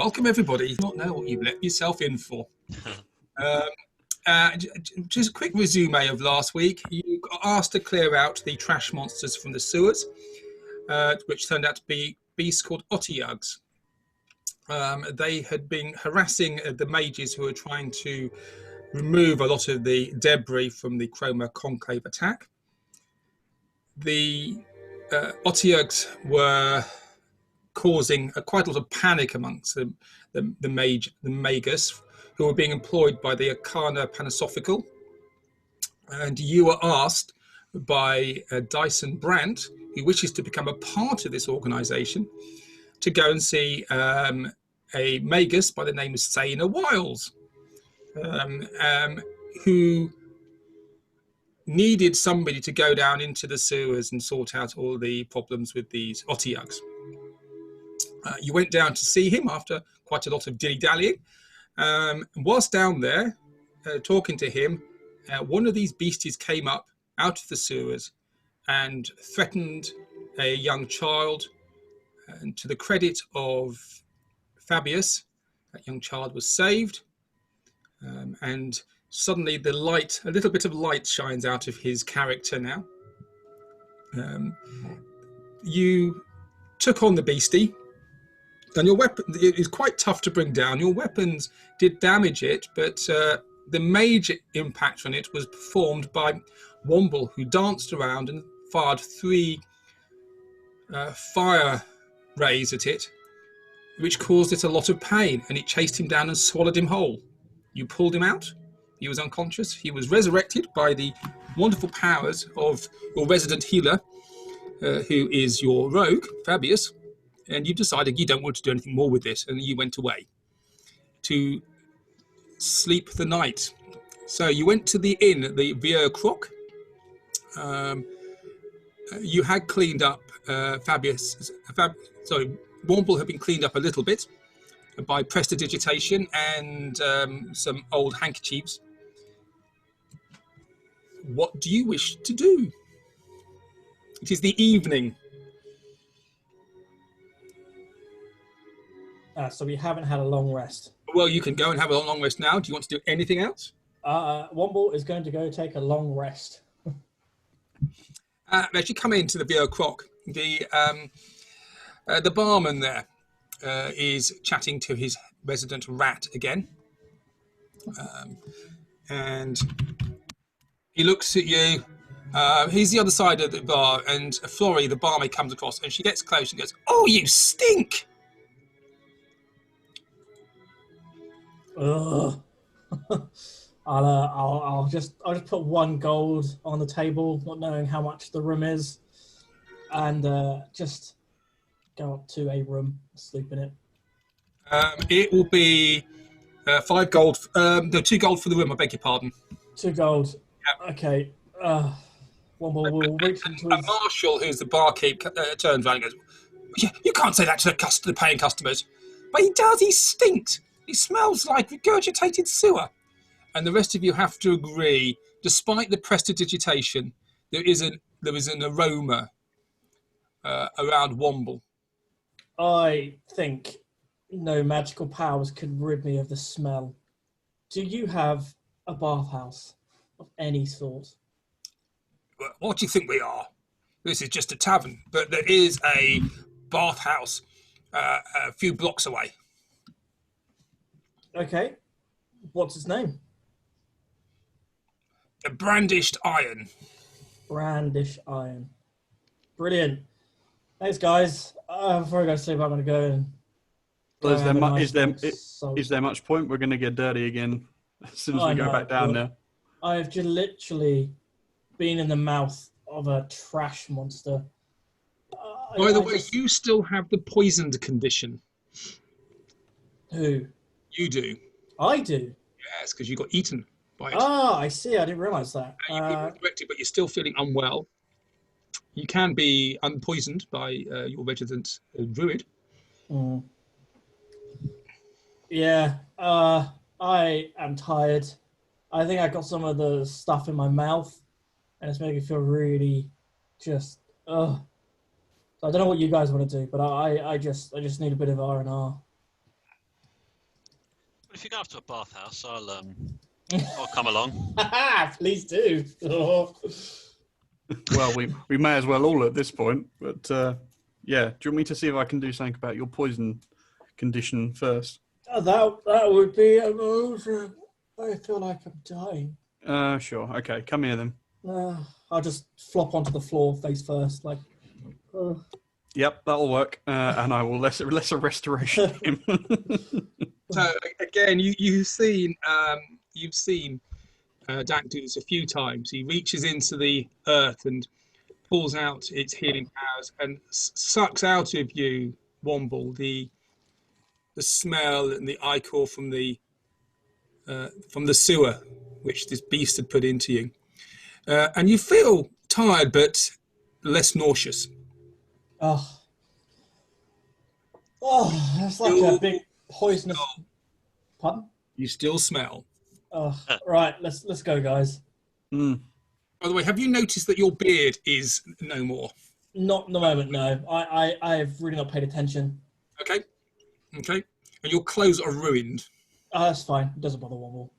welcome everybody. You not know what you've let yourself in for. Just a quick resume of last week. You got asked to clear out the trash monsters from the sewers, which turned out to be beasts called Otyughs. They had been harassing the mages who were trying to remove a lot of the debris from the Chroma Conclave attack. The Otyughs were causing quite a lot of panic amongst the magus, who were being employed by the Arcana Panasophical. And you were asked by Dyson Brandt, who wishes to become a part of this organisation, to go and see a magus by the name of Saina Wiles, who needed somebody to go down into the sewers and sort out all the problems with these Otyughs. You went down to see him after quite a lot of dilly-dallying. Whilst down there, talking to him, one of these beasties came up out of the sewers and threatened a young child. And to the credit of Fabius, that young child was saved. And suddenly the light, a little bit of light shines out of his character now. You took on the beastie, and your weapon is quite tough to bring down. Your weapons did damage it, but the major impact on it was performed by Womble, who danced around and fired 3 fire rays at it, which caused it a lot of pain, and it chased him down and swallowed him whole. You pulled him out. He was unconscious. He was resurrected by the wonderful powers of your resident healer, who is your rogue, Fabius, and you decided you don't want to do anything more with this, and you went away to sleep the night. So you went to the inn, the Vieux Croc. You had cleaned up Womble had been cleaned up a little bit by prestidigitation and some old handkerchiefs. What do you wish to do? It is the evening. So we haven't had a long rest. Well, you can go and have a long rest now. Do you want to do anything else? Womble is going to go take a long rest. As you come into the Vieux Croc, the barman there is chatting to his resident rat again. And he looks at you. He's the other side of the bar, and Florrie, the barmaid, comes across, and she gets close and goes, "Oh, you stink!" Ugh. I'll just put 1 gold on the table, not knowing how much the room is, and just go up to a room, sleep in it. It will be 5 gold. No, 2 gold for the room. I beg your pardon. 2 gold. Yep. Okay. Womble will reach into his... Marshall, who's the barkeep, turns around and goes, "You can't say that to the paying customers." "But he does. He stinks. He smells like regurgitated sewer." And the rest of you have to agree, despite the prestidigitation, there is an aroma around Womble. I think no magical powers could rid me of the smell. Do you have a bathhouse of any sort? What do you think we are? This is just a tavern, but there is a bathhouse a few blocks away. Okay. What's its name? A Brandished Iron. Brandish Iron. Brilliant. Thanks, guys. Before I go to sleep, I'm going to go and... Well, is there much point? We're going to get dirty again as soon as we go back down there. I have just literally been in the mouth of a trash monster. By the way, you still have the poisoned condition. Who? You do. I do? Yes, because you got eaten by it. Ah, I see. I didn't realise that. You've been resurrected, but you're still feeling unwell. You can be unpoisoned by your resident druid. Mm. Yeah, I am tired. I think I got some of the stuff in my mouth, and it's making me feel really just, So I don't know what you guys want to do, but I just need a bit of R&R. if you go up to a bathhouse, I'll come along. Please do. Well, we may as well all at this point, but yeah. Do you want me to see if I can do something about your poison condition first? Oh, that would be amazing. I feel like I'm dying. Sure. Okay, come here then. I'll just flop onto the floor face first, like. Yep, that'll work, and I will lesser restoration him. So again, you've seen Dak do this a few times. He reaches into the earth and pulls out its healing powers and sucks out of you, Womble, the smell and the ichor from the sewer which this beast had put into you, and you feel tired but less nauseous. Oh, that's like a big poisonous. Pardon? You still smell. Right, let's go, guys. Mm. By the way, have you noticed that your beard is no more? Not in the moment, no. I have really not paid attention. Okay. And your clothes are ruined. That's fine. It doesn't bother Womble.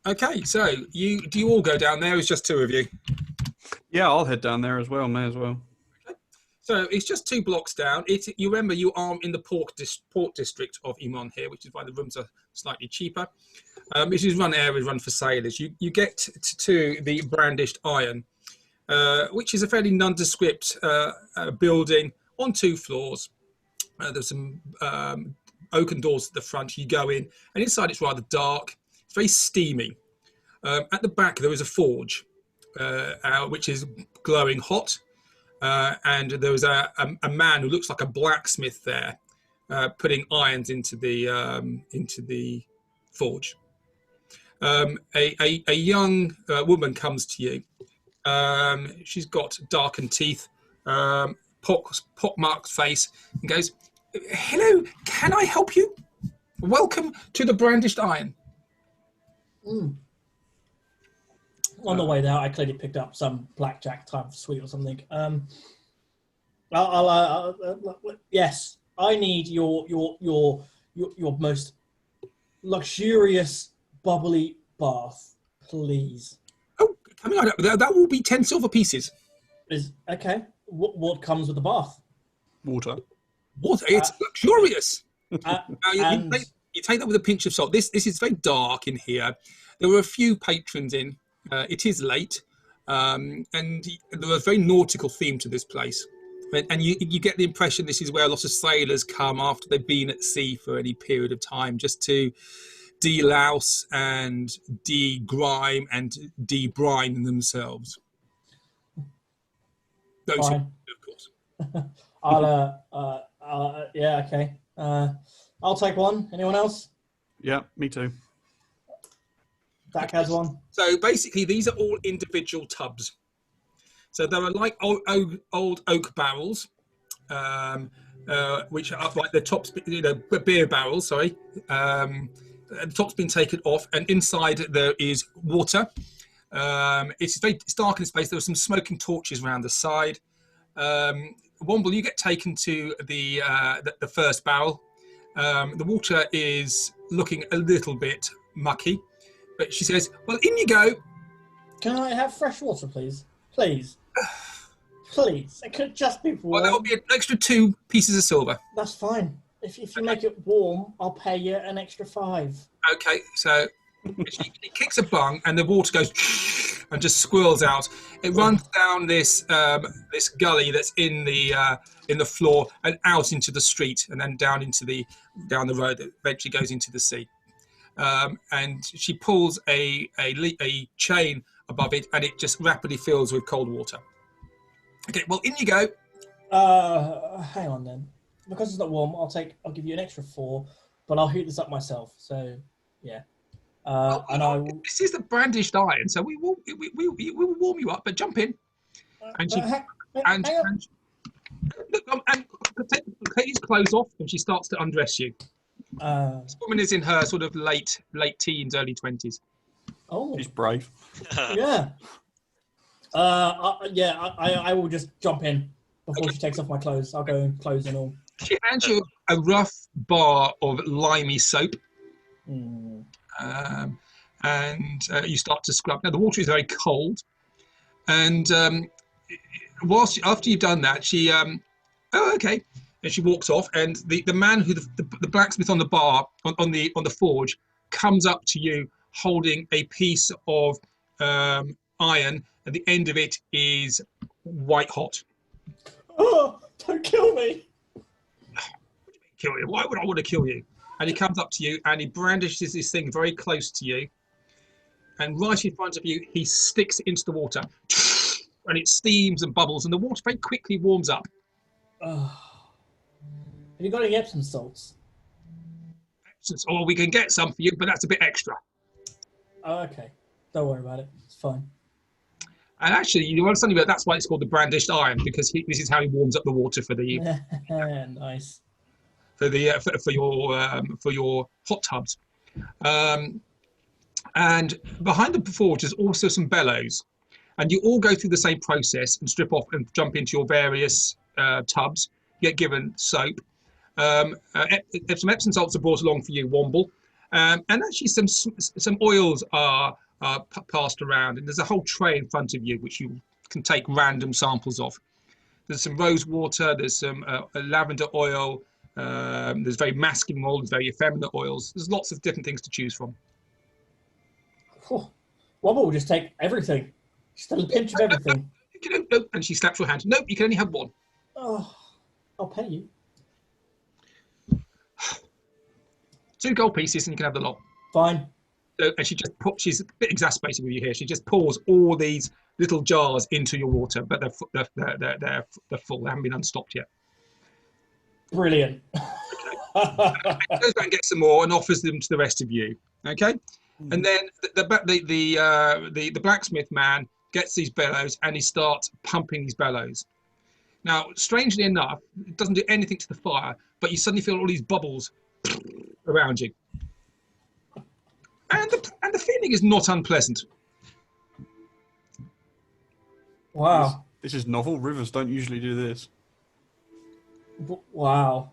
Okay, so do you all go down there? It's just two of you. Yeah, I'll head down there as well. May as well. Okay. So it's just 2 blocks down. You remember you are in the port district of Emon here, which is why the rooms are slightly cheaper. This is run for sailors. You get to the Brandished Iron, which is a fairly nondescript building on 2 floors. There's some oaken doors at the front. You go in, and inside it's rather dark. It's very steamy. At the back there is a forge, which is glowing hot, and there was a man who looks like a blacksmith there, putting irons into the forge. A young woman comes to you. She's got darkened teeth, pock-marked face, and goes, "Hello, can I help you? Welcome to the Brandished Iron." On the way there, I clearly picked up some blackjack type sweet or something. Yes, I need your most luxurious bubbly bath, please. Oh, coming on. That will be 10 silver pieces. Is okay. What comes with the bath? Water. It's luxurious. And You take that with a pinch of salt. This is very dark in here. There were a few patrons in. It is late, and there was a very nautical theme to this place. And you get the impression this is where a lot of sailors come after they've been at sea for any period of time, just to de-louse and de-grime and de-brine themselves. Those Fine. of course. Yeah, okay. I'll take one. Anyone else? Yeah, me too. Dak has one. So basically, these are all individual tubs. So there are like old oak barrels, which are like the tops, beer barrels. Sorry, the top's been taken off, and inside there is water. It's dark in space. There are some smoking torches around the side. Womble, you get taken to the first barrel. The water is looking a little bit mucky, but she says, "Well, in you go." Can I have fresh water, please? Please. Please. It could just be warm. Well, that will be an extra 2 pieces of silver. That's fine. If you make it warm, I'll pay you an extra 5. Okay, so she kicks a bung, and the water goes and just swirls out. It runs down this gully that's in the floor and out into the street, and then down the road that eventually goes into the sea. And she pulls a chain above it, and it just rapidly fills with cold water. Okay, well, in you go. Hang on then. Because it's not warm, I'll give you an extra 4, but I'll heat this up myself. So, yeah. This is the Brandished Iron, so we will warm you up, but jump in. And she take his clothes off, and she starts to undress you. This woman is in her sort of late teens, early 20s. Oh, she's brave. Yeah. I will just jump in before she takes off my clothes. I'll go in clothes and all. She hands you a rough bar of limey soap. Mm. And you start to scrub. Now the water is very cold, and after you've done that, she oh okay, and she walks off, and the man who the blacksmith on the bar on the forge comes up to you holding a piece of iron, and the end of it is white hot. Oh, don't kill me! Kill you? Why would I want to kill you? And he comes up to you and he brandishes this thing very close to you, and right in front of you he sticks it into the water, and it steams and bubbles, and the water very quickly warms up. Oh. Have you got any Epsom salts? Or we can get some for you, but that's a bit extra. Oh, okay. Don't worry about it. It's fine. And actually, you want something about that's why it's called the brandished iron, because this is how he warms up the water for the Nice. for your hot tubs. And behind the forge there's also some bellows, and you all go through the same process and strip off and jump into your various tubs. You get given soap. Some Epsom salts are brought along for you, Womble, and actually some oils are passed around, and there's a whole tray in front of you which you can take random samples of. There's some rose water, there's some lavender oil, there's very masculine oil, there's very effeminate oils. There's lots of different things to choose from. Wobble will just take everything. Just a pinch of everything. No, and she slaps your hand. No, you can only have one. Oh, I'll pay you. 2 gold pieces and you can have the lot. Fine. So, and she's a bit exasperated with you here. She just pours all these little jars into your water, but they're full. They haven't been unstopped yet. Brilliant. She goes back and gets some more and offers them to the rest of you. Okay, and then the blacksmith man gets these bellows and he starts pumping these bellows. Now, strangely enough, it doesn't do anything to the fire, but you suddenly feel all these bubbles around you, and the feeling is not unpleasant. Wow. This is novel. Rivers don't usually do this. Wow.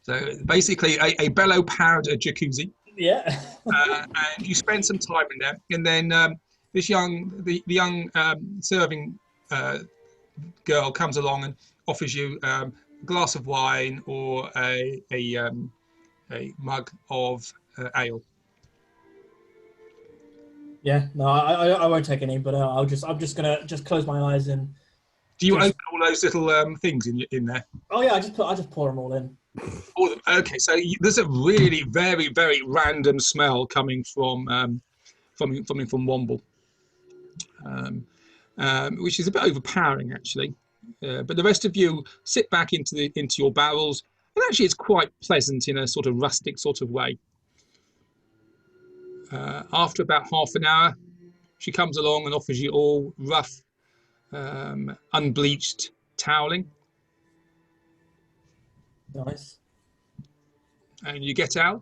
So basically, a bellow-powered jacuzzi, Yeah. and you spend some time in there, and then the young serving girl comes along and offers you a glass of wine or a mug of ale. Yeah. No, I won't take any, but I'm just gonna close my eyes and. Do you open all those little things in there? Oh yeah, I just pour them all in. All of them. Okay, so there's a really very, very random smell coming from Womble, which is a bit overpowering actually. But the rest of you sit back into your barrels, and actually it's quite pleasant in a sort of rustic sort of way. After about half an hour, she comes along and offers you all rough, unbleached toweling. Nice. And you get out.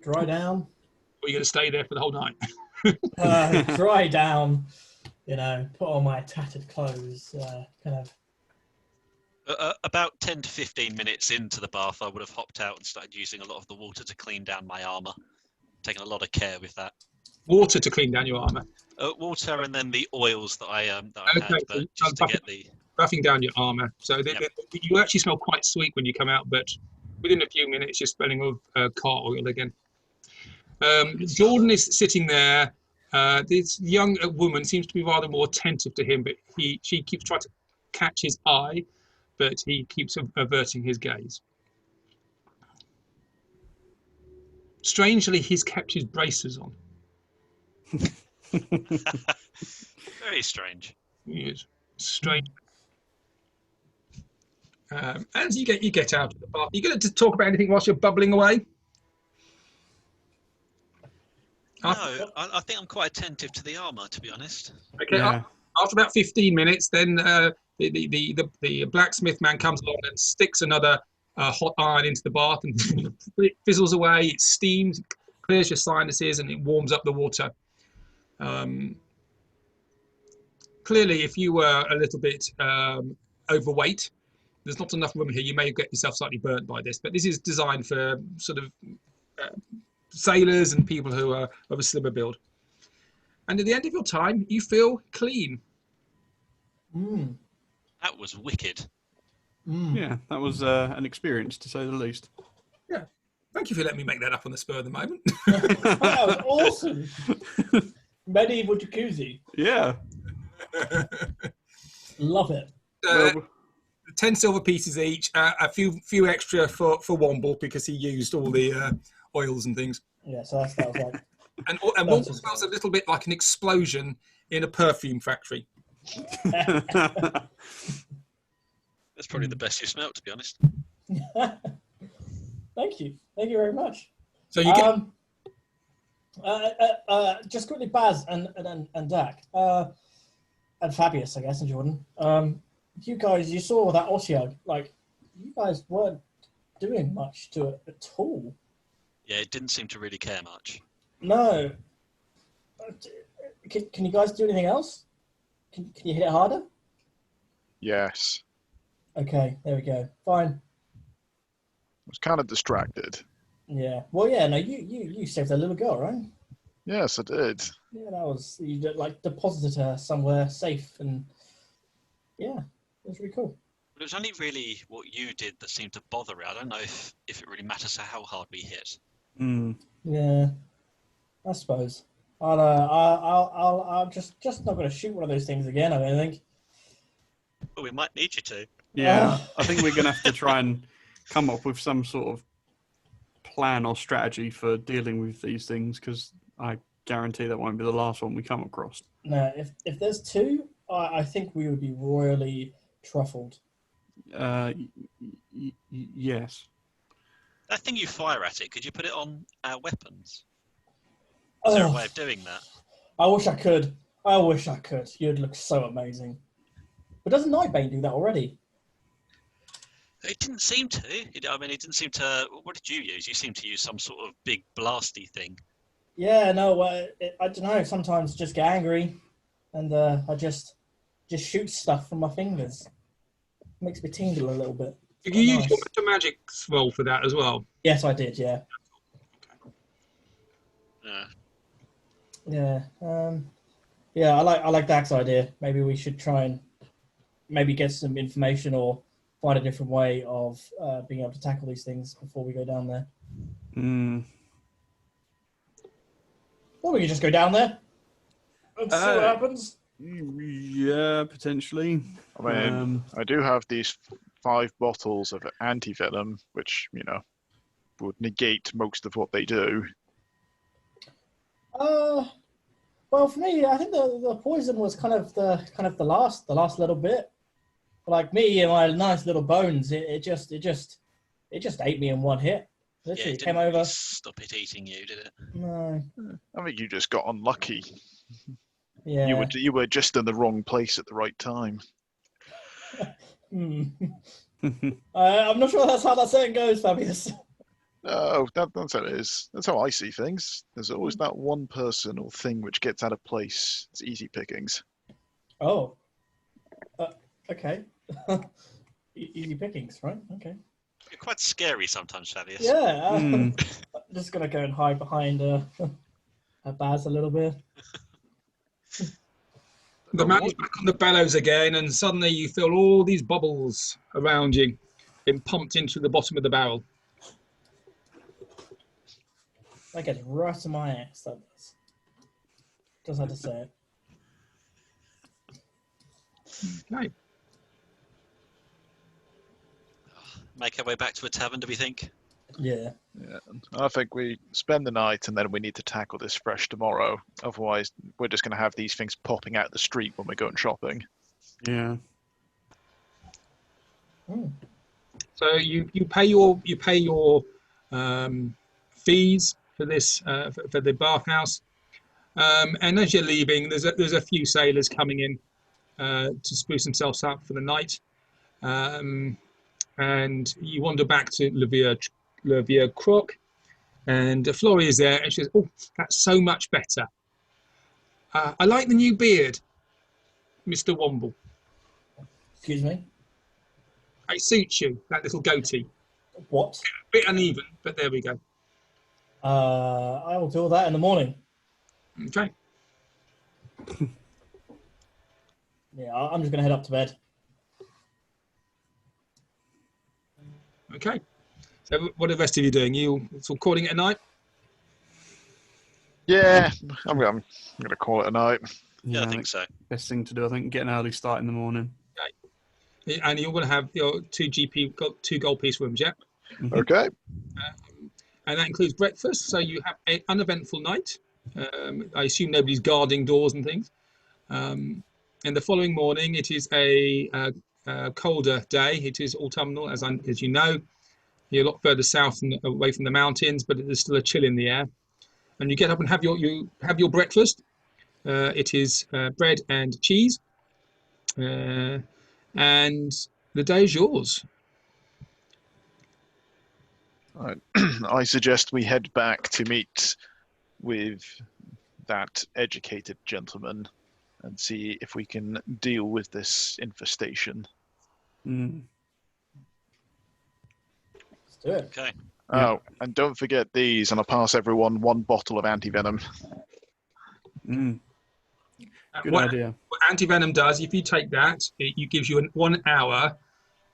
Dry down. Or you're going to stay there for the whole night. Dry down. Put on my tattered clothes. Kind of. About 10 to 15 minutes into the bath, I would have hopped out and started using a lot of the water to clean down my armour. Taking a lot of care with that. Water to clean down your armour. Water and then the oils that I had, but so just to get the buffing down your armour. So you actually smell quite sweet when you come out, but within a few minutes you're smelling of car oil again. Jordan is sitting there. This young woman seems to be rather more attentive to him, but she keeps trying to catch his eye, but he keeps averting his gaze. Strangely, he's kept his braces on. Very strange. Yes, strange. As you get out of the bath, you're going to talk about anything whilst you're bubbling away? No, I think I'm quite attentive to the armour, to be honest. Okay. Yeah. After about 15 minutes, then the blacksmith man comes along and sticks another hot iron into the bath, and it fizzles away. It steams, it clears your sinuses, and it warms up the water. Clearly, if you were a little bit overweight, there's not enough room here. You may get yourself slightly burnt by this, but this is designed for sort of sailors and people who are of a slimmer build. And at the end of your time, you feel clean. Mm. That was wicked. Mm. Yeah, that was an experience to say the least. Yeah. Thank you for letting me make that up on the spur of the moment. That was awesome. Medieval jacuzzi. Yeah. Love it. Well, 10 silver pieces each, a few extra for Womble because he used all the oils and things. Yeah, so that was like. And Womble smells a little bit like an explosion in a perfume factory. That's probably the best you smelt, to be honest. Thank you very much. So you get Just quickly, Baz and Dak, and Fabius, I guess, and Jordan. You guys, you saw that Otyugh. Like, you guys weren't doing much to it at all. Yeah, it didn't seem to really care much. No. Can you guys do anything else? Can you hit it harder? Yes. Okay, there we go. Fine. I was kind of distracted. Yeah. Well, yeah. No, you saved that little girl, right? Yes, I did. Yeah, that was you like deposited her somewhere safe, and yeah, it was really cool. But it was only really what you did that seemed to bother it. I don't know if it really matters how hard we hit. Yeah, I suppose. I'll just not going to shoot one of those things again. I don't think. But we might need you to. yeah, I think we're going to have to try and come up with some sort of plan or strategy for dealing with these things, because I guarantee that won't be the last one we come across. No, if there's two, I think we would be royally truffled. Yes. That thing you fire at it, could you put it on our weapons? Is there a way of doing that? I wish I could. I wish I could. You'd look so amazing. But doesn't Nightbane do that already? It didn't seem to. It didn't seem to. What did you use? You seemed to use some sort of big blasty thing. Yeah, no, I don't know. Sometimes I just get angry, and I just shoot stuff from my fingers. Makes me tingle a little bit. you use your magic roll for that as well. Yes, I did. Yeah. Yeah. Yeah. Yeah. I like Dak's idea. Maybe we should try and maybe get some information or find a different way of being able to tackle these things before we go down there. Or we could just go down there and see what happens. Yeah, potentially. I mean, I do have these 5 bottles of anti-venom, which, would negate most of what they do. Well, for me, I think the poison was kind of the last little bit. Like me and my nice little bones, it just ate me in one hit. Literally, Yeah, it came over. Really stop it eating you, did it? No. I think you just got unlucky. Yeah. You were just in the wrong place at the right time. I'm not sure that's how that saying goes, Fabius. No, that's how it is. That's how I see things. There's always that one person or thing which gets out of place. It's easy pickings. Oh. Okay. Easy pickings, right? Okay. You're quite scary sometimes, Fabius. Yeah. I'm just gonna go and hide behind a Baz a little bit. The man is back on the bellows again, and suddenly you feel all these bubbles around you being pumped into the bottom of the barrel. That gets right in my ass. That does. Just had to say it. Okay. Make our way back to a tavern, do we think? Yeah. Yeah, I think we spend the night and then we need to tackle this fresh tomorrow. Otherwise, we're just going to have these things popping out the street when we're going shopping. Yeah. So you pay your fees for this for the bathhouse, and as you're leaving, there's a few sailors coming in to spruce themselves up for the night, and you wander back to Levier Croc, and Florrie is there, and she says, "Oh, that's so much better. I like the new beard, Mr. Womble." Excuse me. It suits you, that little goatee. What? A bit uneven, but there we go. I will do that in the morning. Okay. Yeah, I'm just going to head up to bed. Okay. So what are the rest of you doing? You sort of calling it a night? Yeah, I'm going to call it a night. Yeah, I think so. Best thing to do, I think, get an early start in the morning. And you're going to have your two gold piece rooms, yeah? Okay. And that includes breakfast, so you have an uneventful night. I assume nobody's guarding doors and things. And the following morning, it is a colder day. It is autumnal, as you know. You're a lot further south and away from the mountains, but there's still a chill in the air. And you get up and have your breakfast. It is bread and cheese. And the day is yours. I suggest we head back to meet with that educated gentleman and see if we can deal with this infestation. Mm. Let's do it. Okay. Oh, and don't forget these, and I'll pass everyone 1 bottle of anti-venom. Mm. Good What idea. anti-venom does, if you take that, it gives you 1 hour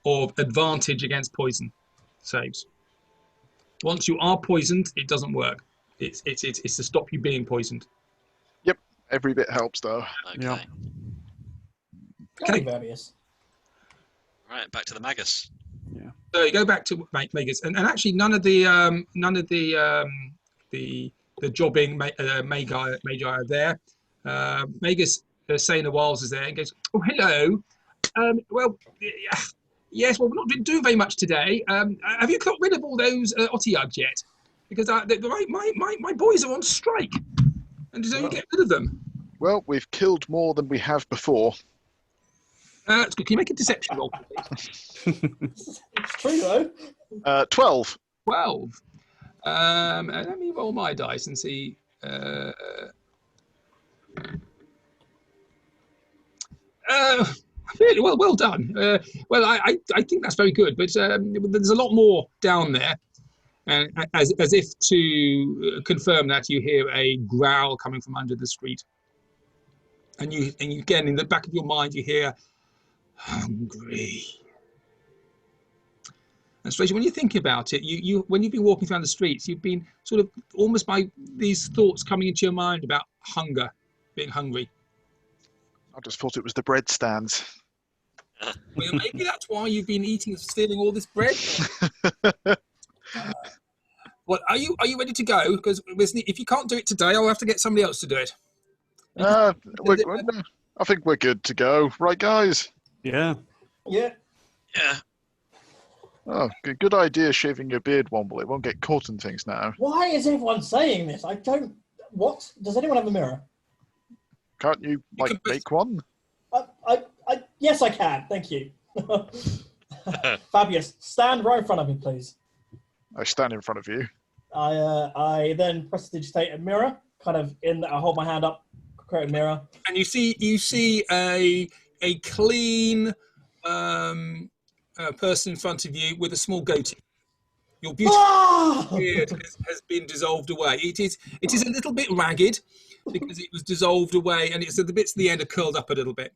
of advantage against poison saves. Once you are poisoned, it doesn't work. It's to stop you being poisoned. Yep, every bit helps though. Okay. Yeah. Okay. Verbius. Right, back to the Magus. So you go back to Magus, and actually none of the jobbing magi are there. Magus Saina Wiles is there and goes, "Oh, hello. Well, yes. Well, we're not doing very much today. Have you got rid of all those Otyughs yet? Because my boys are on strike, and so you get rid of them. Well, we've killed more than we have before. That's good. Can you make a deception roll, please? It's true, though. 12. 12. Let me roll my dice and see. Really well done. Well, I think that's very good, but there's a lot more down there. And as if to confirm that, you hear a growl coming from under the street, and you again in the back of your mind you hear hungry. And especially when you think about it, you when you've been walking around the streets, you've been sort of almost by these thoughts coming into your mind about hunger, being hungry. I just thought it was the bread stands. Well, maybe that's why you've been stealing all this bread. Well, are you ready to go? Because if you can't do it today, I'll have to get somebody else to do it. I think we're good to go. Right, guys? Yeah. Yeah. Yeah. Oh, good idea shaving your beard, Womble. It won't get caught in things now. Why is everyone saying this? I don't. What? Does anyone have a mirror? Can't you, make one? Yes, I can. Thank you. Fabius, stand right in front of me, please. I stand in front of you. I then prestidigitate a mirror, kind of I hold my hand up, create a mirror. And you see a clean person in front of you with a small goatee. Your beautiful beard has been dissolved away. It is a little bit ragged because it was dissolved away, and the bits at the end are curled up a little bit.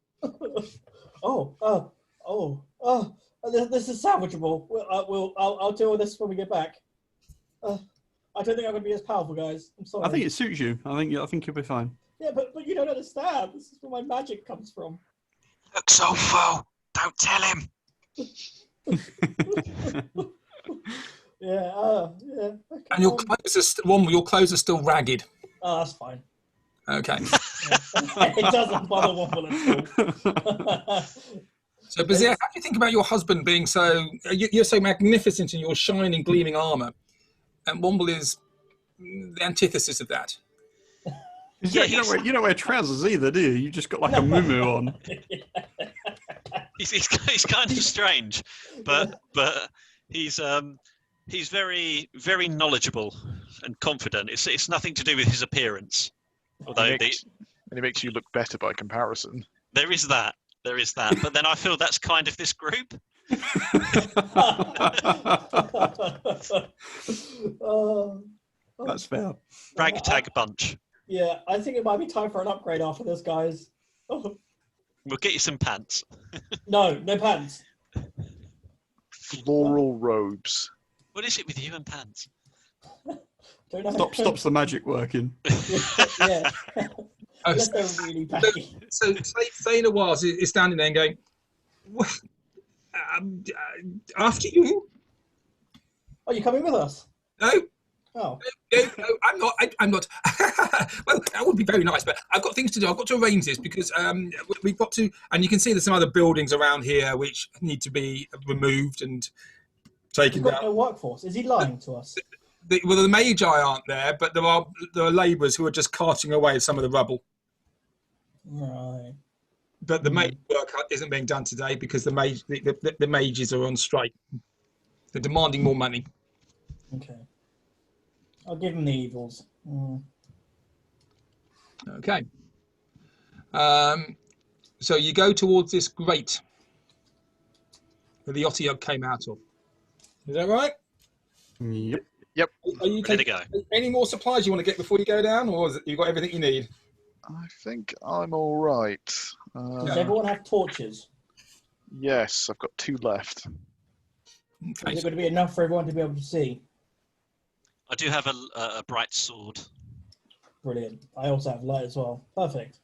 This is salvageable. I'll deal with this when we get back. I don't think I'm going to be as powerful, guys. I'm sorry. I think it suits you. I think you'll be fine. Yeah, but you don't understand. This is where my magic comes from. Look so full. Don't tell him. Yeah. Okay. And your clothes are still ragged. Oh, that's fine. Okay. It doesn't bother Womble at all. So, Bazir, how do you think about your husband being so? You're so magnificent in your shining, gleaming armor, and Womble is the antithesis of that. You don't wear trousers either, do you? You just got like a muumuu on. He's kind of strange, but he's very, very knowledgeable and confident. It's nothing to do with his appearance. Although he makes you look better by comparison. There is that. But then I feel that's kind of this group. Oh, That's fair. Ragtag bunch. yeah, I think it might be time for an upgrade after this, guys. Oh, We'll get you some pants. no pants. Floral robes. What is it with you and pants? Don't have Stops the magic working. Yeah, Oh, unless they're really baggy. so Sailor was is standing there and going, "Well, after you? Oh, you coming with us? No, Oh, no, I'm not. I'm not. Well, that would be very nice, but I've got things to do. I've got to arrange this because we've got to. And you can see there's some other buildings around here which need to be removed and he's taken got down. no workforce. Is he lying to us? Well, the Magi aren't there, but there are labourers who are just carting away some of the rubble. Right. But the mage work isn't being done today because the mages are on strike. They're demanding more money. Okay. I'll give him the evils. Okay. So you go towards this grate where the Otyugh came out of. Is that right? Yep. Are you Ready to taking go. any more supplies you want to get before you go down, or is it, you got everything you need? I think I'm all right. Does everyone have torches? Yes, I've got 2 left. Okay. Is it going to be enough for everyone to be able to see? I do have a bright sword. Brilliant. I also have light as well. Perfect.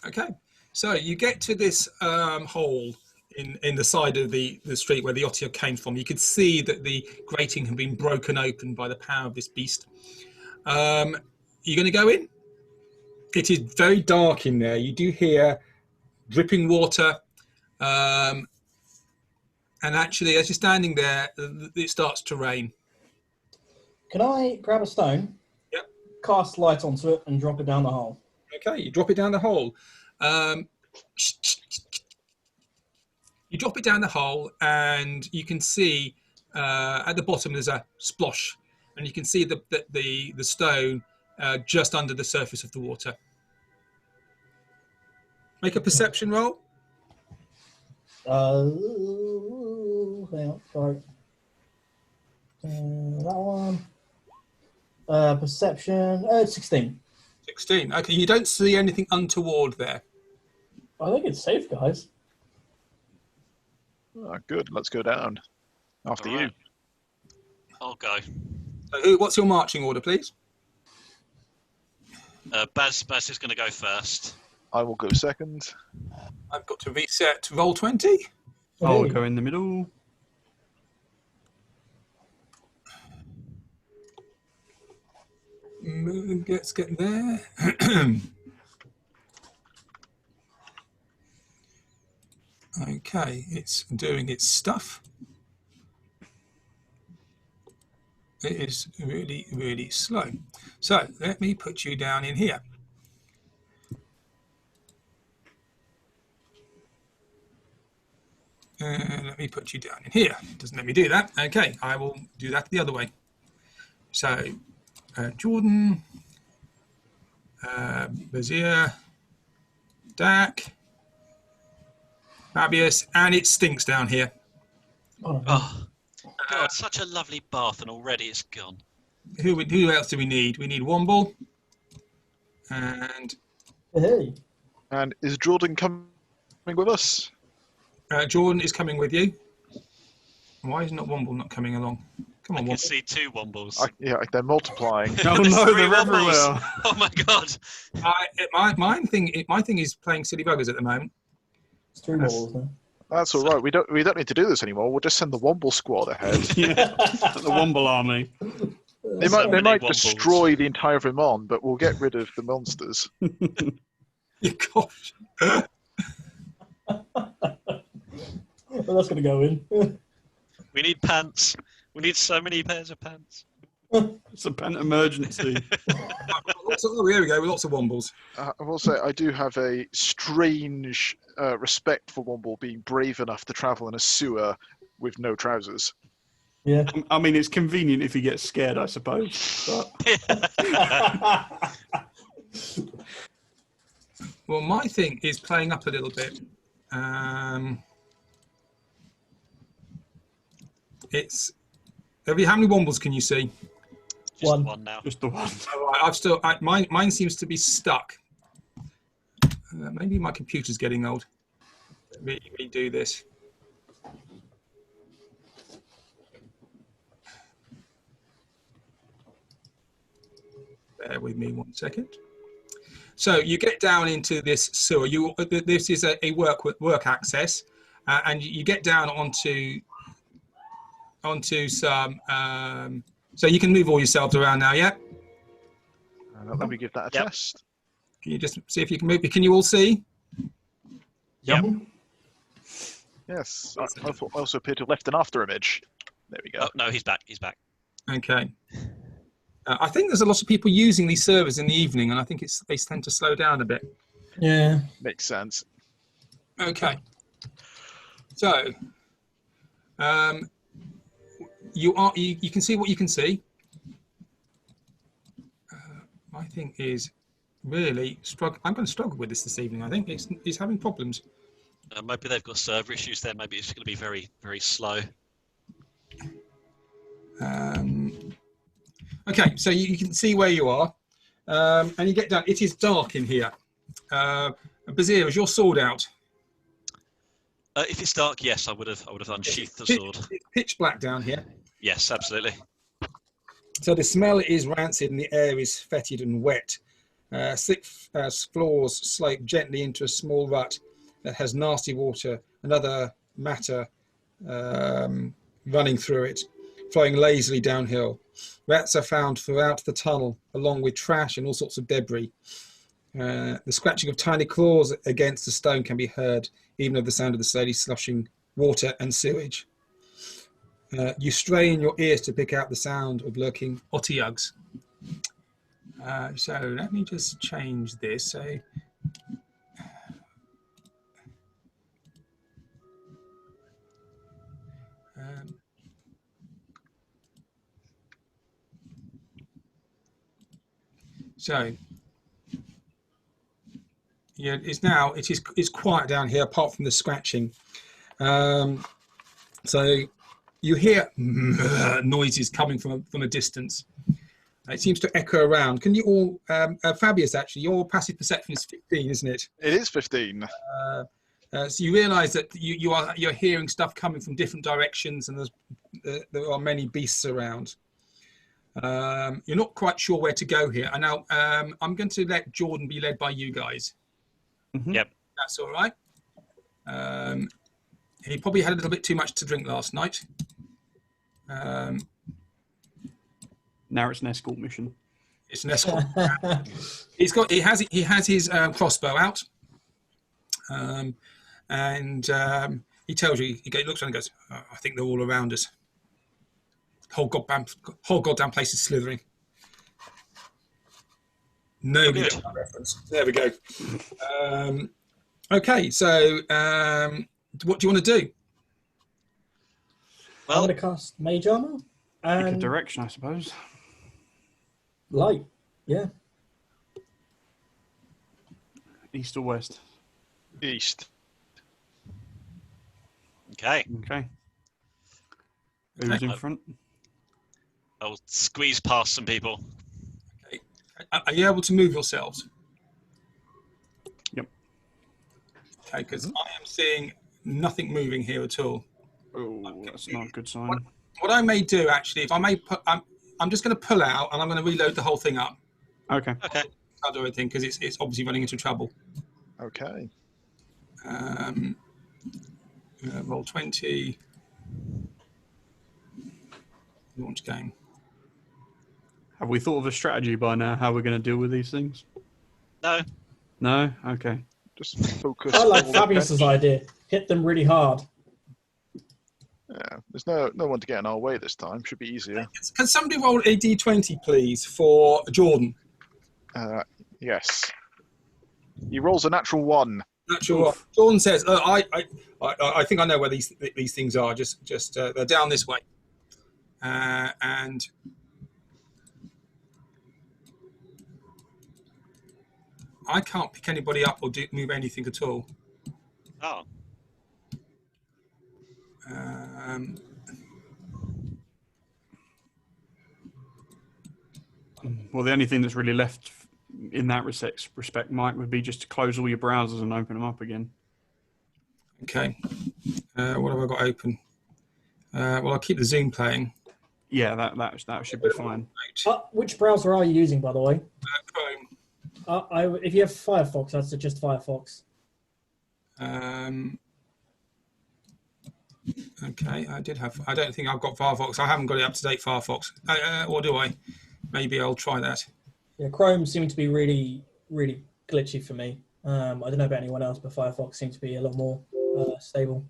Okay. So you get to this hole in the side of the street where the Otyugh came from. You could see that the grating had been broken open by the power of this beast. You're going to go in? It is very dark in there. You do hear dripping water. And actually, as you're standing there, it starts to rain. Can I grab a stone? Yep. Cast light onto it and drop it down the hole. Okay, you drop it down the hole. You drop it down the hole, and you can see at the bottom there's a splosh, and you can see the stone just under the surface of the water. Make a perception roll. Hang on, sorry. That one. Perception. 16. 16. Okay, you don't see anything untoward there. I think it's safe, guys. Oh, good. Let's go down. After All you. right. I'll go. So, what's your marching order, please? Baz is going to go first. I will go second. I've got to reset roll 20. I'll Hey. go in the middle. Let's get there. Okay, it's doing its stuff. It is really, really slow. So let me put you down in here. Let me put you down in here. It doesn't let me do that. Okay, I will do that the other way. So Jordan, Bazir, Dak, Fabius, and it stinks down here. Oh, God, such a lovely bath, and already it's gone. Who else do we need? We need Womble. And Hey. And is Jordan coming with us? Jordan is coming with you. Why is not Womble not coming along? Come I on, can Womble. see 2 Wombles. Yeah, they're multiplying. Oh There's no, 3 they're Wombles. everywhere. Oh my God. My thing is playing silly buggers at the moment. It's 3 balls now. That's all right. We don't need to do this anymore. We'll just send the Womble squad ahead. Yeah, the Womble army. They So might many Wombles. destroy the entire Vermont, but we'll get rid of the monsters. Yeah, gosh. Well, that's going to go in. We need pants. We need so many pairs of pants. It's a pant emergency. Oh, here we go with lots of Wombles. I will say I do have a strange respect for Womble being brave enough to travel in a sewer with no trousers. Yeah. I mean, it's convenient if he gets scared, I suppose. But Well, my thing is playing up a little bit. it's. How many wombles can you see? Just One. one now. Just the one. All right, mine seems to be stuck. Maybe my computer's getting old. Let me redo this. Bear with me 1 second. So you get down into this sewer. This is a work access, and you get down onto some. So you can move all yourselves around now. Yeah. Let me give that a Yep. test. Can you just see if you can move? Can you all see? Yep. Yes. I also appear to have left an after image. There we go. Oh, no, he's back. He's back. Okay. I think there's a lot of people using these servers in the evening, and I think they tend to slow down a bit. Yeah. Makes sense. Okay. So, you can see what you can see. My thing is really I'm going to struggle with this evening. I think it's having problems. Maybe they've got server issues there. Maybe it's going to be very, very slow. Okay, so you can see where you are, and you get down. It is dark in here. Bazir, is your sword out? If it's dark, yes, I would have unsheathed the sword. It's pitch black down here. Yes, absolutely. So the smell is rancid and the air is fetid and wet. Thick floors slope gently into a small rut that has nasty water and other matter running through it, flowing lazily downhill. Rats are found throughout the tunnel, along with trash and all sorts of debris. The scratching of tiny claws against the stone can be heard, even of the sound of the slowly slushing water and sewage. You strain your ears to pick out the sound of lurking Otyughs. So let me just change this. So yeah, it's quiet down here apart from the scratching. So you hear noises coming from a distance. It seems to echo around. Can you all, Fabius, actually, your passive perception is 15, isn't it? It is 15. So you realise that you're hearing stuff coming from different directions, and there are many beasts around. You're not quite sure where to go here. And now I'm going to let Jordan be led by you guys. Mhm. Yep. That's all right. He probably had a little bit too much to drink last night. Now it's an escort mission. It's an escort. He has his crossbow out, and he tells you. He looks around and goes, "I think they're all around us. Whole goddamn place is slithering." Nobody got that reference. There we go. Okay, so what do you want to do? I'm Well, going to cast Mage Armor Pick a and direction, I suppose. Light. Yeah. East or west? East. okay. Okay. Who's in front? I'll squeeze past some people. Are you able to move yourselves? Yep. Okay, because I am seeing nothing moving here at all. Oh, that's not a good sign. What I may do, actually, if I may, I'm just going to pull out and I'm going to reload the whole thing up. Okay. Okay. I'll do everything because it's obviously running into trouble. Okay. Roll 20. Launch game. Have we thought of a strategy by now how we're going to deal with these things? No. No? Okay. Just focus. I like all Fabius's attention. idea. Hit them really hard. Yeah, there's no one to get in our way this time. Should be easier. Can somebody roll a d20, please, for Jordan? Yes. He rolls a natural 1. Natural. Jordan says, I think I know where these things are. Just they're down this way. And I can't pick anybody up or move anything at all. Oh. Well, the only thing that's really left in that respect, Mike, would be just to close all your browsers and open them up again. Okay. What have I got open? Well, I'll keep the Zoom playing. Yeah, that should be fine. Which browser are you using, by the way? Chrome. If you have Firefox, I'd suggest Firefox. Okay, I don't think I've got Firefox. I haven't got it up to date Firefox. Or do I? Maybe I'll try that. Yeah, Chrome seemed to be really, really glitchy for me. I don't know about anyone else, but Firefox seems to be a lot more stable.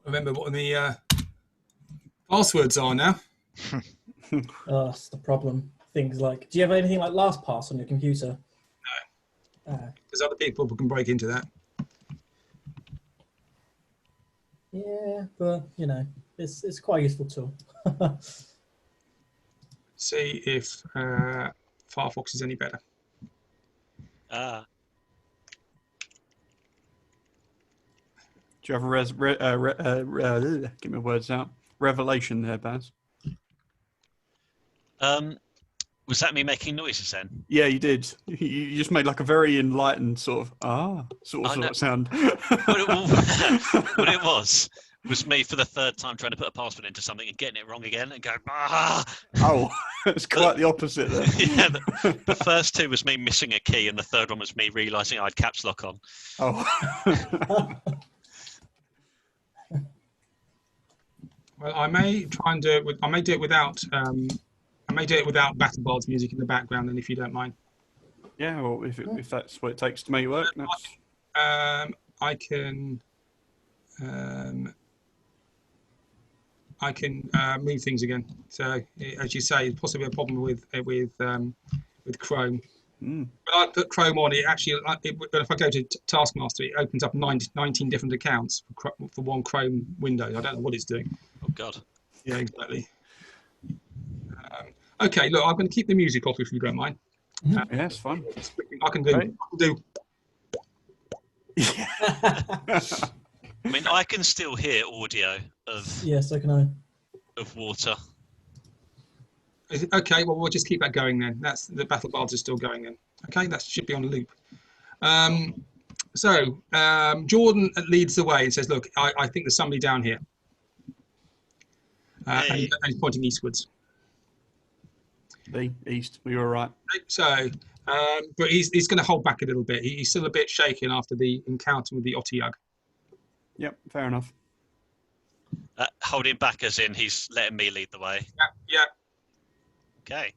Remember what the passwords are now. Oh, that's the problem. Things like, do you have anything like LastPass on your computer? No. Because other people can break into that. Yeah, but you know, it's quite a useful tool. See if Firefox is any better. Do you have get my words out? Revelation there, Baz. Was that me making noises then? Yeah, you did. You just made like a very enlightened sort of sound. What it was me for the third time trying to put a password into something and getting it wrong again and going, ah! Oh, it's quite the opposite there. Yeah, the first two was me missing a key and the third one was me realising I had caps lock on. Oh. Well, I may try and do it with. I may do it without. I may do it without BattleBard's music in the background, then, if you don't mind. Yeah, well, if that's what it takes to make it work, that's... I can move things again. So, as you say, possibly a problem with Chrome. When I put Chrome on, it actually, if I go to Taskmaster, it opens up 19 different accounts for one Chrome window. I don't know what it's doing. Oh God. Yeah, exactly. Okay, look, I'm going to keep the music off if you don't mind. Yeah, it's fine. I can do. Right. I mean, I can still hear audio of Yes, so can I. of water. Okay, well, we'll just keep that going then. That's the BattleBards is still going then. Okay, that should be on loop. Jordan leads the way and says, "Look, I think there's somebody down here," and he's pointing eastwards. The east, we were right. So, but he's going to hold back a little bit. He's still a bit shaken after the encounter with the Otyugh. Yep, fair enough. Holding back as in he's letting me lead the way. Yeah. Okay.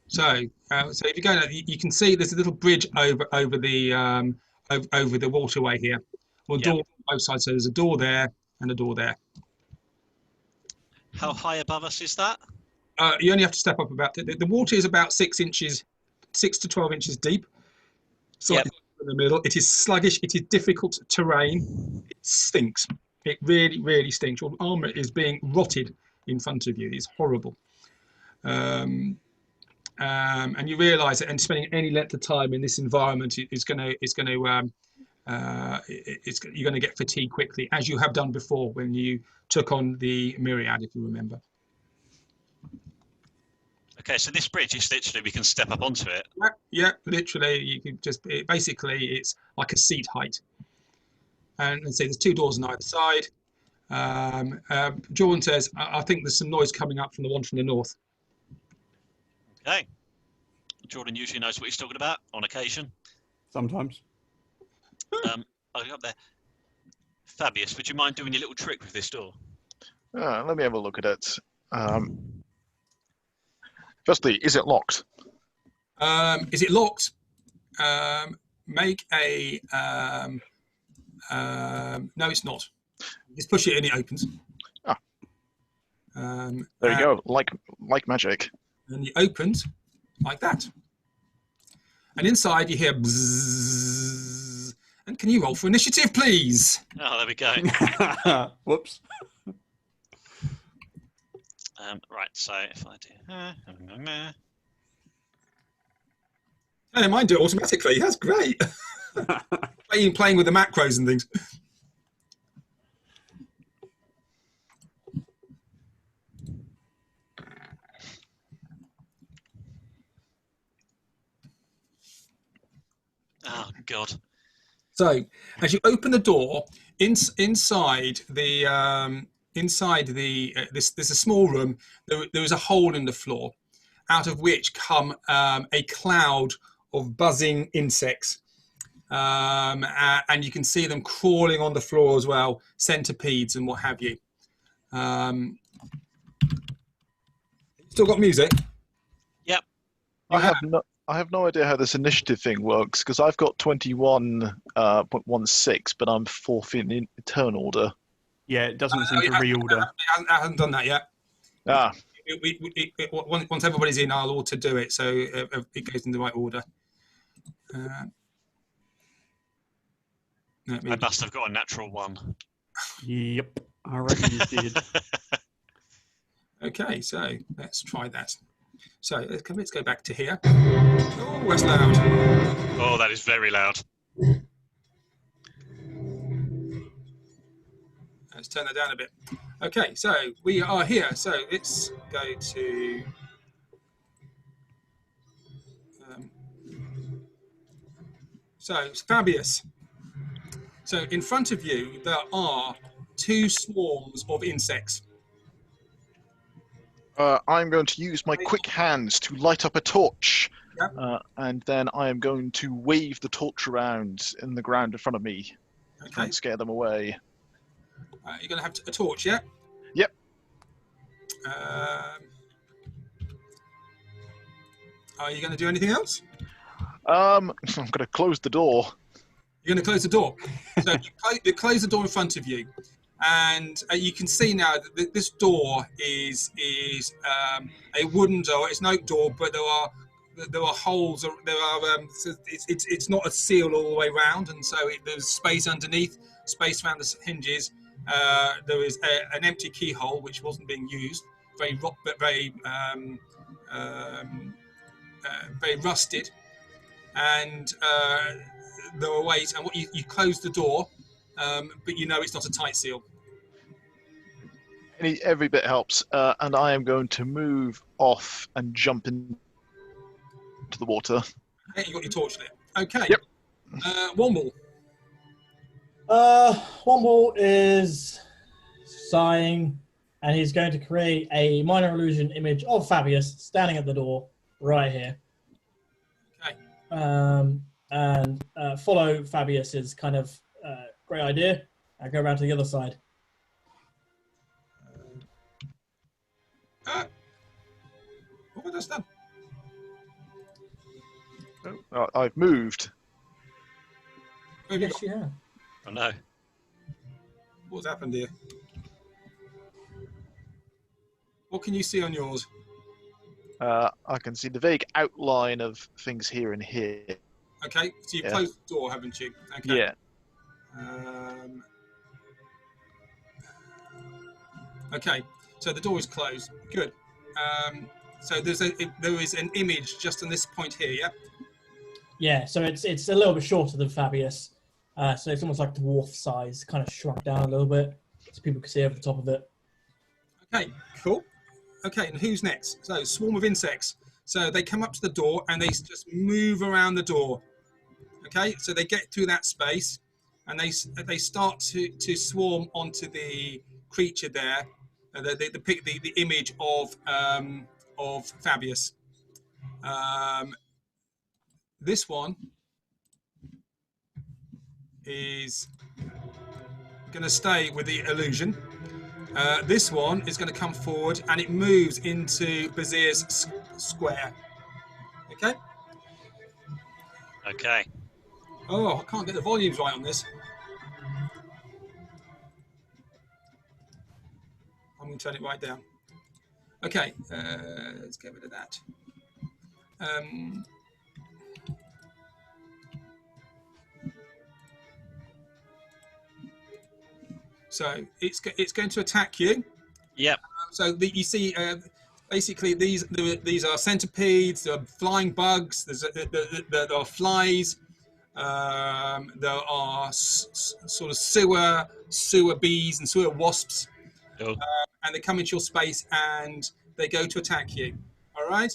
So if you go, you can see there's a little bridge over the waterway here. Well, door on both sides. So there's a door there and a door there. How high above us is that? You only have to step up about the water is about 6 to 12 inches deep. Slightly in the middle. It is sluggish. It is difficult terrain. It stinks. It really, really stinks. Your armor is being rotted in front of you. It's horrible. And you realise that, and spending any length of time in this environment you're going to get fatigued quickly, as you have done before when you took on the Myriad, if you remember. Okay, so this bridge is literally we can step up onto it. Yeah, literally, you can just basically it's like a seat height. And say there's 2 doors on either side. Jordan says, I think there's some noise coming up from the one from the north. Okay. Jordan usually knows what he's talking about on occasion. Sometimes. I'll go up there. Fabius, would you mind doing your little trick with this door? Let me have a look at it. Firstly, is it locked? Is it locked? Make a... no, it's not. Just push it and it opens. There you go, like magic. And it opens like that. And inside you hear bzzz. And can you roll for initiative, please? Oh, there we go. Whoops. Right, so if I do... Hey, mine do it automatically. That's great. Playing with the macros and things. Oh God. So, as you open the door, inside the there's a small room. There is a hole in the floor, out of which come a cloud of buzzing insects, and you can see them crawling on the floor as well, centipedes and what have you. Still got music? Yep. I have no idea how this initiative thing works because I've got 21.16, but I'm fourth in turn order. Yeah, it doesn't seem to reorder. I haven't done that yet. Ah, Once everybody's in, I'll auto do it, so it goes in the right order. No, I must have got a natural 1. Yep, I reckon you did. Okay, so let's try that. So let's go back to here. Oh, that's loud. Oh, that is very loud. Let's turn that down a bit. Okay, so we are here. So let's go to. So it's Fabius. So in front of you, there are 2 swarms of insects. I'm going to use my quick hands to light up a torch, Yep. and then I am going to wave the torch around in the ground in front of me Okay, and scare them away. you're going to have a torch, yeah? Yep. Are you going to do anything else? I'm going to close the door. You're going to close the door. So you close the door in front of you, and you can see now that this door is a wooden door. It's an oak door, but there are holes. There are it's not a seal all the way round, and so there's space underneath, space around the hinges. There is an empty keyhole which wasn't being used. Very rusted, and there are ways. And what you close the door, but you know it's not a tight seal. Every bit helps, and I am going to move off and jump into the water. Okay, you got your torch lit. Okay. Yep. Womble. Womble is sighing, and he's going to create a minor illusion image of Fabius standing at the door right here. Okay. And follow Fabius's kind of great idea and go around to the other side. What have I just done? I've moved. Where have you Yes, got? you have. Oh no. What's happened here? What can you see on yours? I can see the vague outline of things here and here. Okay, so you've Yeah. closed the door, haven't you? Okay. Yeah. Okay, so the door is closed. Good. So there is an image just on this point here, yeah? Yeah, so it's a little bit shorter than Fabius. So it's almost like dwarf size, kind of shrunk down a little bit so people can see over the top of it. Okay, cool. Okay, and who's next? So swarm of insects. So they come up to the door and they just move around the door. Okay, so they get through that space and they start to swarm onto the creature there. The image of Fabius. This one is going to stay with the illusion. This one is going to come forward and it moves into Bazir's square. Okay? Okay. Oh, I can't get the volumes right on this. I'm going to turn it right down. Okay, let's get rid of that. So it's going to attack you. Yep. So you see, basically these are centipedes, there are flying bugs, there are flies, there are sort of sewer bees and sewer wasps, Oh. and they come into your space and they go to attack you. All right.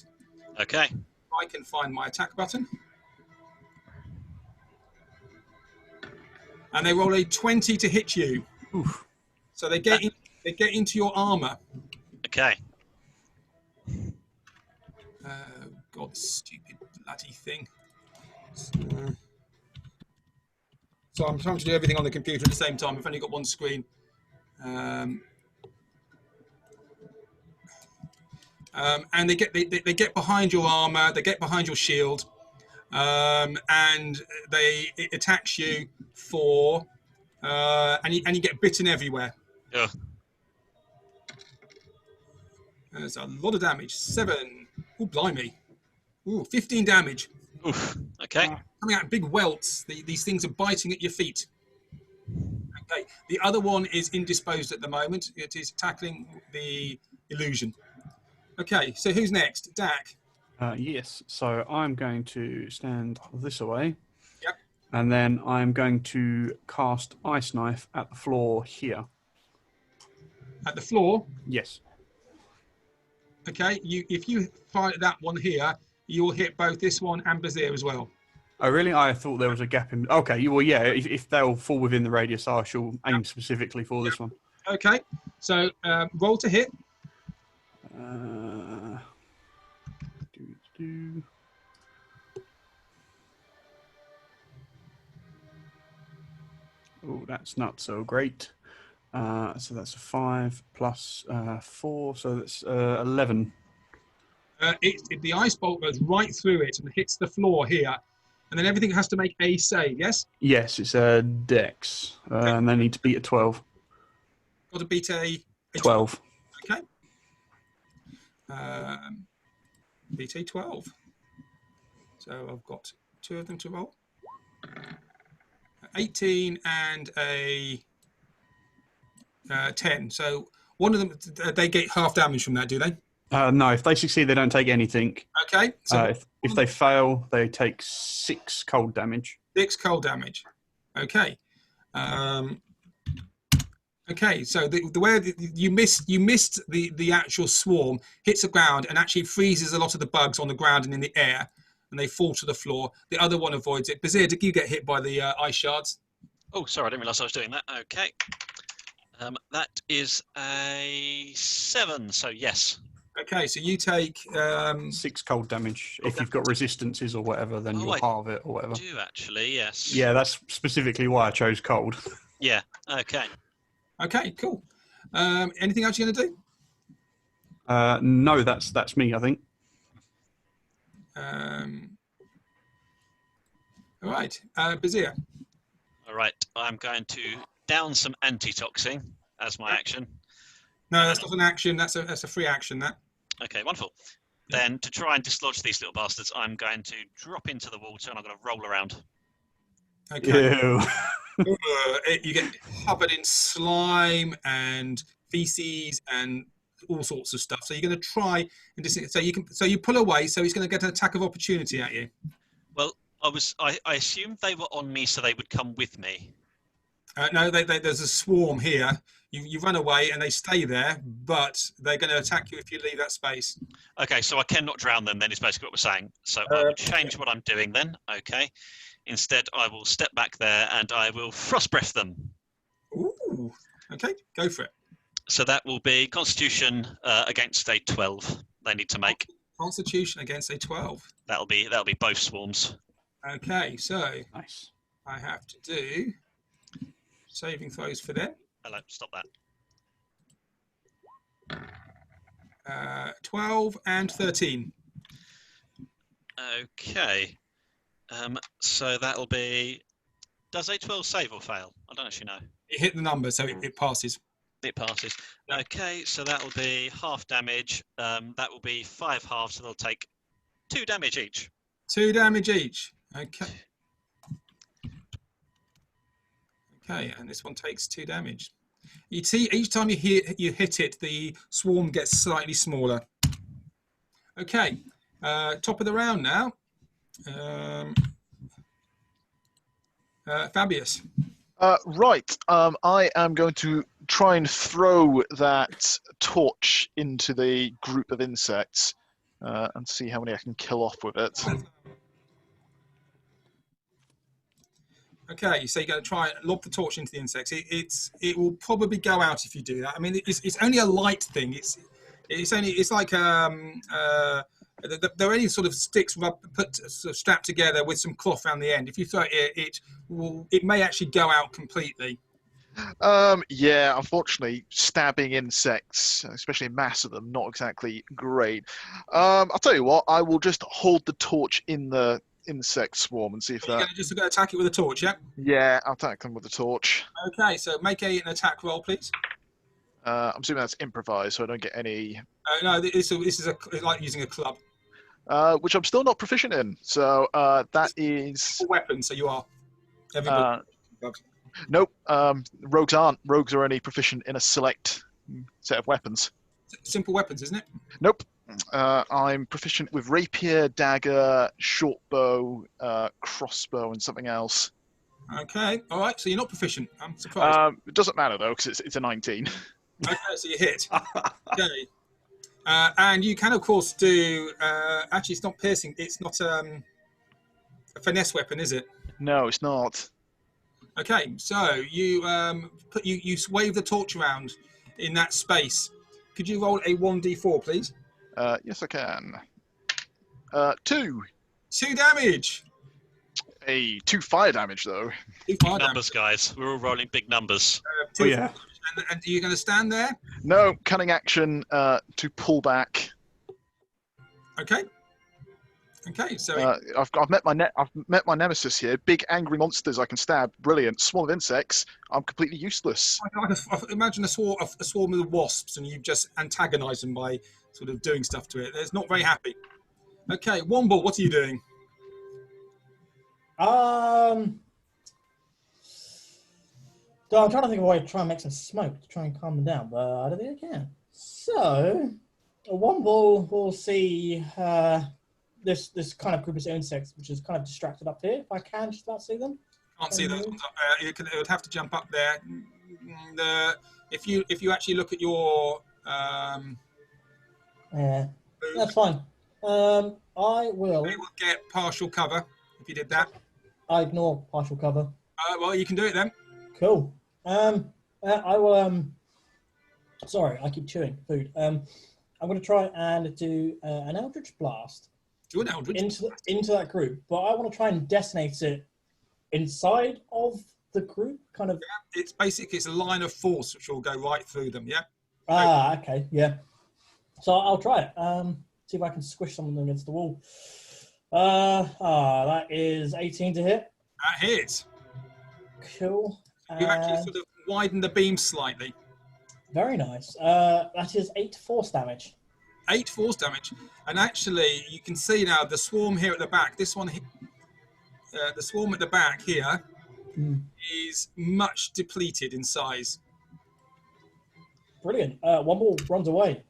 Okay. I can find my attack button. and they roll a 20 to hit you. Oof. So they get into your armor. Okay. God, this stupid bloody thing. So I'm trying to do everything on the computer at the same time. I've only got one screen. And they get behind your armor, they get behind your shield, and it attacks you for, and you get bitten everywhere. Yeah. There's a lot of damage. 7. Oh, blimey. Ooh, 15 damage. Oof. Okay. Coming out in big welts. These things are biting at your feet. Okay. The other one is indisposed at the moment. It is tackling the illusion. Okay, so who's next? Dak. Yes, so I'm going to stand this away. Yep. And then I'm going to cast Ice Knife at the floor here. At the floor. Yes. Okay, if you fire that one here, you'll hit both this one and Bazir as well. Oh, really? I thought there was a gap in... Okay, well, yeah, if they'll fall within the radius, I shall aim specifically for this one. Okay, so roll to hit. Oh, that's not so great. So that's a 5 plus 4, so that's 11. The ice bolt goes right through it and hits the floor here, and then everything has to make a save. Yes. Yes, it's a Dex, and they need to beat a 12. Got to beat a 12. Okay. Beat a 12. So I've got 2 of them to roll. 18 and a 10. So one of them, they get half damage from that, do they? No, if they succeed, they don't take anything. Okay. So if they fail, they take 6 cold damage. 6 cold damage. Okay. Okay. So the way you missed the actual swarm, hits the ground and actually freezes a lot of the bugs on the ground and in the air, and they fall to the floor. The other one avoids it. Bazir, did you get hit by the ice shards? Oh, sorry, I didn't realise I was doing that. Okay. That is a 7, so yes. Okay, so you take 6 cold damage. If you've got resistances or whatever, then you'll halve it or whatever. I do actually, yes. Yeah, that's specifically why I chose cold. Yeah. Okay. Okay, cool. Anything else you're going to do? No, that's me, I think. All right, Bazir. All right. I'm going to down some antitoxin as my action. No, that's not an action. That's a free action. That. Okay, wonderful. Then to try and dislodge these little bastards, I'm going to drop into the water and I'm going to roll around. Okay. Ew. You get covered in slime and feces and all sorts of stuff. So you're going to try and so you pull away. So he's going to get an attack of opportunity at you. Well, I assumed they were on me, so they would come with me. No, there's a swarm here. You run away and they stay there, but they're going to attack you if you leave that space. Okay, so I cannot drown them then, is basically what we're saying. So I will change what I'm doing then. Okay. Instead, I will step back there and I will frost breath them. Ooh. Okay, go for it. So that will be Constitution against a 12. They need to make. Constitution against a 12. That'll be both swarms. Okay, so Nice. I have to do saving throws for them. Hello, stop that. 12 and 13. Okay. So that'll be. Does a 12 save or fail? I don't actually know. It hit the number, so it passes. It passes. Okay, so that'll be half damage. That will be 5 halves, so they'll take 2 damage each. 2 damage each. Okay. Okay, and this one takes 2 damage. You see, each time you hit it, the swarm gets slightly smaller. Okay, top of the round now. Fabius. Right. I am going to try and throw that torch into the group of insects and see how many I can kill off with it. Okay, so you're going to try and lob the torch into the insects. It will probably go out if you do that. I mean, it's only a light thing. It's like they're only sort of sticks put sort of strapped together with some cloth around the end. If you throw it may actually go out completely. Yeah, unfortunately, stabbing insects, especially a mass of them, not exactly great. I'll tell you what, I will just hold the torch in the insect swarm and see if You're that. going to just attack it with a torch, yeah? Yeah, I'll attack them with the torch. Okay, so make an attack roll, please. I'm assuming that's improvised, so I don't get any. No, this is like using a club. Which I'm still not proficient in. So that is. A weapon, so you are. Everybody. Nope. Rogues aren't. Rogues are only proficient in a select set of weapons. Simple weapons, isn't it? Nope. I'm proficient with rapier, dagger, short bow, crossbow, and something else. Okay, all right. So you're not proficient. I'm surprised. It doesn't matter though, because it's a 19. Okay, so you hit. Okay. And you can, of course, do. Actually, it's not piercing. It's not a finesse weapon, is it? No, it's not. Okay, so you you wave the torch around in that space. Could you roll a 1d4, please? Yes, I can. 2. 2 damage. 2 fire damage though. 2 fire damage. Numbers, guys. We're all rolling big numbers. 2 Oh, yeah. And you're going to stand there. No, cunning action to pull back. Okay. Okay, so I've met my nemesis here. Big angry monsters I can stab. Brilliant. Swarm of insects. I'm completely useless. imagine a swarm of wasps, and you just antagonise them by sort of doing stuff to it. It's not very happy. Okay, Womble, what are you doing? So I'm trying to think of a way to try and make some smoke to try and calm them down, but I don't think I can. So, Womble will see this kind of group of insects, which is kind of distracted up here. If I can just about see them. Can't see those ones up there. It would have to jump up there. If you actually look at your Yeah, that's fine. I will. you will get partial cover if you did that. I ignore partial cover. Well, you can do it then. Cool. I will. Sorry, I keep chewing food. I'm going to try and do an Eldritch Blast Do an Eldritch. into that group, but I want to try and detonate it inside of the group, kind of. It's basically it's a line of force which will go right through them. Yeah. Okay, yeah. So I'll try it. See if I can squish some of them against the wall. That is 18 to hit. That hits. Cool. You actually sort of widen the beam slightly. Very nice. That is 8 force damage. 8 force damage, and actually you can see now the swarm here at the back. This one, the swarm at the back here, is much depleted in size. Brilliant. One more runs away.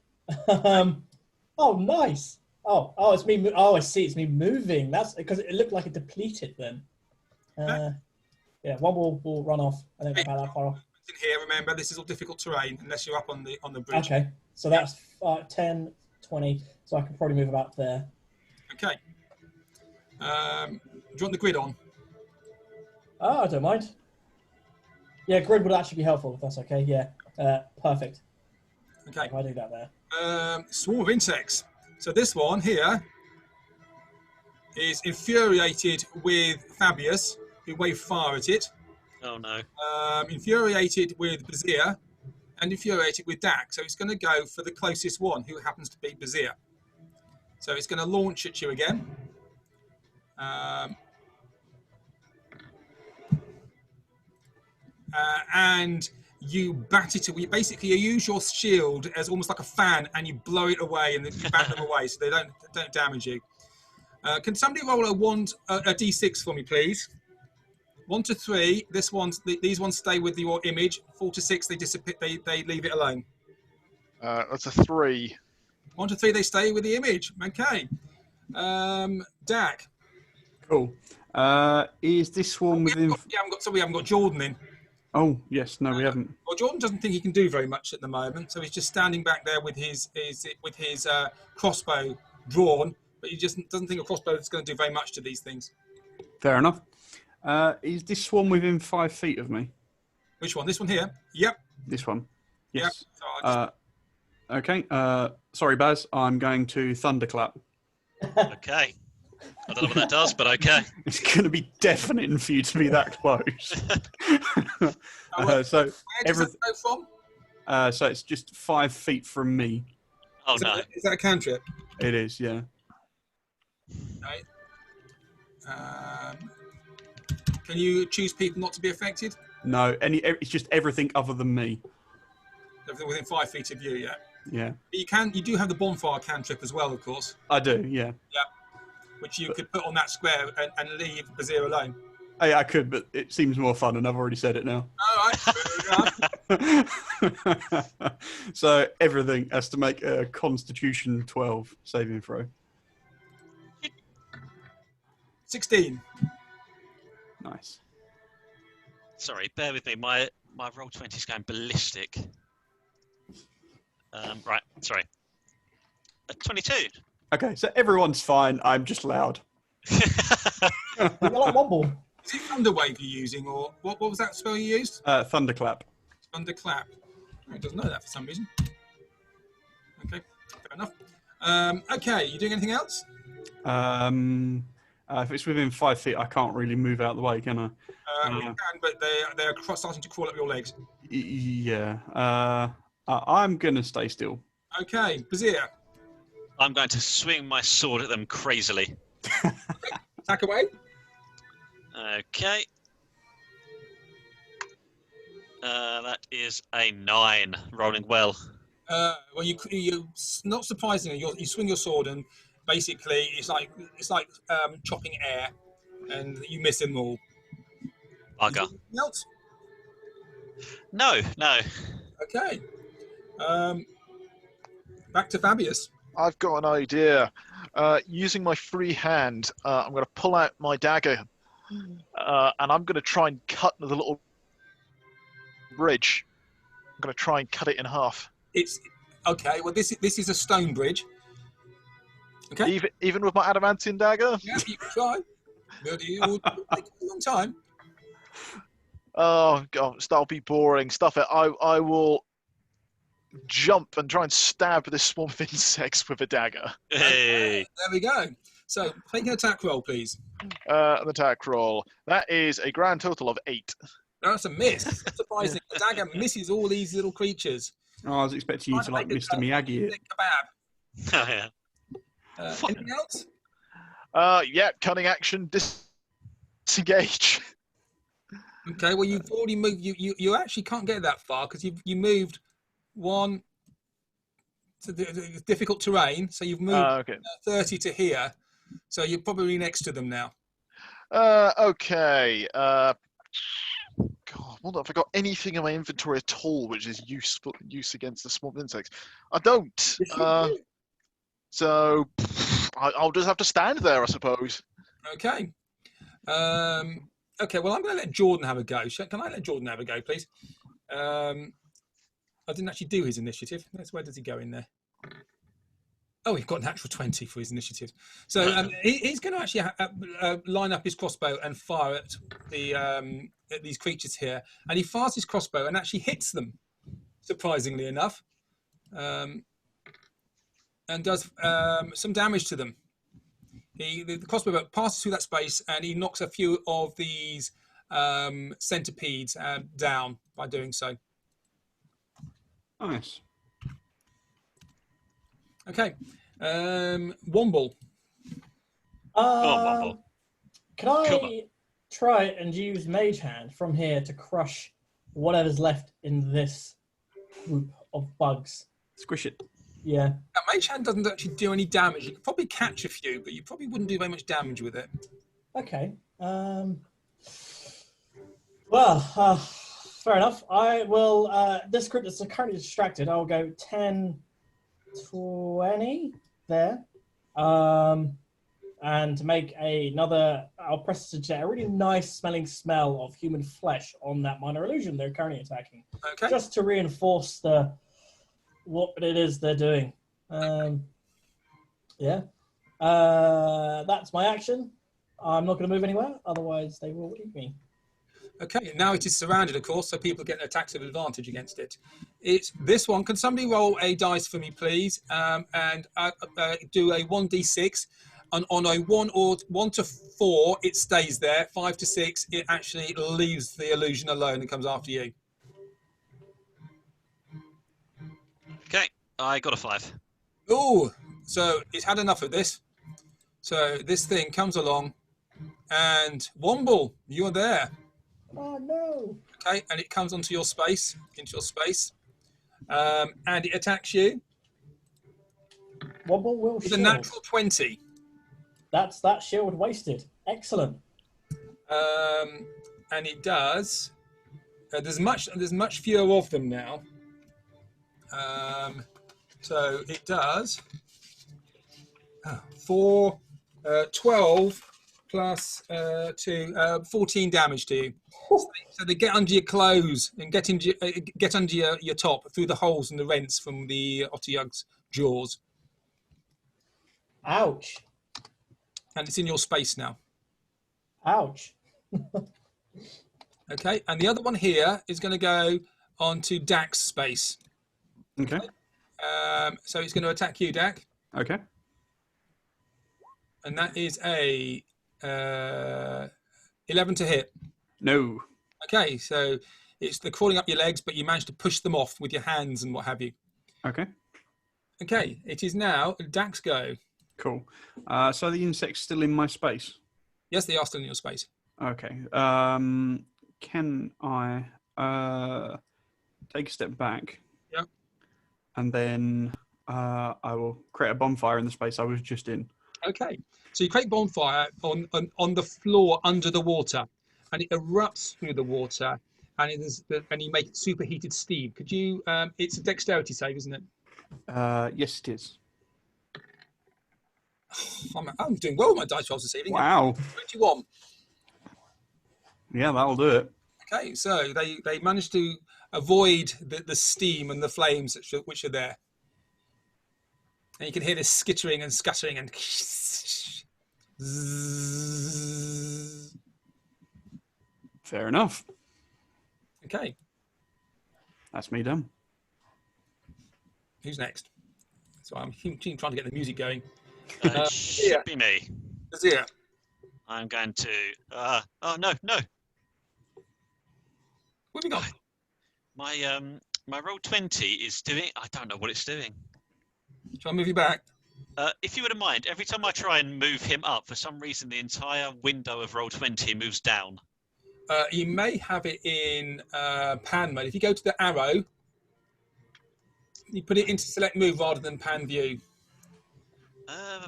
Oh, nice. Oh, it's me. Oh, I see. It's me moving. That's because it looked like it depleted then. Yeah, one will run off. I don't know about that far off. In here, remember, this is all difficult terrain unless you're up on the bridge. Okay, so that's 10, 20. So I can probably move about there. Okay. Do you want the grid on? Oh, I don't mind. Yeah, grid would actually be helpful if that's okay. Yeah, perfect. Okay. If I do that there. Swarm of insects. So this one here is infuriated with Fabius, who waved fire at it. Oh no. Infuriated with Bazir, and infuriated with Dak. So it's going to go for the closest one, who happens to be Bazir. So it's going to launch at you again. And you bat it away. Basically, you use your shield as almost like a fan, and you blow it away, and then you bat them away, so they don't damage you. Can somebody roll a d6 for me, please? 1 to 3. These ones stay with your image. 4 to 6, they disappear. They leave it alone. That's a 3. 1 to 3, they stay with the image. Okay. Dak. Cool. Is this swarm within? We haven't got Jordan in. Oh yes, no, we haven't. Well, Jordan doesn't think he can do very much at the moment, so he's just standing back there with his crossbow drawn, but he just doesn't think a crossbow is going to do very much to these things. Fair enough. Is this swarm within 5 feet of me? Which one? This one here? Yep. This one? Yep. Yes. So I'll just- Okay. Sorry, Baz. I'm going to thunderclap. Okay. I don't know what that does, but okay. It's going to be deafening for you to be that close. So where does that go from? so it's just 5 feet from me. Oh Is no. that a cantrip? It is, yeah. Right. Can you choose people not to be affected? No, it's just everything other than me. Everything within 5 feet of you, yeah. Yeah, But you do have the bonfire cantrip as well, of course, I do. Yeah, which you could put on that square and leave Bazir alone. I could, but it seems more fun, and I've already said it now. All right. So everything has to make a Constitution 12 saving throw. 16. Nice. Sorry, bear with me. My roll 20 is going ballistic. Right, sorry. 22. Okay, so everyone's fine. I'm just loud. You're like Womble. Is it Thunderwave you're using, or what was that spell you used? Thunderclap. Thunderclap. Oh, it doesn't know that for some reason. Okay, fair enough. Okay, you doing anything else? If it's within 5 feet, I can't really move out of the way, can I? You can, but they're starting to crawl up your legs. Yeah. I'm gonna stay still. Okay, Bazir, I'm going to swing my sword at them crazily. attack away. Okay. That is a 9, rolling well. Well, you not surprisingly, you swing your sword and basically it's like chopping air, and you miss them all. Bugger. Anything else? No. Okay. Back to Fabius. I've got an idea. Using my free hand, I'm going to pull out my dagger, and I'm going to try and cut the little bridge. I'm going to try and cut it in half. It's okay. Well, this is a stone bridge. Okay. Even with my adamantine dagger? Yeah, you can try. But it will take a long time. Oh, God, that'll be boring. Stuff it. I will jump and try and stab this swarm of insects with a dagger. Hey. There we go. So, take an attack roll, please. An attack roll. That is a grand total of 8. That's a miss. Surprising. The dagger misses all these little creatures. Oh, I was expecting you to like Mr. Miyagi it. Kebab. Oh, yeah. Anything else? Yeah, cunning action, disengage. Okay. Well, you've already moved. You actually can't get that far because you moved one to the difficult terrain. So you've moved Okay. 30 to here. So you're probably next to them now. Okay. God, wonder if I got anything in my inventory at all which is use against the small insects. I don't. So I'll just have to stand there, I suppose. Okay. Okay. Well, I'm going to let Jordan have a go. Can I let Jordan have a go, please? I didn't actually do his initiative. Where does he go in there? Oh, he's got an actual 20 for his initiative. So he's going to actually line up his crossbow and fire at these creatures here. And he fires his crossbow and actually hits them, surprisingly enough, and does some damage to them. The crossbow passes through that space and he knocks a few of these centipedes down by doing so. Nice. Okay. Womble. Go on, Womble. Can I Come on. try and use Mage Hand from here to crush whatever's left in this group of bugs? Squish it. Yeah. Now, Mage Hand doesn't actually do any damage. You could probably catch a few, but you probably wouldn't do very much damage with it. Okay. Well, fair enough. I will. This group is currently distracted. I'll go 10, 20 there. And to make another, I'll prestige a really nice smelling smell of human flesh on that minor illusion they're currently attacking, Okay. just to reinforce what it is they're doing. Yeah. That's my action. I'm not going to move anywhere, otherwise they will eat me. Okay, now it is surrounded, of course, so people get attacks of advantage against it. It's this one. Can somebody roll a dice for me, please? And do a 1d6. And on a 1 to 4, it stays there. 5 to 6, it actually leaves the illusion alone and comes after you. Okay, I got a 5. Oh, so it's had enough of this. So this thing comes along, and Womble, you're there. Oh no! Okay, and it comes onto your space, and it attacks you Wobble will with a shield. natural 20. That's that shield wasted. Excellent. And it does. There's much fewer of them now. So it does 12 plus 2, 14 damage to you. So they get under your clothes and get under your top through the holes and the rents from the Otyugh's jaws. Ouch. And it's in your space now. Ouch. Okay, and the other one here is going to go onto Dak's space. Okay. So it's going to attack you, Dak, Okay. and that is a 11 to hit. No. Okay, so they're crawling up your legs, but you manage to push them off with your hands and what have you. Okay. Okay, it is now Dak's go. Cool. So the insect's still in my space. Yes, they are still in your space. Okay. Can I take a step back? Yep. And then I will create a bonfire in the space I was just in. Okay, so you create bonfire on the floor under the water, and it erupts through the water, and you make superheated steam. Could you? It's a dexterity save, isn't it? Yes, it is. I'm doing well with my dice rolls this evening. Wow. 21. Yeah, that'll do it. Okay, so they managed to avoid the steam and the flames which are there. And you can hear this skittering and scuttering and Fair enough. okay, That's me done. who's next? So I'm trying to get the music going. It should be me. Azir. I'm going to. Oh no. What have we got? My roll 20 is doing. I don't know what it's doing. Shall I move you back? If you wouldn't mind, every time I try and move him up, for some reason the entire window of roll 20 moves down. You may have it in pan mode. If you go to the arrow, you put it into select move rather than pan view. Go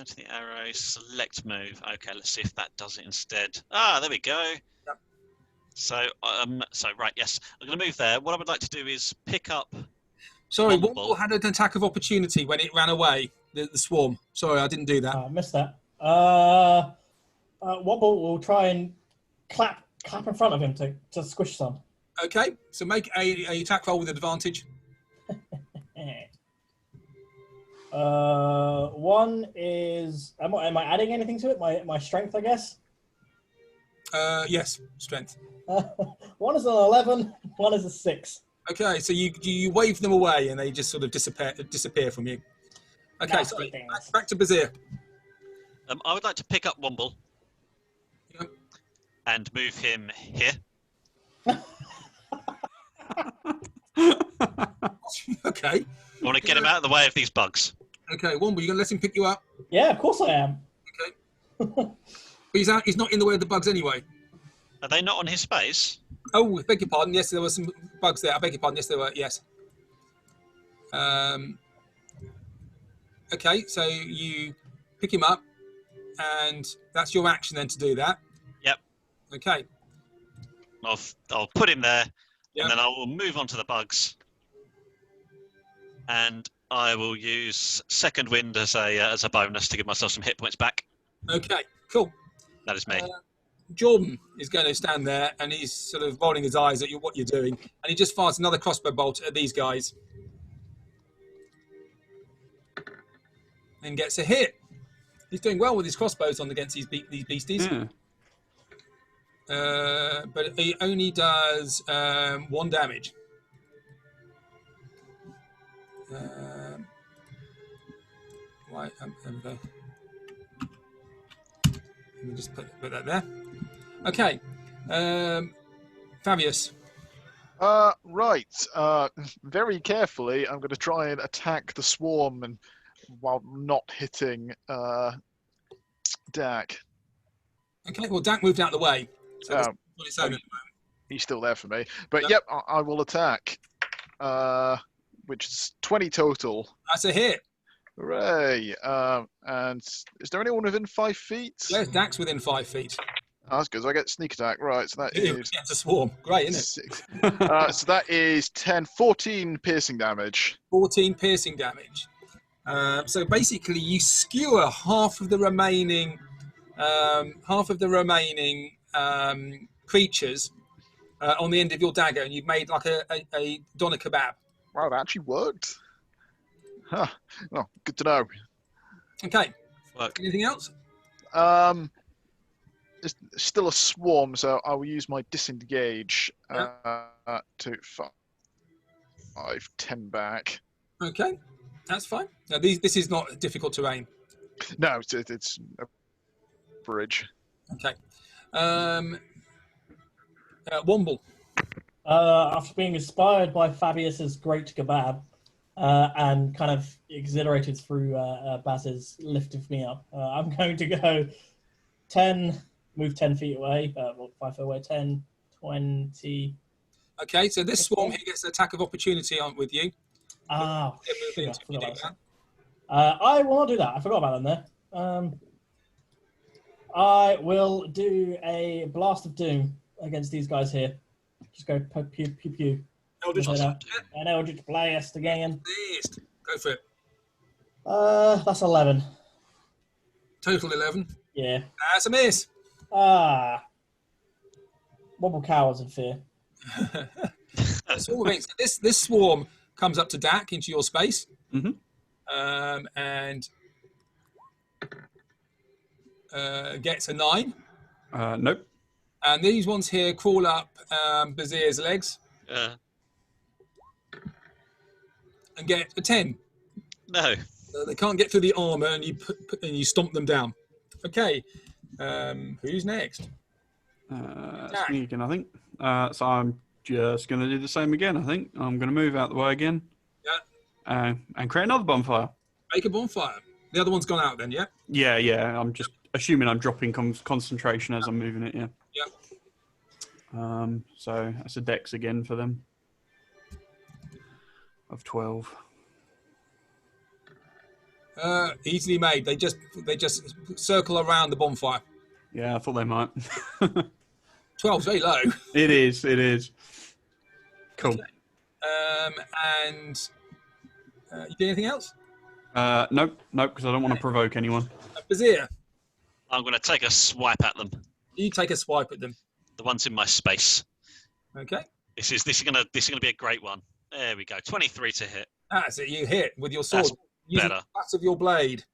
to the arrow, select move. Okay, let's see if that does it instead. Ah, there we go. Yep. So right, yes, I'm going to move there. What I would like to do is pick up. Sorry, Womble. Womble had an attack of opportunity when it ran away, the swarm. Sorry, I didn't do that. I missed that. Wobble will try and clap in front of him to squish some. Okay, so make a attack roll with advantage. One is. Am I adding anything to it? My strength, I guess. Yes, strength. One is an 11. One is a 6. Okay, so you wave them away and they just sort of disappear from you. Okay, Nasty so things. back to Bazir. I would like to pick up Womble Yep. and move him here. Okay. I want to get him out of the way of these bugs. Okay, Womble, you gonna let him pick you up? Yeah, of course I am. But he's not in the way of the bugs anyway. Are they not on his space? Oh, I beg your pardon. Yes, there were some bugs there. I beg your pardon. Yes, there were. Yes. Okay, so you pick him up, and that's your action then to do that. Yep. Okay. I'll put him there, Yep. and then I will move on to the bugs, and I will use second wind as a bonus to give myself some hit points back. Okay. Cool. That is me. Jordan is going to stand there, and he's sort of rolling his eyes at what you're doing, and he just fires another crossbow bolt at these guys, and gets a hit. He's doing well with his crossbows on against these beasties. Yeah. But he only does 1 damage. Right, there we go. Let me just put that there. Okay, Fabius. Right. Very carefully, I'm going to try and attack the swarm, and while not hitting Dak. Okay, well, Dak moved out of the way. So that's on its own at the moment. He's still there for me. But Yeah. yep, I will attack. Which is 20 total. That's a hit. Hooray! And is there anyone within 5 feet? Yes, Dak's within 5 feet. Oh, that's good. So I get sneak attack. Right, so that is It's a swarm. Great, isn't it? 6. So that is 14 piercing damage. 14 piercing damage. So basically, you skewer half of the remaining creatures on the end of your dagger, and you've made like a doner kebab. Wow, that actually worked. Huh. Well, good to know. Okay. Work. Anything else? It's still a swarm, so I will use my disengage to 5, 10 back. Okay, that's fine. Now, this is not difficult terrain. No, it's a bridge. Okay. Womble. After being inspired by Fabius's great kebab and kind of exhilarated through Baz's lift of me up, I'm going to go 10, move 10 feet away, 5 feet away, 10, 20. Okay, so this swarm here gets an attack of opportunity on with you. Ah, Yeah, shit, I if you forgot do about that. that. I will not do that. I forgot about them there. I will do a blast of doom against these guys here. Just go pew pew pew. Eldritch An Blast. Eldritch Blast again. Blast. Go for it. That's 11. Total 11. Yeah. That's a miss. Wobble cowers in fear. Swarm of inks. This swarm comes up to Dak into your space. Mhm. And gets a 9. Nope. And these ones here crawl up Bazir's legs and get a 10. No. They can't get through the armor, and you stomp them down. Okay, who's next? It's me again, I think. So I'm just going to do the same again, I think. I'm going to move out the way again. Yeah. And create another bonfire. Make a bonfire. The other one's gone out then, yeah? Yeah. I'm just assuming I'm dropping concentration as I'm moving it, yeah. Yeah. So that's a dex again for them. Of 12. Easily made. They just circle around the bonfire. Yeah, I thought they might. 12's very low. It is. Cool. Okay. And you do anything else? Nope, because I don't want to provoke anyone. Bazir, I'm going to take a swipe at them. you take a swipe at them. The ones in my space. Okay. This is going to be a great one. There we go. 23 to hit. That's it. You hit with your sword. That's Using better. the flat of your blade.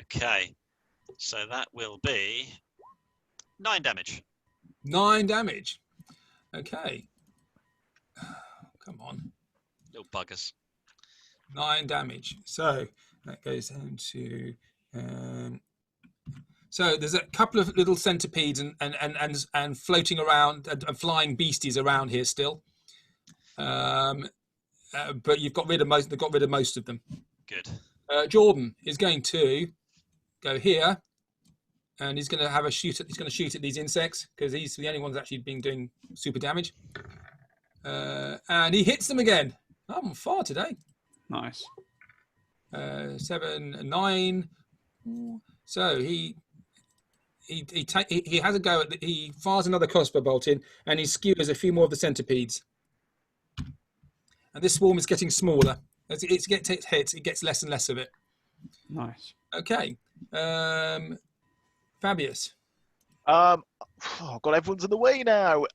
Okay. So that will be 9 damage. 9 damage. Okay. Come on. Little buggers. 9 damage. So that goes down to. So there's a couple of little centipedes and floating around and flying beasties around here still. But you've got rid of most. They've got rid of most of them. Good. Jordan is going to go here, and he's going to have a shoot. He's going to shoot at these insects because he's the only one that's actually been doing super damage. And he hits them again. I'm on fire today. Nice. 7, 9. So he has a go at he fires another crossbow bolt in, and he skewers a few more of the centipedes. And this swarm is getting smaller. As it gets hit, it gets less and less of it. Nice. Okay. Fabius. Oh God, everyone's in the way now.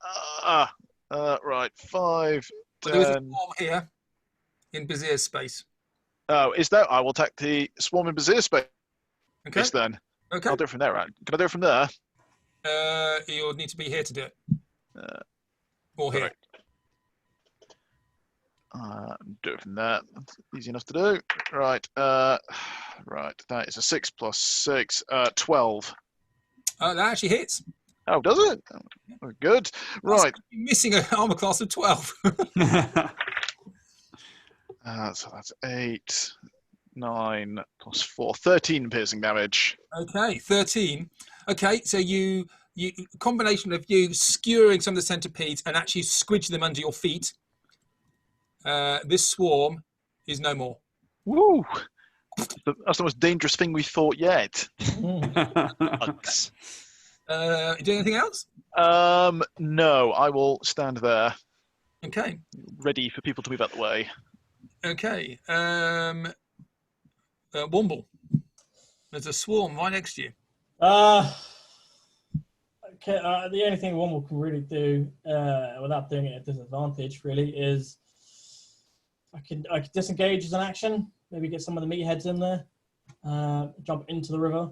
Right, 5, Well, there is a 10. swarm here in Bazir's space. Oh, is that? I will attack the swarm in Bazir space. Okay. Yes, then. Okay. I'll do it from there, right? Can I do it from there? You'll need to be here to do it. Or Sorry. here. Do it from there. That's easy enough to do. Right. Right. That is a 6 plus 6. 12. That actually hits. Oh, does it? Oh, good. Right. You're missing an armor class of 12. So that's 8, 9 plus 4. 13 piercing damage. Okay, 13. Okay, so you combination of you skewering some of the centipedes and actually squidge them under your feet. This swarm is no more. Woo! That's the most dangerous thing we thought yet. Bugs. Do anything else? No, I will stand there, Okay. ready for people to move out the way. Okay. Womble. There's a swarm right next to you. Okay, the only thing Womble can really do without doing it at disadvantage really is I could disengage as an action, maybe get some of the meatheads in there, jump into the river.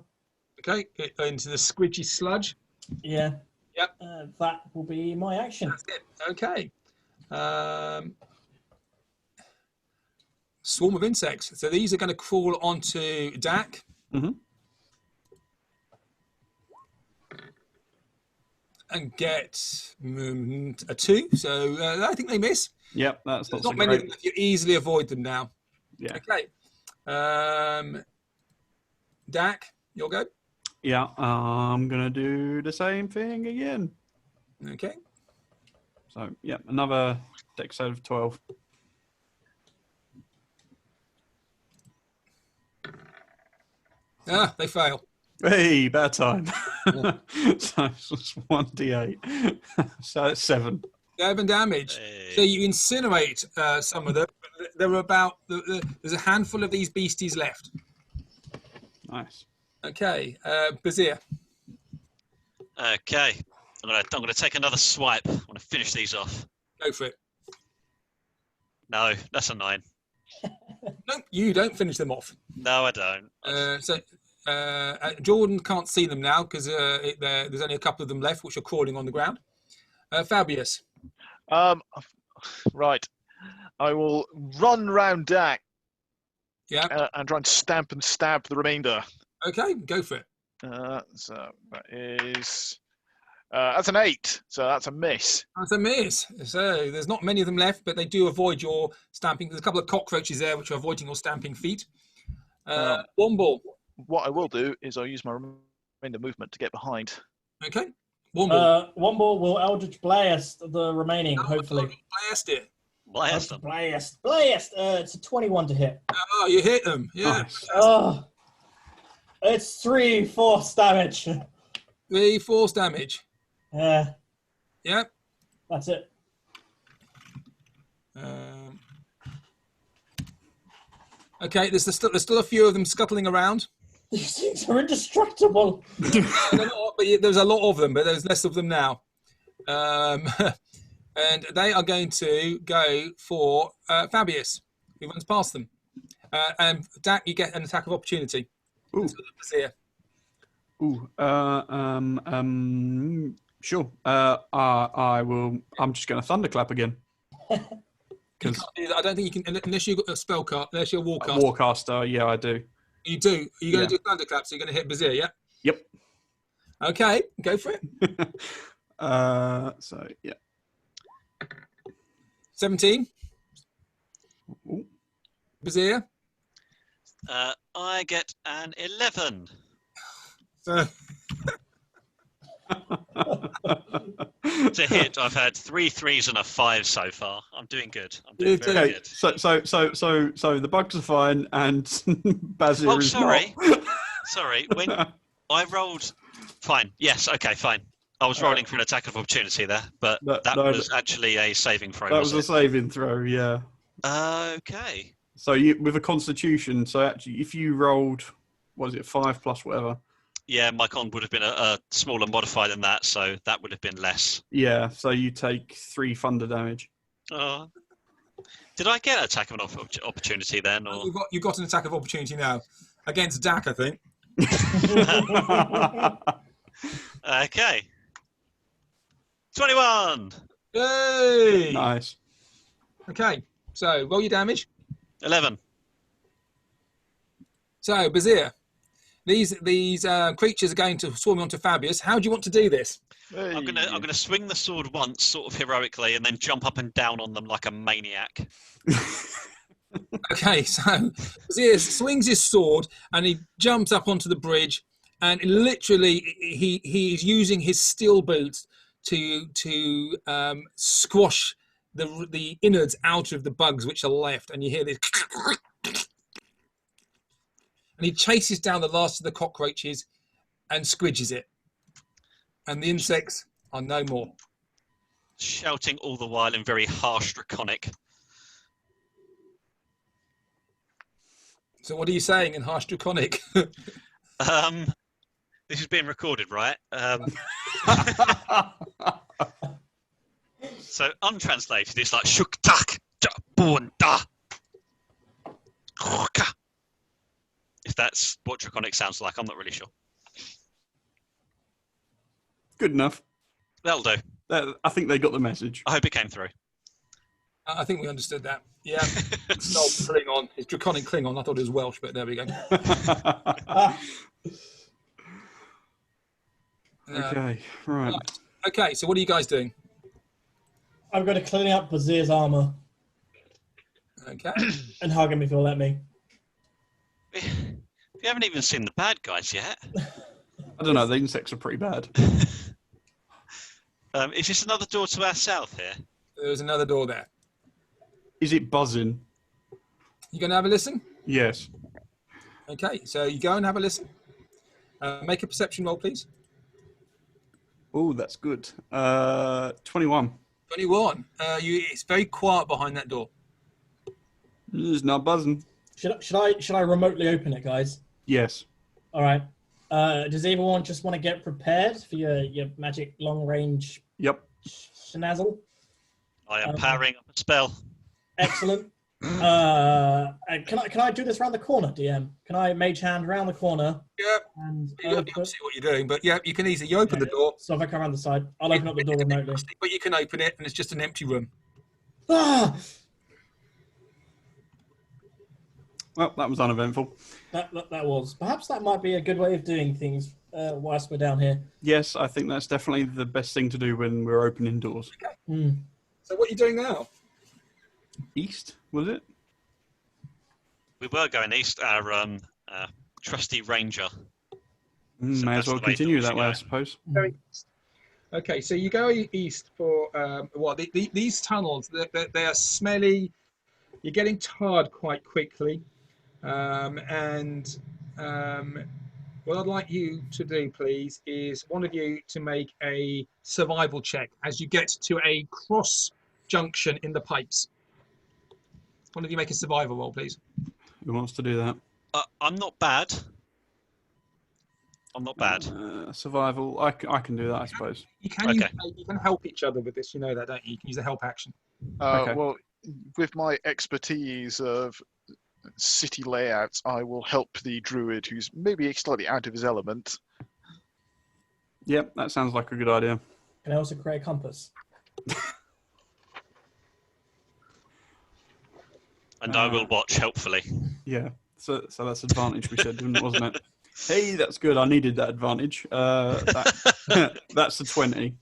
Okay, into the squidgy sludge. Yeah. Yep. That will be my action. That's it. Okay. Swarm of insects. So these are going to crawl onto Dak. Mhm. And get a 2. So I think they miss. Yep, that's There's not not so many of great. them. You easily avoid them now. Yeah. Okay. Dak, you'll go. Yeah, I'm gonna do the same thing again. Okay. So yeah, another dex save of 12. They fail. Hey, bad time. So it's 1d8. So it's 7. 7 damage. Hey. So you incinerate some of them. There are about there's a handful of these beasties left. Nice. Okay, Bazir. Okay. I'm gonna take another swipe. I want to finish these off. Go for it. No, that's a 9. No, you don't finish them off. No, I don't. Jordan can't see them now because there's only a couple of them left, which are crawling on the ground. Fabius. Right. I will run round Dak Yeah. and try and stamp and stab the remainder. Okay, go for it. So that is that's an 8. So that's a miss. That's a miss. So there's not many of them left, but they do avoid your stamping. There's a couple of cockroaches there which are avoiding your stamping feet. Womble. What I will do is I'll use my remainder movement to get behind. Okay. Womble. Womble will Eldritch Blast the remaining, hopefully. Blast it. Blast them. Blast. It's a 21 to hit. Oh, you hit them. Yeah. Nice. Oh, it's 3 force damage. 3 force damage. Yeah, Yep. that's it. Okay, there's still a few of them scuttling around. These things are indestructible. There's a lot of them, but there's less of them now. And they are going to go for Fabius, who runs past them. And Dak, you get an attack of opportunity. Ooh. Here. Ooh. Sure. I will. I'm just going to thunderclap again. You can't do that. I don't think you can unless you've got a spell card, unless you're a warcaster. Warcaster. Yeah, I do. You do. Are you going Yeah. to do thunderclap? So you're going to hit Bazir, yeah? Yep. Okay, go for it. So yeah. 17. Ooh. Bazir. I get an 11. So, To hit, I've had 3 3s and a 5 so far. I'm doing good. I'm doing very Okay. good. So the bugs are fine, and Bazir Oh, is sorry. not. Sorry. When I rolled, fine. Yes. Okay. Fine. I was rolling for an attack of opportunity there, but No, that no, was actually a saving throw. That was a saving throw. Yeah. Okay. So you with a Constitution. So actually, if you rolled, what was it 5 plus whatever? Yeah, my con would have been a smaller modifier than that, so that would have been less. Yeah. So you take 3 thunder damage. Did I get an attack of an opportunity then? Or you've got an attack of opportunity now against Dak, I think. Okay. 21. Yay! Nice. Okay, so roll your damage. 11. So, Bazir, these creatures are going to swarm onto Fabius. How do you want to do this? I'm gonna swing the sword once, sort of heroically, and then jump up and down on them like a maniac. Okay, so Bazir swings his sword and he jumps up onto the bridge, and literally he is using his steel boots to squash the innards out of the bugs which are left, and you hear this. And he chases down the last of the cockroaches and squidges it. And the insects are no more. Shouting all the while in very harsh draconic. So what are you saying in harsh draconic? This is being recorded, right? So untranslated, it's like shuk tak bun da. If that's what draconic sounds like, I'm not really sure. Good enough. That'll do. I think they got the message. I hope it came through. I think we understood that. Yeah. It's not Klingon. It's draconic Klingon. I thought it was Welsh, but there we go. Okay, right. Okay, so what are you guys doing? I'm going to clean up Bazir's armor Okay. and hug him if he'll let me. We haven't even seen the bad guys yet. I don't know, the insects are pretty bad. Is this another door to our south here? There's another door there. Is it buzzing? You going to have a listen? Yes. Okay, so you go and have a listen. Make a perception roll, please. Oh, that's good. 21. 21. It's very quiet behind that door. It's not buzzing. Should I remotely open it, guys? Yes. All right. Does everyone just want to get prepared for your magic long range Yep. schnazzle? I am powering up a spell. Excellent. Can I do this around the corner, DM? Can I mage hand around the corner? Yeah. And You got to see what you're doing, but yeah, you can easily. You open the door, So if I come around the side, I'll open up the door remotely. but you can open it, and it's just an empty room. Ah! Well, that was uneventful. That was. Perhaps that might be a good way of doing things whilst we're down here. Yes, I think that's definitely the best thing to do when we're opening doors. Hmm. So what are you doing now? East, was it? We were going east. Our trusty ranger. So May that's as well the way continue doors that way, go. I suppose. Very east. Okay, so you go east for these tunnels. They are smelly. You're getting tired quite quickly, and what I'd like you to do, please, is one of you to make a survival check as you get to a cross junction in the pipes. One of you make a survival roll, please. Who wants to do that? I'm not bad. I'm not bad. Survival. I can do that, I suppose. You can Okay. you can help each other with this. You know that, don't you? You can use a help action. Okay. Well, with my expertise of city layouts, I will help the druid who's maybe slightly out of his element. Yep, that sounds like a good idea. Can I also create a compass? And I will watch, helpfully. Yeah. So that's advantage we said, wasn't it? Hey, that's good. I needed that advantage. That's a 20.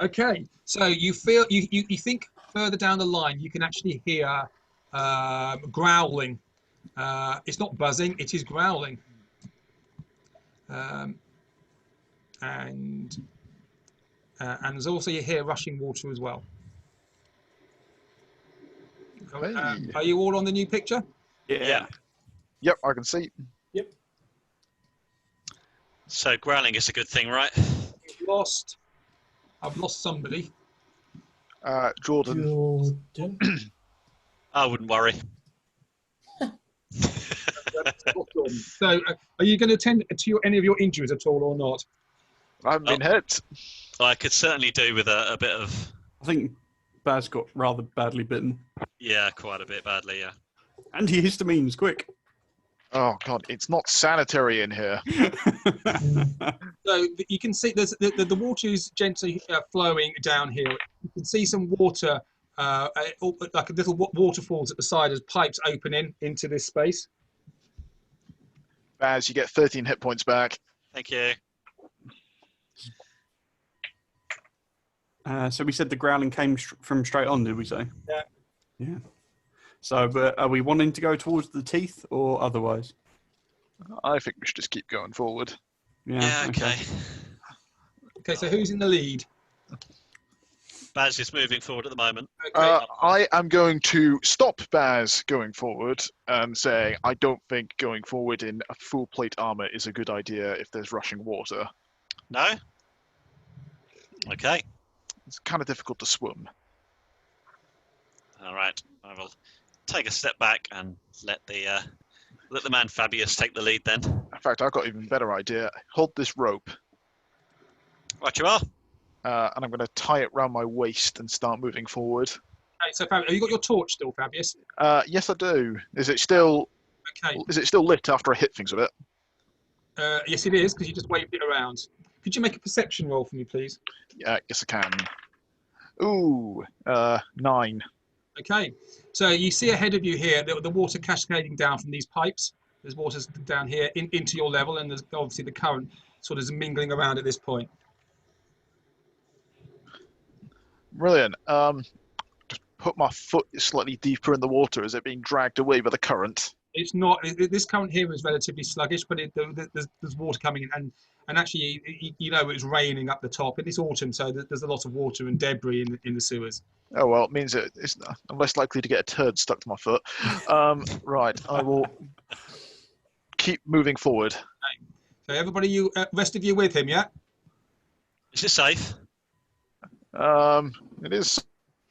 Okay, so you feel you think further down the line you can actually hear growling. It's not buzzing; it is growling. And there's also you hear rushing water as well. Hey. Are you all on the new picture? Yeah. Yep, I can see. So growling is a good thing, right? I've lost somebody. Jordan. Jordan. I wouldn't worry. So, are you going to attend to any of your injuries at all, or not? I haven't been hurt. I could certainly do with a bit of, I think Baz got rather badly bitten. yeah, quite a bit badly, yeah. Antihistamines, quick. Oh God, it's not sanitary in here. So you can see the water is gently flowing down here. You can see some water, like a little waterfalls at the side as pipes opening into this space. Baz, you get 13 hit points back. Thank you. So we said the growling came from straight on, did we say? Yeah. Yeah. So, but are we wanting to go towards the teeth or otherwise? I think we should just keep going forward. Yeah, okay. Okay, so who's in the lead? Baz is moving forward at the moment. Okay, I am going to stop Baz going forward and say I don't think going forward in a full plate armor is a good idea if there's rushing water. No? Okay. It's kind of difficult to swim. All right. I will take a step back and let the man Fabius take the lead then. In fact, I've got an even better idea. Hold this rope, Right you are. and I'm going to tie it round my waist and start moving forward. okay, so Fabius, have you got your torch still, Fabius? Yes, I do. Is it still Okay. lit after I hit things with it? Yes, it is, because you just waved it around. Could you make a perception roll for me, please? Yes, I can. Ooh, 9. Okay, so you see ahead of you here the water cascading down from these pipes. There's water down here into your level, and there's obviously the current sort of mingling around at this point. Brilliant. Just put my foot slightly deeper in the water. Is it being dragged away by the current? It's not. This current here is relatively sluggish, but there's water coming in, and actually, you know, it's raining up the top. It is autumn, so there's a lot of water and debris in the sewers. Oh well, it means I'm less likely to get a turd stuck to my foot. Right, I will keep moving forward. So everybody, rest of you with him, yeah? Is it safe? It is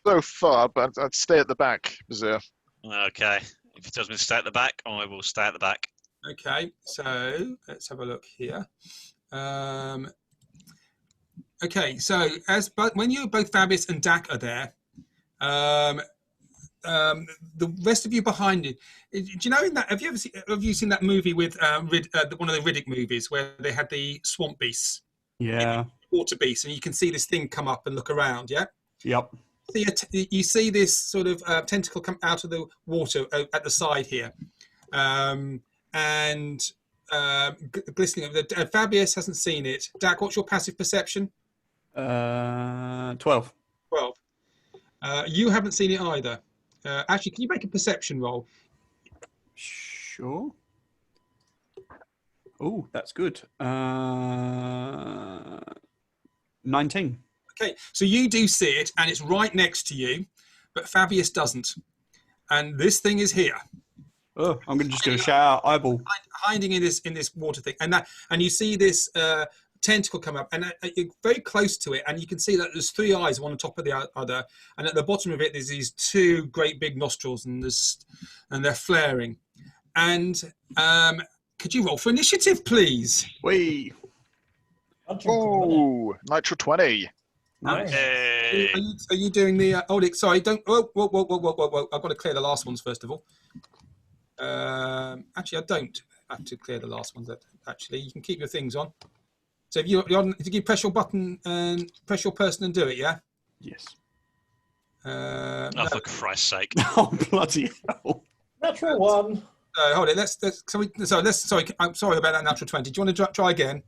so far, but I'd stay at the back, Bazir. Okay. If he tells me to stay at the back, I will stay at the back. Okay, so let's have a look here. Okay, so when you both Fabius and Dak are there, the rest of you behind you. Do you know in that? Have you seen that movie with one of the Riddick movies where they had the swamp beasts? Yeah. Water beasts, and you can see this thing come up and look around. Yeah. Yep. So you see this sort of tentacle come out of the water at the side here, and glistening. Fabius hasn't seen it. Dak, what's your passive perception? 12. 12. You haven't seen it either. Actually, can you make a perception roll? Sure. Oh, that's good. 19. Okay, so you do see it, and it's right next to you, but Fabius doesn't. And this thing is here, Oh, I'm just going to shout out eyeball. hiding in this water thing, and you see this tentacle come up, and you're very close to it, and you can see that there's 3 eyes, one on top of the other, and at the bottom of it there's these 2 great big nostrils, and they're flaring. And could you roll for initiative, please? Wee. Oh, Nitro 20. Nice. Hey. Are you doing the? Sorry, don't. Whoa! I've got to clear the last ones first of all. Actually, I don't have to clear the last ones. Actually, you can keep your things on. So if you press your button and press your person and do it, yeah. Yes. Oh, for Christ's sake. Oh, bloody hell. Natural 1. Hold it. Sorry, I'm sorry about that natural 20. Do you want to try again?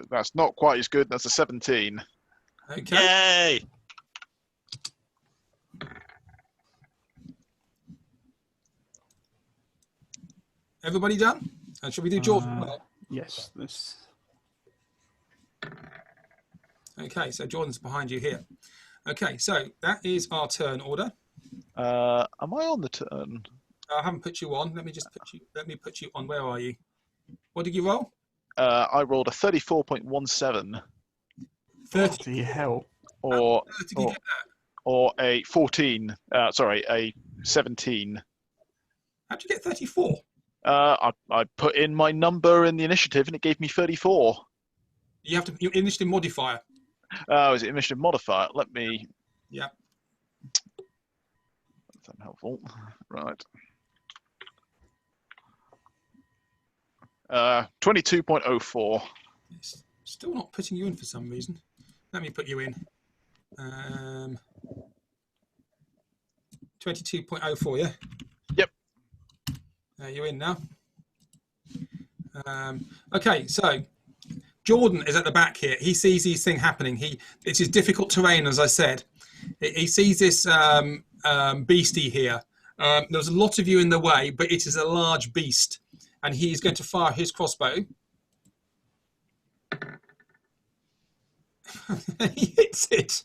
That's not quite as good. That's a 17. Okay. Yay! Everybody done? Should we do Jordan? Yes. This. Okay, so Jordan's behind you here. Okay, so that is our turn order. Am I on the turn? I haven't put you on. Let me put you on. Where are you? What did you roll? I rolled a 34.17, 30. Bloody hell. or How did you get that? or a 14. Sorry, a 17. How'd you get 34? I put in my number in the initiative and it gave me 34. You have to your initiative modifier. Oh, is it initiative modifier? Let me. Yeah. That's unhelpful. Right. 22.04. It's still not putting you in for some reason. Let me put you in. 22.04, yeah? Yep. You're in now. Okay, so Jordan is at the back here. He sees these things happening. It is difficult terrain, as I said. He sees this beastie here. There's a lot of you in the way, but it is a large beast. And he is going to fire his crossbow. He hits it.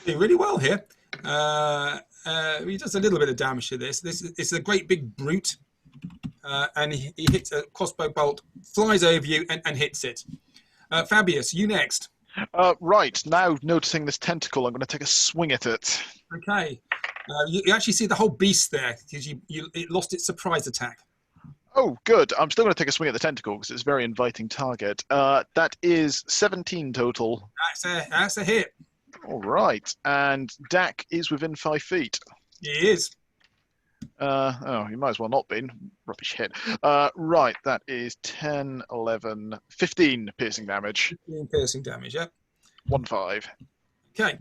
Doing really well here. He does a little bit of damage to this. This is a great big brute. And he hits a crossbow bolt, flies over you and hits it. Fabius, you next. Right, now noticing this tentacle, I'm going to take a swing at it. Okay. You actually see the whole beast there because it lost its surprise attack. Oh, good. I'm still going to take a swing at the tentacle because it's a very inviting target. That is 17 total. That's a hit. All right. And Dak is within 5 feet. He is. Oh, he might as well not been. Rubbish hit. Right, that is 10, 11, 15 piercing damage. 15 piercing damage, yeah. 1-5. Okay.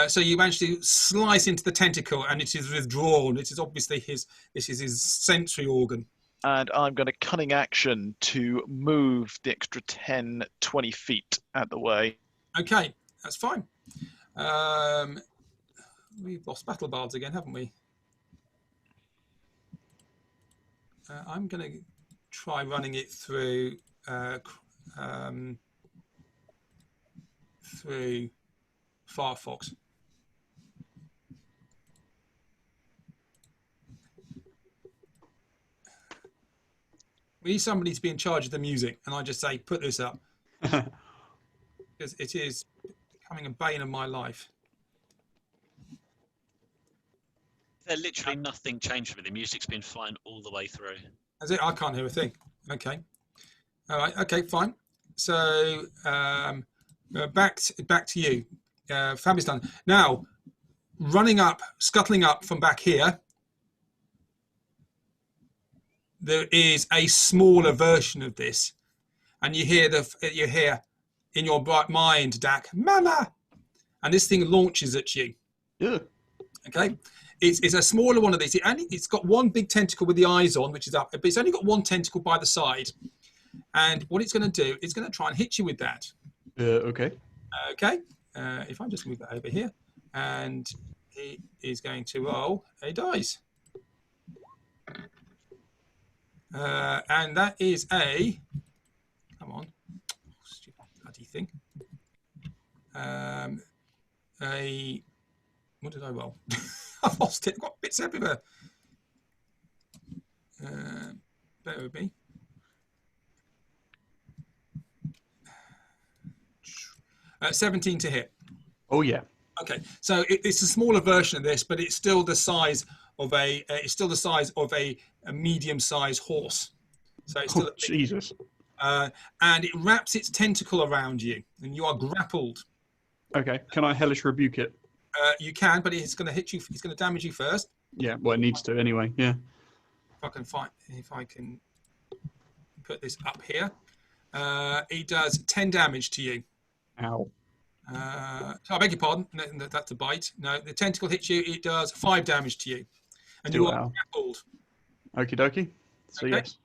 So you managed to slice into the tentacle and it is withdrawn. It is obviously his sensory organ. And I'm going to cunning action to move the extra 10, 20 feet out the way. Okay, that's fine. We've lost battle bards again, haven't we? I'm going to try running it through Firefox. We need somebody to be in charge of the music, and I just say, put this up. Because it is becoming a bane of my life. There's literally nothing changed with it. The music's been fine all the way through. That's it. I can't hear a thing. Okay. All right. Okay. Fine. So back to you. Fabi's done. Now, scuttling up from back here. There is a smaller version of this, and you hear in your bright mind, Dak, "Mama," and this thing launches at you. Yeah. Okay. It's a smaller one of these. It's got one big tentacle with the eyes on, which is up, but it's only got one tentacle by the side. And what it's going to do, it's going to try and hit you with that. Okay. Okay. If I just move that over here, and he is going to roll a dice. And that is a... Come on. Stupid bloody thing. What did I roll? I've lost it. I've got bits everywhere. Bear with me. 17 to hit. Oh yeah. Okay, so it's a smaller version of this, but it's still the size of a medium-sized horse. So it's still Jesus. And it wraps its tentacle around you, and you are grappled. Okay. Can I hellish rebuke it? You can, but it's going to hit you. It's going to damage you first. Yeah. Well, it needs to anyway. Yeah. If I can put this up here, it does 10 damage to you. Ow. I beg your pardon. No, that's a bite. No, the tentacle hits you. It does 5 damage to you, and you are grappled. Okie dokie. So Okay. yes.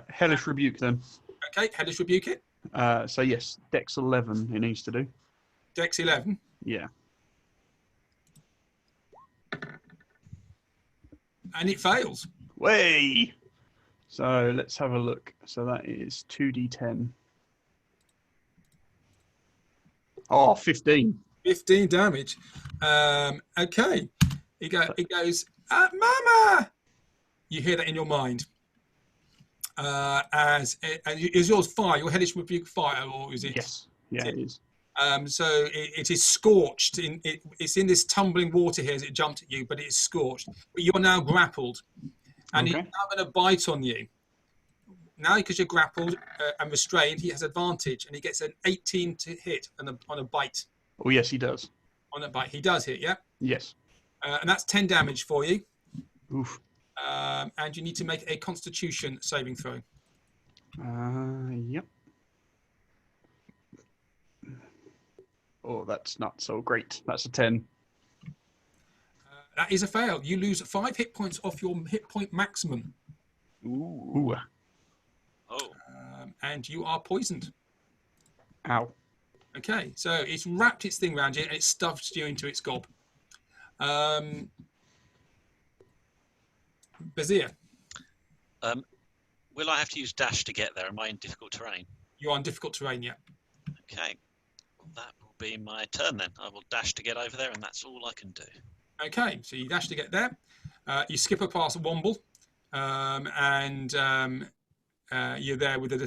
Hellish rebuke then. Okay, hellish rebuke it. So yes, Dex 11 it needs to do. Dex 11. Yeah. And it fails. Way. So let's have a look. So that is 2d10. Oh, 15. 15 damage. Okay. It goes, Mama! You hear that in your mind. Is yours fire? Your hellish rebuke fire, or is it? Yes. Yeah, it is. So it is scorched. It's in this tumbling water here as it jumped at you, but it's scorched. But you're now grappled, and it's now going to bite on you. now because you're grappled and restrained, he has advantage, and he gets an 18 to hit on a bite. Oh, yes, he does. On a bite, he does hit. Yeah, Yes. and that's 10 damage for you. Oof. And you need to make a Constitution saving throw. Yep. Oh, that's not so great. That's a 10. That is a fail. You lose 5 hit points off your hit point maximum, Ooh. Oh, and you are poisoned. Ow. Okay, so it's wrapped its thing around you and it stuffs you into its gob. Bazir, will I have to use dash to get there? Am I in difficult terrain? you're on difficult terrain yet. Okay, that will be my turn then. I will dash to get over there, and that's all I can do. Okay, so you dash to get there. You skip past Womble, and you're there with the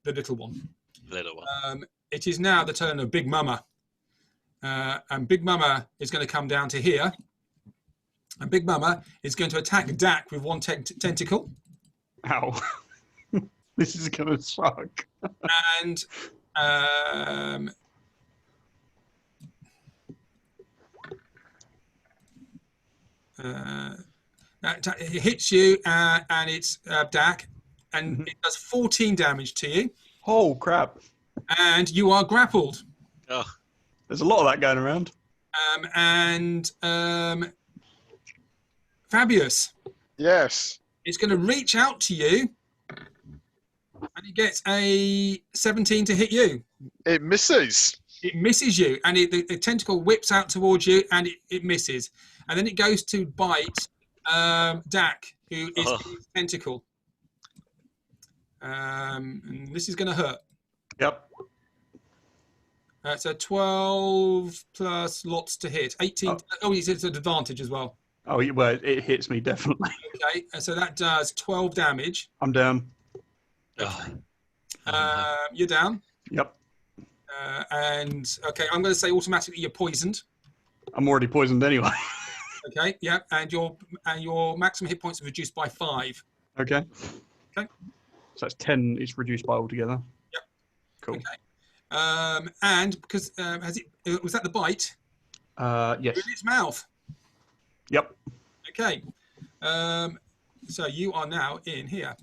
little one. Little one. It is now the turn of Big Mama, and Big Mama is going to come down to here, and Big Mama is going to attack Dak with one tentacle, Ow. This is going to suck. and it hits you, and it's Dak, and it does 14 damage to you, Oh, crap. and you are grappled. Oh, There's a lot of that going around. Fabius, Yes. it's going to reach out to you, and it gets a 17 to hit you. It misses. It misses you, and the tentacle whips out towards you, and it misses. And then it goes to bite Dak, who is in his tentacle. And this is going to hurt. Yep. So 12 plus lots to hit. 18. Oh, it's an advantage as well. Oh, well, it hits me, definitely. Okay, so that does 12 damage. I'm down. oh. You're down. Yep. And, okay, I'm going to say automatically you're poisoned. I'm already poisoned anyway. Okay, yeah, and your maximum hit points are reduced by 5. Okay. Okay. So that's 10 is reduced by altogether. Yep. Cool. Okay. And because was that the bite? Yes. In its mouth. Yep. Okay. So you are now in here.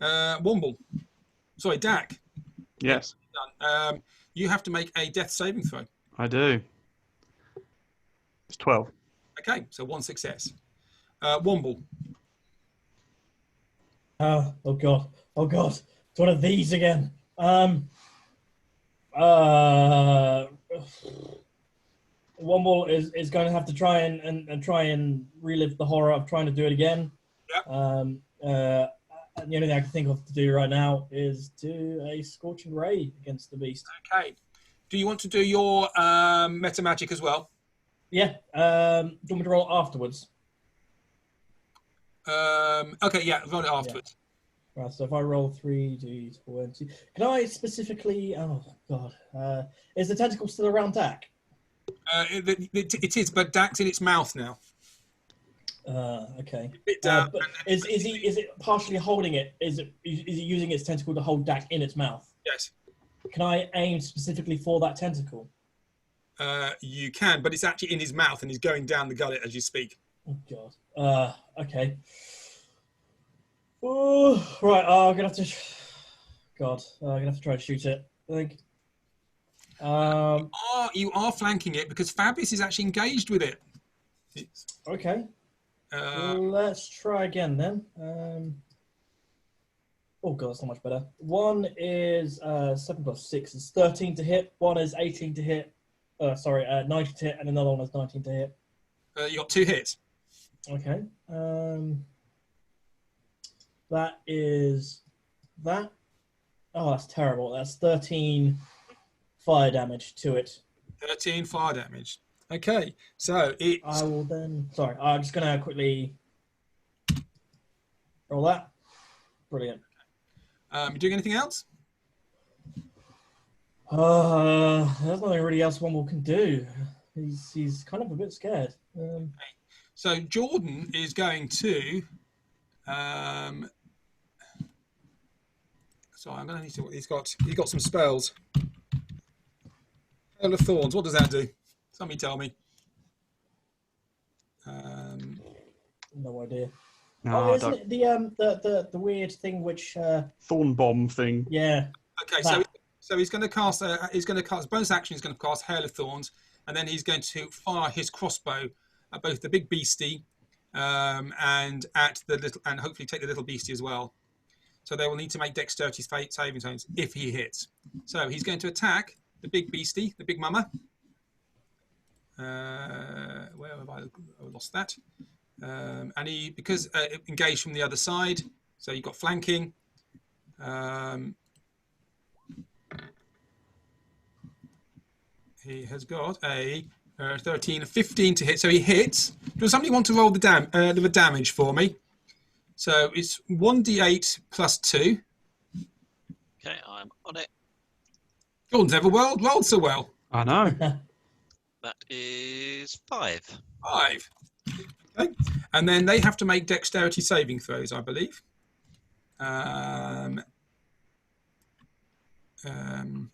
Womble. Sorry, Dak. Yes, You have to make a death saving throw. I do. It's 12. Okay, so 1 success. Womble. Oh god. It's one of these again. Womble is going to have to try and try and relive the horror of trying to do it again. Yep. The only thing I can think of to do right now is do a Scorching Ray against the beast. Okay. Do you want to do your meta magic as well? Yeah. Do you want me to roll afterwards? Okay, yeah, roll it afterwards. Right, so if I roll 3d20, can I specifically? Oh god, is the tentacle still around Dak? It is, but Dak's in its mouth now. Okay. Bit down, But is it partially holding it? Is it using its tentacle to hold Dak in its mouth? Yes. Can I aim specifically for that tentacle? You can, but it's actually in his mouth and he's going down the gullet as you speak. Oh god. Okay. Oh, right. I'm gonna have to. God, I'm gonna have to try to shoot it. I think. You are flanking it because Fabius is actually engaged with it. Okay. Let's try again then. Oh god, that's not much better. One is 7 plus 6 is 13 to hit. One is 18 to hit. 19 to hit, and another one is 19 to hit. You got 2 hits. Okay. That is that. Oh, that's terrible. That's 13 fire damage to it. 13 fire damage. Okay, so it's I will then. Sorry, I'm just gonna quickly roll that. Brilliant. you doing anything else? There's nothing really else Womble can do. He's kind of a bit scared. So Jordan is going to Sorry, I'm going to need to. He's got some spells. Hail of Thorns. What does that do? Somebody tell me. No idea. No, Oh, I isn't don't. it the weird thing which? Thorn bomb thing. Yeah. Okay, That. so he's going to cast. Bonus action. He's going to cast Hail of Thorns, and then he's going to fire his crossbow at both the big beastie and at the little, and hopefully take the little beastie as well. So they will need to make dexterity saving throws if he hits. So he's going to attack the big beastie, the big mama. Where have I lost that? And he, because engaged from the other side, so you've got flanking. He has got a 13, a 15 to hit, so he hits. Does somebody want to roll the damage for me? So it's 1d8 plus 2. Okay, I'm on it. Jordan's never rolled so well. I know. That is 5. 5. Okay. And then they have to make dexterity saving throws, I believe. That's the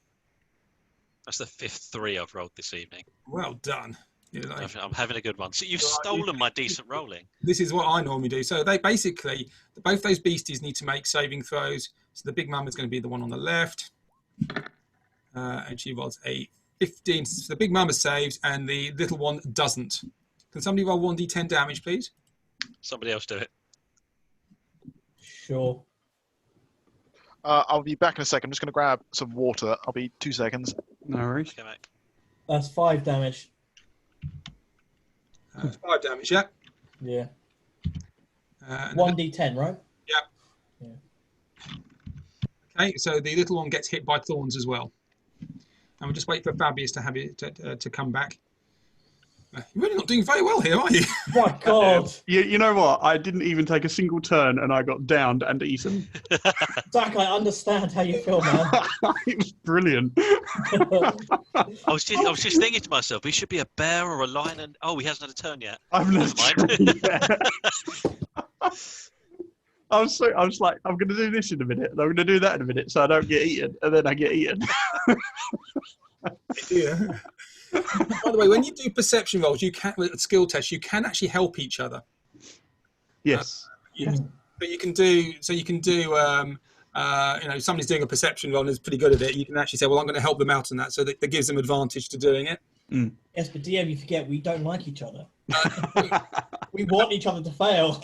5th 3 I've rolled this evening. Well done. You know, I'm having a good one. So you've stolen my decent rolling. this is what I normally do. So they basically, both those beasties need to make saving throws. So the big mum is going to be the one on the left. And she rolls a 15. So the big mama saves and the little one doesn't. Can somebody roll 1d10 damage, please? Somebody else do it. Sure. I'll be back in a second. I'm just going to grab some water. I'll be 2 seconds. No worries. Okay, mate. That's 5 damage. 5 damage, yeah. Yeah. And 1d10, right? okay, so the little one gets hit by thorns as well. And we'll just wait for Fabius to have it to come back. You're really not doing very well here, are you? My God. You know what? I didn't even take a single turn, and I got downed and eaten. Zach, I understand how you feel, man. It was brilliant. I was just thinking to myself, he should be a bear or a lion, and he hasn't had a turn yet. I've Never mind. I was like, I'm going to do this in a minute, and I'm going to do that in a minute, so I don't get eaten, and then I get eaten. Yeah. By the way, when you do perception rolls, you can with skill tests, you can actually help each other. Yes. But you can do somebody's doing a perception roll and is pretty good at it. You can actually say, well, I'm going to help them out on that, so that gives them advantage to doing it. Yes, but DM, you forget we don't like each other. We want each other to fail.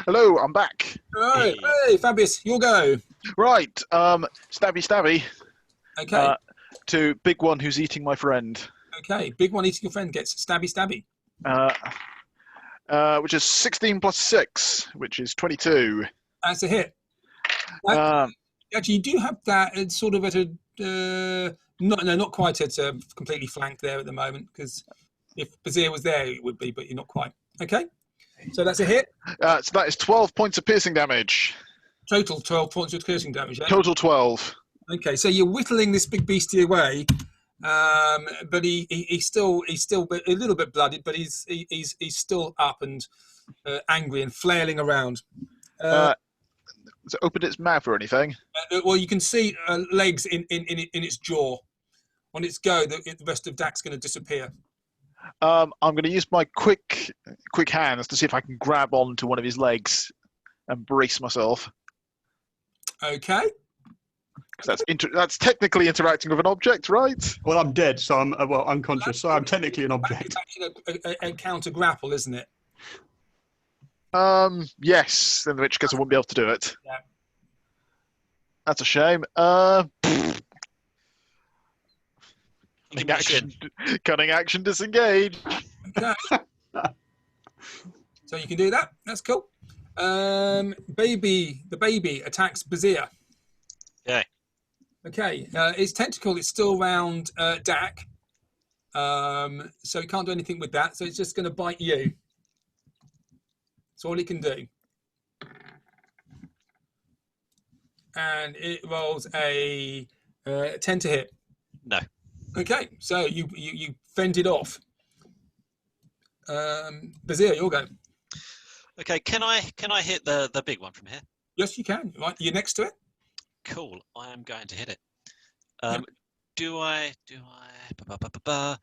Hello, I'm back. Right, hey, Fabius, you'll go. Right, stabby. Okay, To big one who's eating my friend. okay. Big one eating your friend gets stabby. Which is 16 plus 6, which is 22. That's a hit. Actually, you do have that it's sort of at a not quite at completely flanked there at the moment, because if Bazir was there, it would be, but you're not quite. Okay, so that's a hit. So that is 12 points of piercing damage. Total 12 points of piercing damage. Yeah? Total 12. Okay, so you're whittling this big beastie away, but he's still a little bit bloodied, but he's still up and angry and flailing around. Has it opened its mouth or anything? Well, you can see legs in its jaw. On its go, the rest of Dak's going to disappear. I'm going to use my quick hands to see if I can grab onto one of his legs and brace myself. Okay. Because that's technically interacting with an object, right? Well, I'm dead, so I'm unconscious, so I'm technically an object. It's actually a counter grapple, isn't it? Yes. In which case, I won't be able to do it. Yeah. That's a shame. Cunning action, disengage. Okay. So you can do that. That's cool. The baby attacks Bazir. Okay. Okay. Its tentacle is still round Dak. So he can't do anything with that. So it's just going to bite you. That's all he can do. And it rolls a 10 to hit. No. Okay, so you fended off. Bazir, you'll go. Okay, can I hit the big one from here? Yes, you can. Right, you're next to it. Cool. I am going to hit it. Yep. Do I? I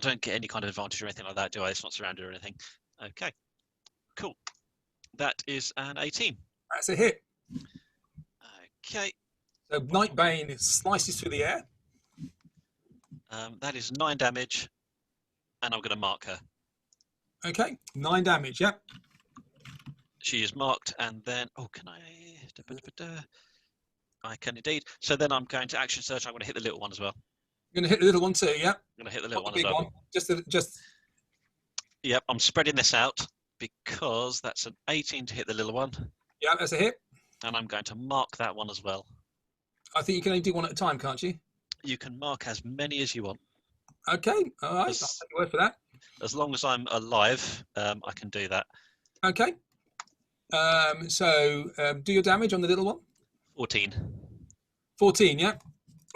don't get any kind of advantage or anything like that, do I? It's not surrounded or anything. Okay. Cool. That is an 18. That's a hit. Okay. So Nightbane slices through the air. That is 9 damage, and I'm going to mark her. Okay, 9 damage. Yep. She is marked, and then can I? I can indeed. So then I'm going to action search. I'm going to hit the little one as well. You're gonna hit the little one too. Yeah. I'm going to hit the little Not one the as big well. one. Just. Yep, I'm spreading this out because that's an 18 to hit the little one, Yeah, that's a hit. and I'm going to mark that one as well. I think you can only do one at a time, can't you? You can mark as many as you want. Okay. All right. I'll Yes. take your word for that. As long as I'm alive, I can do that. Okay. So do your damage on the little one. 14. 14. Yeah.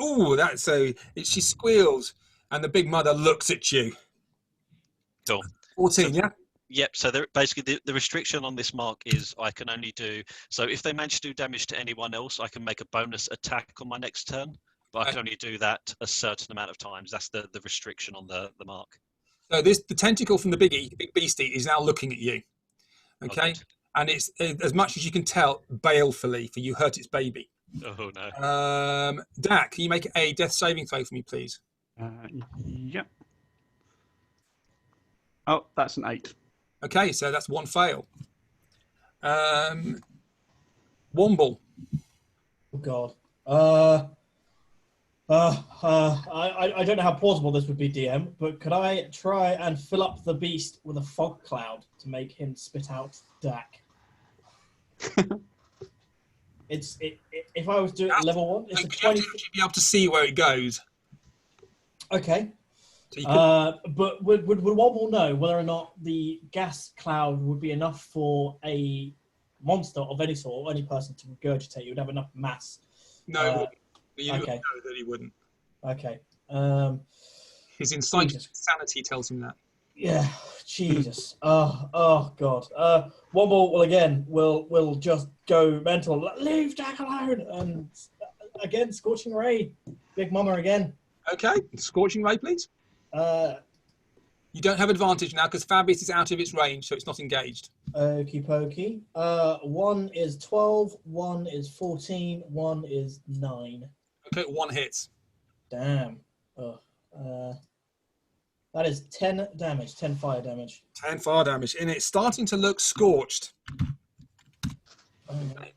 Oh, that's so. She squeals, and the big mother looks at you. Cool. 14. Yeah. Yep, so basically the restriction on this mark is I can only do, so if they manage to do damage to anyone else, I can make a bonus attack on my next turn, but I can only do that a certain amount of times. That's the restriction on the mark. So the tentacle from the big beastie is now looking at you. Okay. good. And it's as much as you can tell balefully, for you hurt its baby. Oh no. Dak, can you make a death saving throw for me, please? Yep. Oh, that's an 8. Okay, so that's one fail. Womble. Oh God. I don't know how plausible this would be, DM, but could I try and fill up the beast with a fog cloud to make him spit out Dak? If I was doing level 1, it's a You'd 20. be able to see where it goes. Okay. So you could, But would Wobble know whether or not the gas cloud would be enough for a monster of any sort, or any person to regurgitate? You would have enough mass. no, you okay. know that he wouldn't. Okay. His insanity Jesus. tells him that. Yeah, Jesus. Oh God. Womble will just go mental. Leave Jack alone. And again, Scorching Ray. Big Mama again. Okay, Scorching Ray, please. You don't have advantage now because Fabius is out of its range, so it's not engaged. Okie pokey. 1 is 12, 1 is 14, 1 is 9. Okay, 1 hits. Damn. That is 10 damage, 10 fire damage. 10 fire damage, and it's starting to look scorched. Okay.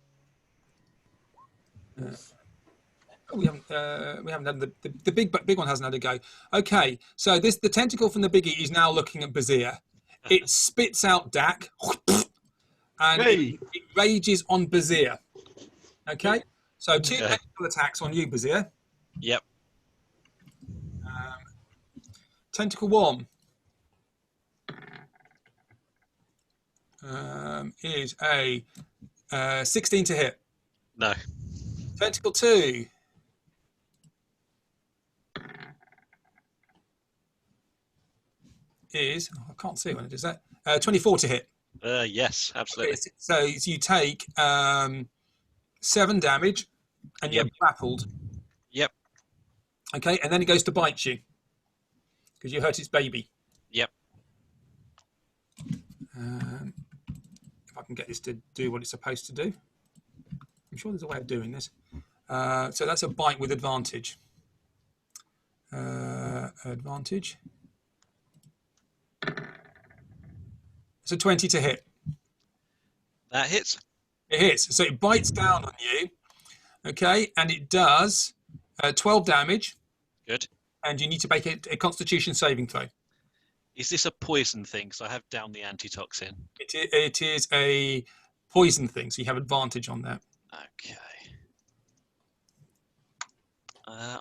We haven't had the big one hasn't had a go. Okay, so the tentacle from the biggie is now looking at Bazir. It spits out Dak, and it rages on Bazir. Okay, so 2 tentacle attacks on you, Bazir. Yep. Tentacle 1 is a 16 to hit. No. Tentacle 2 is, I can't see when it is that, 24 to hit. Yes, absolutely. Okay, so you take 7 damage and you're grappled. Yep. Okay, and then it goes to bite you because you hurt its baby. Yep. If I can get this to do what it's supposed to do. I'm sure there's a way of doing this. So that's a bite with advantage. Advantage. It's a 20 to hit. That hits. It hits. So it bites down on you. Okay, and it does 12 damage. Good. And you need to make a Constitution saving throw. Is this a poison thing? So I have down the antitoxin. It is a poison thing, so you have advantage on that. Okay.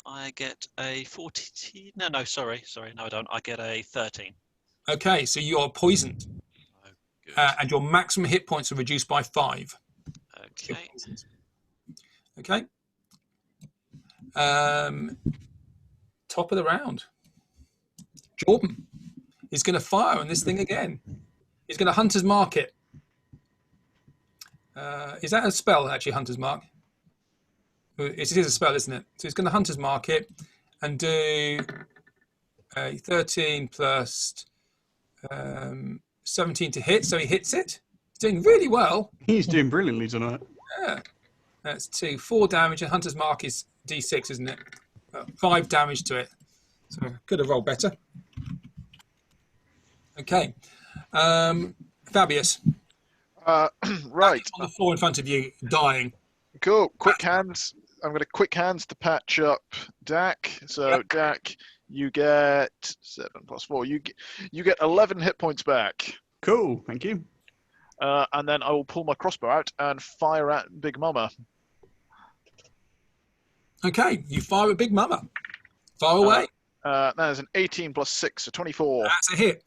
I get a 14. No, sorry. No, I don't. I get a 13. Okay, so you are poisoned. Oh, good. And your maximum hit points are reduced by 5. Okay. Okay. Top of the round. Jordan is going to fire on this thing again. He's going to Hunter's Mark it. Is that a spell, actually, Hunter's Mark? It is a spell, isn't it? So he's going to Hunter's Mark it and do a 13 plus 17 to hit. So he hits it. He's doing really well. He's doing brilliantly tonight. Yeah. That's 4 damage. And Hunter's Mark is D6, isn't it? 5 damage to it. So could have rolled better. Okay. Fabius. Right. On the floor in front of you, dying. Cool. Quick hands. I'm going to quick hands to patch up Dak. So Dak, you get 7 plus 4. You get 11 hit points back. Cool, thank you. And then I will pull my crossbow out and fire at Big Mama. Okay, you fire at Big Mama. Far away. That is an 18 plus 6, so 24. That's a hit.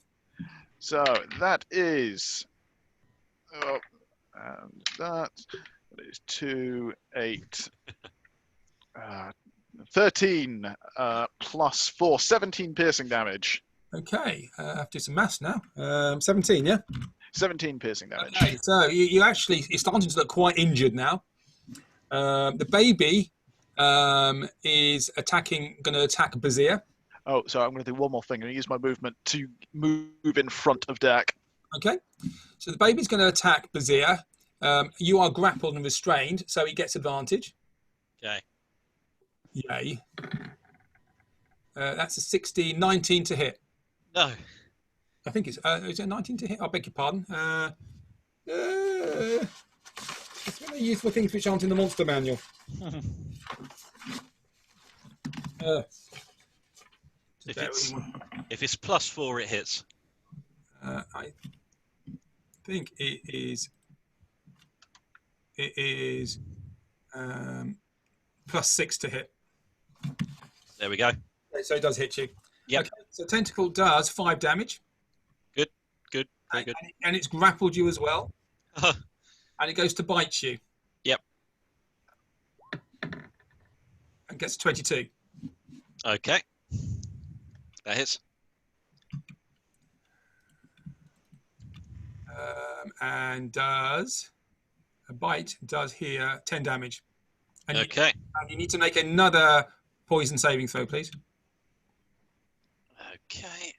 So that is. And that is 2, 8, 13 plus 4, 17 piercing damage. Okay, I have to do some maths now. 17, yeah? 17 piercing damage. Okay, so you actually, you're starting to look quite injured now. The baby is going to attack Bazir. Oh, sorry, I'm going to do one more thing. I'm going to use my movement to move in front of Dak. Okay, so the baby's going to attack Bazir. You are grappled and restrained, so he gets advantage. Okay. Yay. That's a 16, 19 to hit. No. I think it's, is it 19 to hit? I beg your pardon. It's one of the useful things which aren't in the monster manual. If it's plus 4, it hits. I think it is plus 6 to hit. There we go. Okay, so it does hit you. Yep. Okay, so tentacle does 5 damage. Good. Very good. And it's grappled you as well. And it goes to bite you. Yep. And gets 22. Okay. That hits. And does a bite does here 10 damage. And Okay. You need to make another poison saving throw, please. Okay.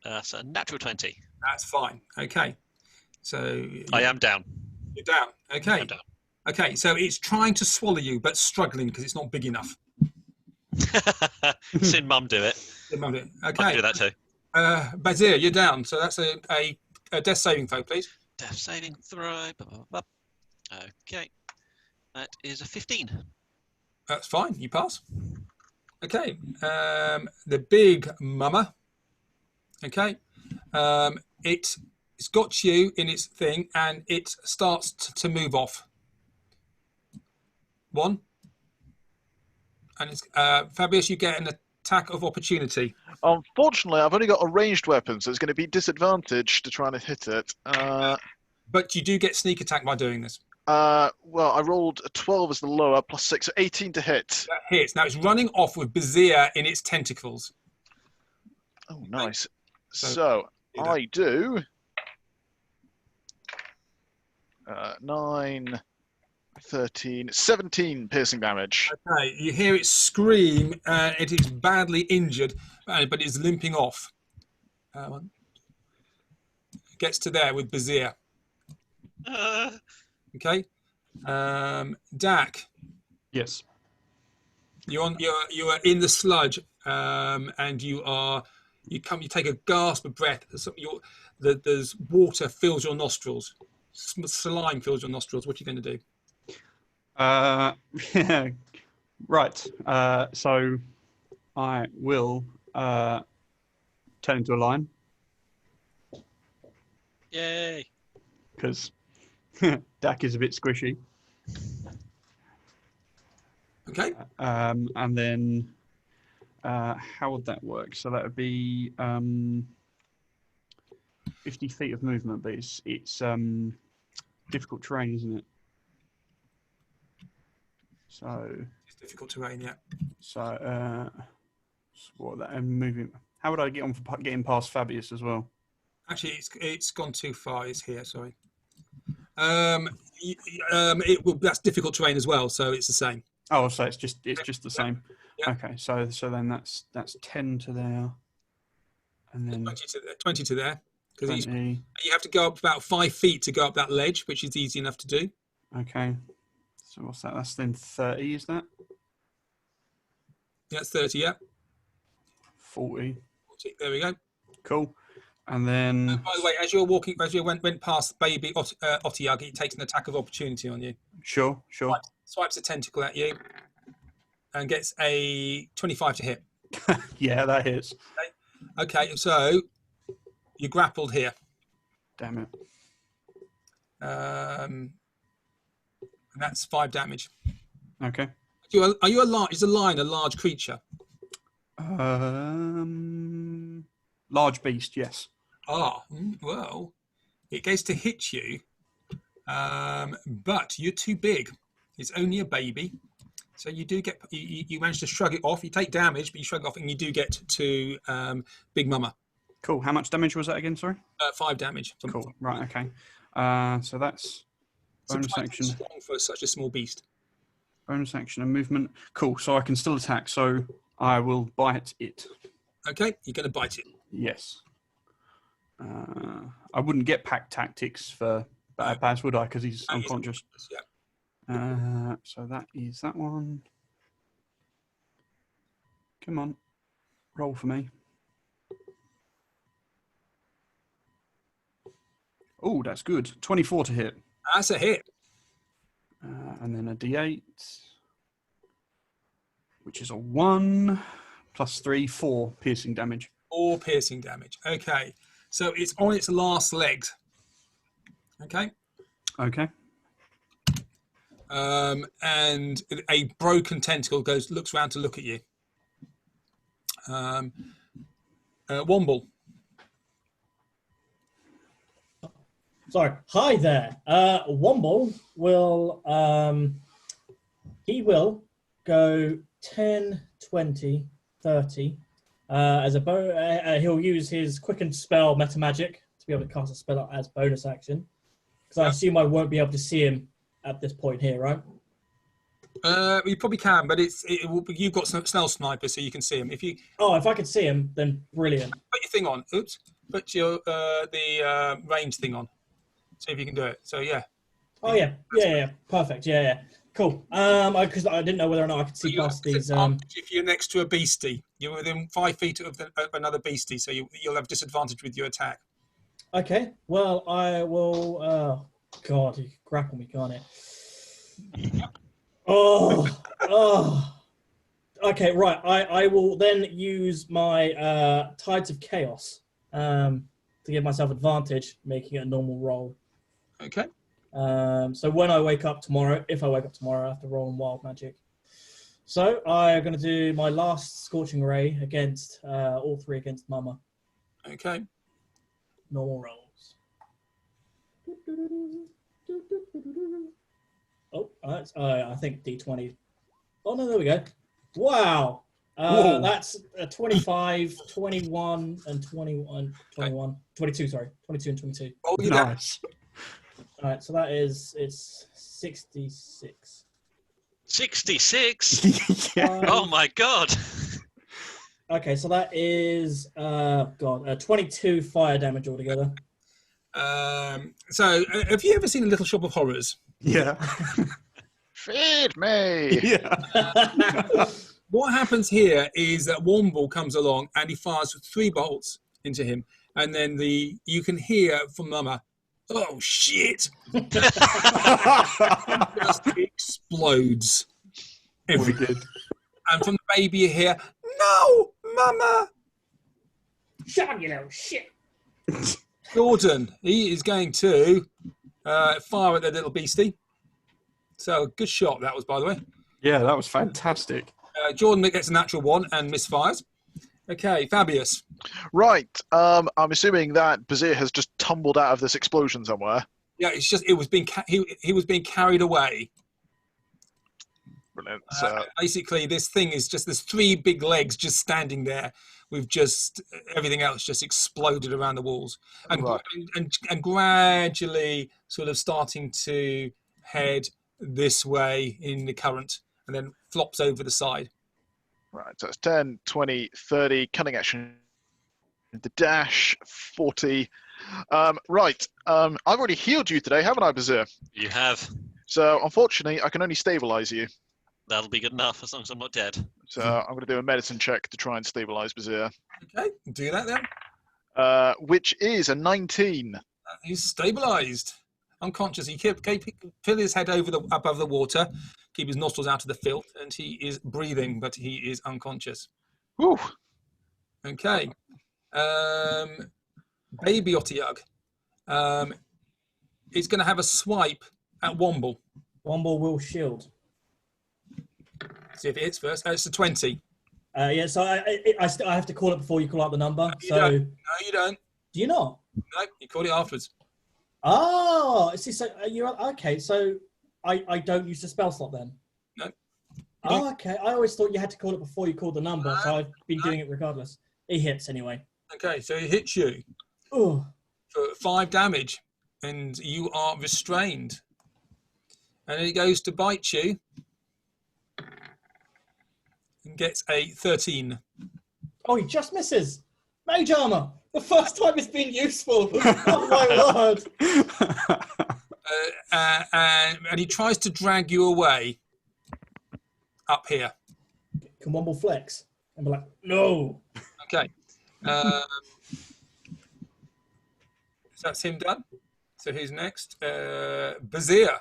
That's a natural 20. That's fine. Okay. So I am down. you're down. Okay. I'm down. Okay. So it's trying to swallow you, but struggling because it's not big enough. Seen Mum do it. Okay. I can do that too. Bazir, you're down. So that's a death saving throw, please. Death saving throw. Okay. That is a 15. That's fine. You pass. Okay. The big mama. Okay. It's got you in its thing and it starts to move off. 1. And it's Fabius, you get an attack of opportunity. Unfortunately, I've only got a ranged weapon, so it's going to be disadvantage to trying to hit it. But you do get sneak attack by doing this. Well, I rolled a 12 as the lower, plus 6, so 18 to hit. That hits. Now it's running off with Bazir in its tentacles. Oh, nice. So, So do that. I do 9, 13, 17 piercing damage. Okay, you hear it scream. It is badly injured, but it's limping off. Gets to there with Bazir. Okay, Dak, Yes. you are in the sludge, and you take a gasp of breath. There's water fills your nostrils. Slime fills your nostrils. What are you going to do? Yeah. Right. So I will turn into a lion Yay. because Dak is a bit squishy. Okay. And then how would that work? So that would be 50 feet of movement, but it's difficult terrain, isn't it? So It's difficult terrain, yeah. what that and moving. How would I get on for getting past Fabius as well? Actually, it's gone too far. It's here. Sorry. That's difficult terrain as well, so it's the same. Oh, so it's just the same. Yeah. Okay, so then that's 10 to there, and then 20 to there, because 20. you have to go up about 5 feet to go up that ledge, which is easy enough to do. Okay, so what's that? That's then 30. Is that Yeah, it's 30. Yeah, 40? 40, there we go. Cool. And then By the way, as you went past baby Otyugh, it takes an attack of opportunity on you. sure. Swipes a tentacle at you, and gets a 25 to hit. Yeah, that hits. Okay, so you grappled here. Damn it. And that's 5 damage. Okay. Are you a large? Is a lion a large creature? Large beast, yes. Well, it goes to hit you, but you're too big. It's only a baby, so you do get. You manage to shrug it off. You take damage, but you shrug it off, and you do get to Big Mama. Cool. How much damage was that again? Sorry. 5 damage. Cool. Right. Okay. So that's bonus action. Strong for such a small beast. Bonus action and movement. Cool. So I can still attack. So I will bite it. Okay, you're going to bite it. Yes. I wouldn't get pack tactics for Baz, would I? Because he's No, unconscious. Yeah. So that is that one. Come on. Roll for me. Oh, that's good. 24 to hit. That's a hit. And then a D8, which is a 1 plus 3, 4 piercing damage. 4 piercing damage. Okay, so it's on its last legs. Okay. Okay. And a broken tentacle looks around to look at you. Womble. Sorry. Hi there. Womble will he will go 10, 20, 30. As a he'll use his quickened spell Metamagic to be able to cast a spell as bonus action. Because I assume I won't be able to see him at this point here, right? You probably can, but you've got Snell Sniper, so you can see him. If I could see him, then brilliant. put your thing on, put your the range thing on. See if you can do it. So yeah. Oh yeah, perfect. Yeah. Cool. Because I didn't know whether or not I could see past these. If you're next to a beastie, you're within 5 feet of another beastie, so you'll have disadvantage with your attack. Okay. Well, I will. God, you can grapple me, can't it? Oh. Okay, right. I will then use my Tides of Chaos to give myself advantage, making it a normal roll. Okay. So when I wake up tomorrow, if I wake up tomorrow, I have to roll on Wild Magic. So I'm going to do my last Scorching Ray against all 3 against Mama. Okay. Normal rolls. Oh, that's, I think D20. Oh, no, there we go. Wow. That's 25, 21, and 21, 22, sorry. 22 and 22. Oh, Nice. All right, so it's 66. 66? Yeah. Oh my god. Okay, so that is 22 fire damage altogether. So have you ever seen A Little Shop of Horrors? Yeah. Feed me! Yeah. What happens here is that Womble comes along and he fires 3 bolts into him, and then you can hear from Mama, "Oh shit!" Just explodes. Wicked. And from the baby you hear, "No, Mama!" Shut up, you little shit. Jordan, he is going to fire at the little beastie. So good shot that was, by the way. Yeah, that was fantastic. Jordan gets a natural 1 and misfires. Okay, Fabius. Right. I'm assuming that Bazir has just tumbled out of this explosion somewhere. Yeah, it was being he was being carried away. Brilliant. So, Basically, this thing is just there's 3 big legs just standing there with just everything else just exploded around the walls, and Right. and gradually sort of starting to head this way in the current, and then flops over the side. Right, so it's 10, 20, 30, cunning action, the dash, 40. Right, I've already healed you today, haven't I, Bazir? You have. So unfortunately, I can only stabilize you. That'll be good enough as long as I'm not dead. So I'm going to do a medicine check to try and stabilize Bazir, Okay, do that then. which is a 19. He's stabilized, unconscious. He kept fill his head above the water, keep his nostrils out of the filth, and he is breathing, but he is unconscious. Whew. Okay. Baby Otyugh. It's going to have a swipe at Womble. Womble will shield. See if it hits first. It's a 20. Yeah, so I have to call it before you call out the number. you So don't. No, you don't. do you not? No, you called it afterwards. Oh, see, so you're okay. So I don't use the spell slot then. No. Oh, okay. I always thought you had to call it before you called the number, so I've been doing it regardless. He hits anyway. Okay, so he hits you Oh, for 5 damage, and you are restrained. And then he goes to bite you and gets a 13. oh, he just misses. Mage armor. The first time it's been useful. Oh my word. And he tries to drag you away up here. Can Womble flex? And be like, no. Okay. So that's him done. So who's next? Bazir.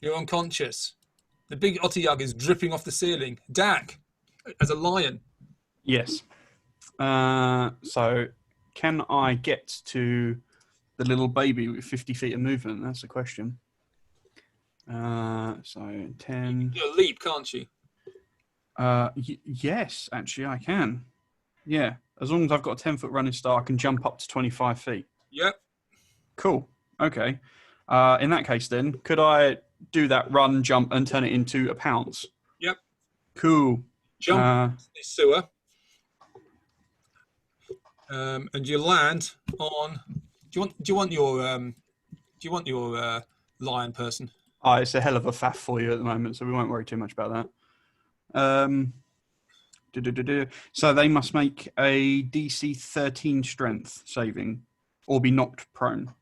You're unconscious. The big Otyugh is dripping off the ceiling. Dak, as a lion. Yes. So can I get to the little baby with 50 feet of movement? That's the question. So 10. You leap, can't you? Yes, actually, I can. Yeah, as long as I've got a 10-foot running start, I can jump up to 25 feet. Yep. Cool. Okay. In that case, then, could I do that run, jump, and turn it into a pounce? Yep. Cool. Jump in the sewer. And you land on. Do you want your lion person? It's a hell of a faff for you at the moment, so we won't worry too much about that. So they must make a DC 13 strength saving or be knocked prone.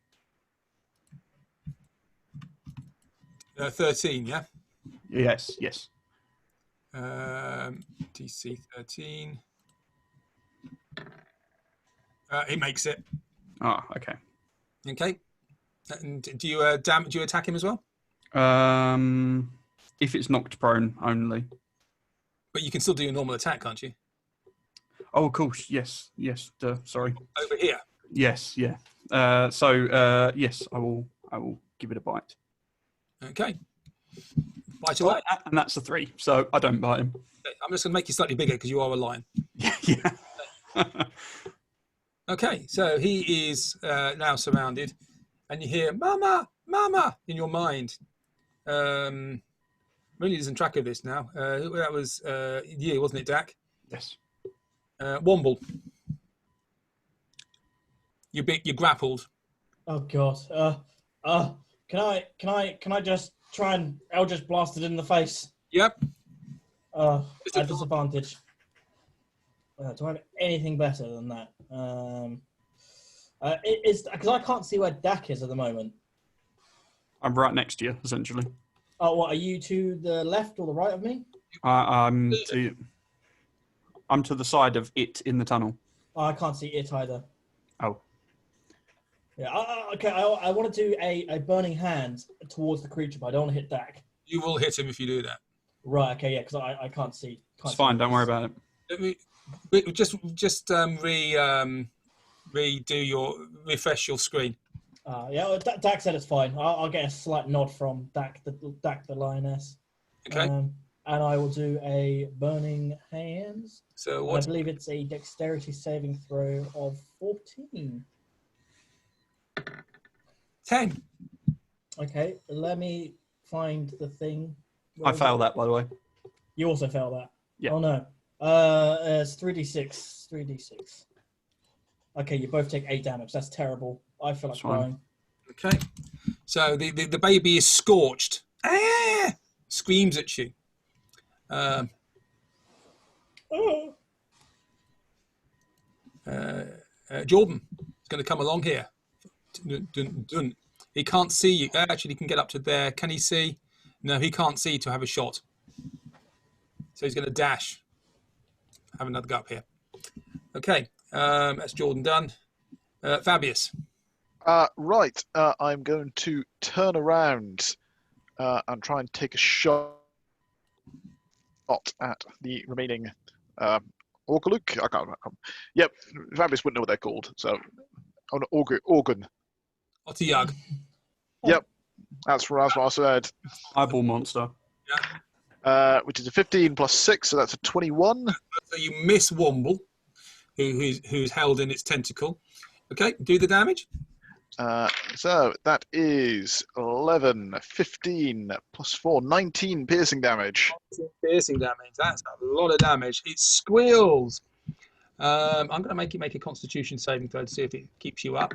13, yeah. Yes. DC 13. He makes it. Ah, okay. Okay. And do you attack him as well? If it's knocked prone only. But you can still do your normal attack, can't you? Oh, of course. Yes. Sorry. Over here. Yes. Yeah. Yes, I will give it a bite. Okay. Bite away. And that's a 3, so I don't bite him. Okay, I'm just going to make you slightly bigger because you are a lion. Yeah. Okay, so he is now surrounded, and you hear "Mama, Mama" in your mind. Really losing track of this now. That was you, wasn't it, Dak? Yes. Womble. You're grappled. Oh god. Can I just try and Eldritch blast it in the face? Yep. At disadvantage. Do I have anything better than that? It's because I can't see where Dak is at the moment. I'm right next to you, essentially. Oh, what are you to the left or the right of me? I'm to the side of it in the tunnel. Oh, I can't see it either. Oh. Yeah. Okay. I want to do a burning hand towards the creature, but I don't want to hit Dak. You will hit him if you do that. Right. Okay. Yeah. Because I can't see. It's fine. Don't worry about it. Let me just refresh your screen. Yeah. Dak said it's fine. I'll get a slight nod from Dak the lioness. Okay. And I will do a burning hands. So I what? believe it's a dexterity saving throw of 14. 10. Okay, let me find the thing. I failed that, by the way. You also failed that. Yeah. Oh no. It's 3d6. 3d6. Okay, you both take 8 damage. That's terrible. I feel like That's fine. crying. Okay. So the baby is scorched. Ah! Screams at you. Oh. Jordan is going to come along here. Dun, dun, dun. He can't see you. Actually, he can get up to there. Can he see? No, he can't see to have a shot. So he's going to dash. Have another go up here. Okay, that's Jordan done. Fabius. Right. I'm going to turn around and try and take a shot at the remaining Orkaluk. I can't. Yep, Fabius wouldn't know what they're called. So, organ. Otyug. Yep, that's what I said. Eyeball monster. Which is a 15 plus 6, so that's a 21. So you miss Womble, who's held in its tentacle. Okay, do the damage. So that is 11, 15 plus 4, 19 piercing damage. Piercing damage. That's a lot of damage. It squeals. I'm going to make it make a Constitution saving throw to see if it keeps you up.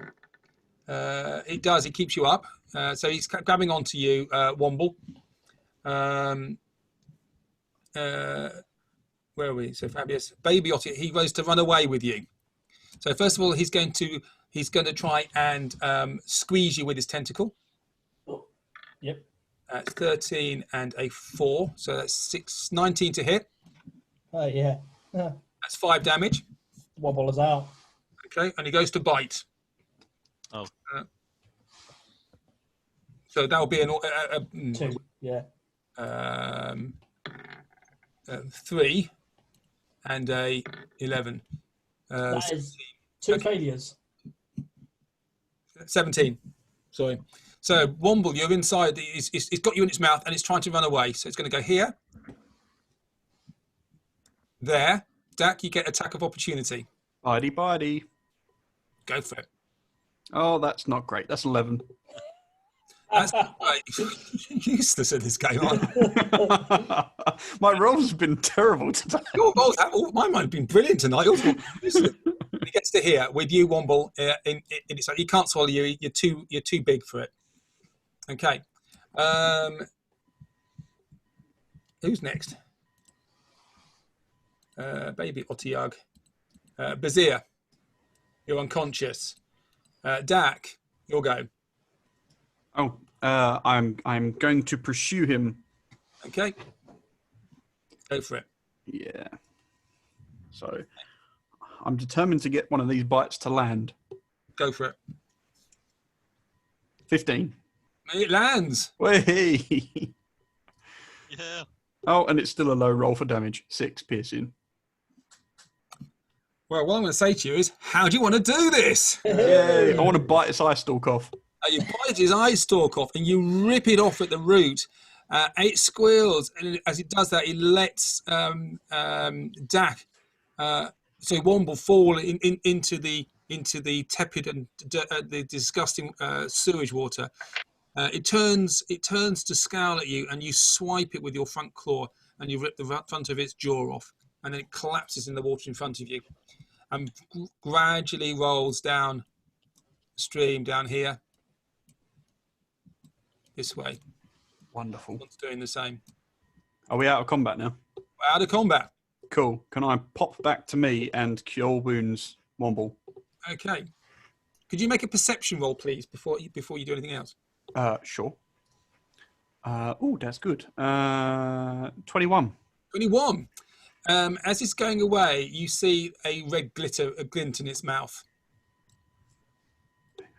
It does. It keeps you up. So he's grabbing onto you, Womble. Where are we? So Fabius, Baby Otter, he goes to run away with you. So first of all, he's going to try and squeeze you with his tentacle. Yep. That's 13 and a 4, so that's 19 to hit. Yeah. That's 5 damage. Wobble is out. Okay, and he goes to bite. Oh. So that will be 2. Yeah. 3 and a 11. That is 2 failures. 17. Sorry. So Womble, you're inside. It's got you in its mouth and it's trying to run away. So it's going to go here. There. Dak, you get attack of opportunity. Bitey. Go for it. Oh, that's not great. That's 11. That's useless at this game. My rolls have been terrible today. Your rolls mine have been brilliant tonight. Yours were useless. He gets to here with you, Womble. He can't swallow you. You're too big for it. Okay. Who's next? Baby Otyug. Bazir, you're unconscious. Dak, you'll go. Oh, I'm going to pursue him. Okay. Go for it. Yeah. So I'm determined to get one of these bites to land. Go for it. 15. It lands. Way. Yeah. Oh, and it's still a low roll for damage. 6 piercing. Well, what I'm going to say to you is, how do you want to do this? Yay! I want to bite its eye stalk off. You bite his eye stalk off and you rip it off at the root. It squeals, and as it does that, it lets Dak, so Womble, fall into the tepid and the disgusting sewage water. It turns to scowl at you, and you swipe it with your front claw, and you rip the front of its jaw off, and then it collapses in the water in front of you, and gradually rolls down stream down here. This way. Wonderful. One's doing the same. Are we out of combat now? We're out of combat. Cool. Can I pop back to me and cure wounds, Womble? Okay. Could you make a perception roll, please, before you do anything else? Sure. Oh, that's good. 21. 21. As it's going away, you see a red glint in its mouth.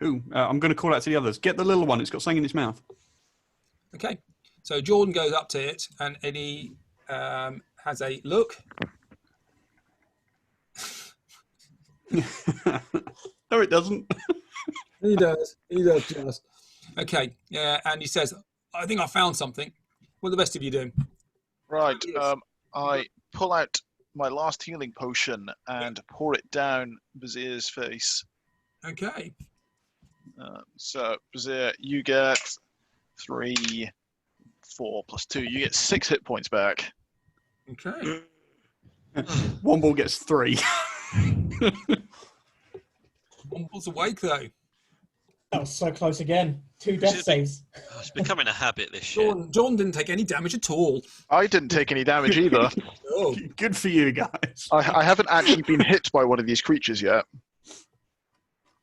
Ooh, I'm going to call out to the others. Get the little one. It's got something in its mouth. Okay. So Jordan goes up to it, and he has a look. No, it doesn't. He does. He does just. Okay. Yeah, and he says, "I think I found something." What are the rest of you doing? Right. Yes. I pull out my last healing potion and pour it down Bazir's face. Okay. So, Bazir, you get 3, 4 plus 2. You get 6 hit points back. Okay. Womble gets 3. Womble's awake though. That was so close again. 2 This death is saves. Oh, it's becoming a habit, this shit. John didn't take any damage at all. I didn't take any damage either. Oh, Good for you guys. I haven't actually been hit by one of these creatures yet.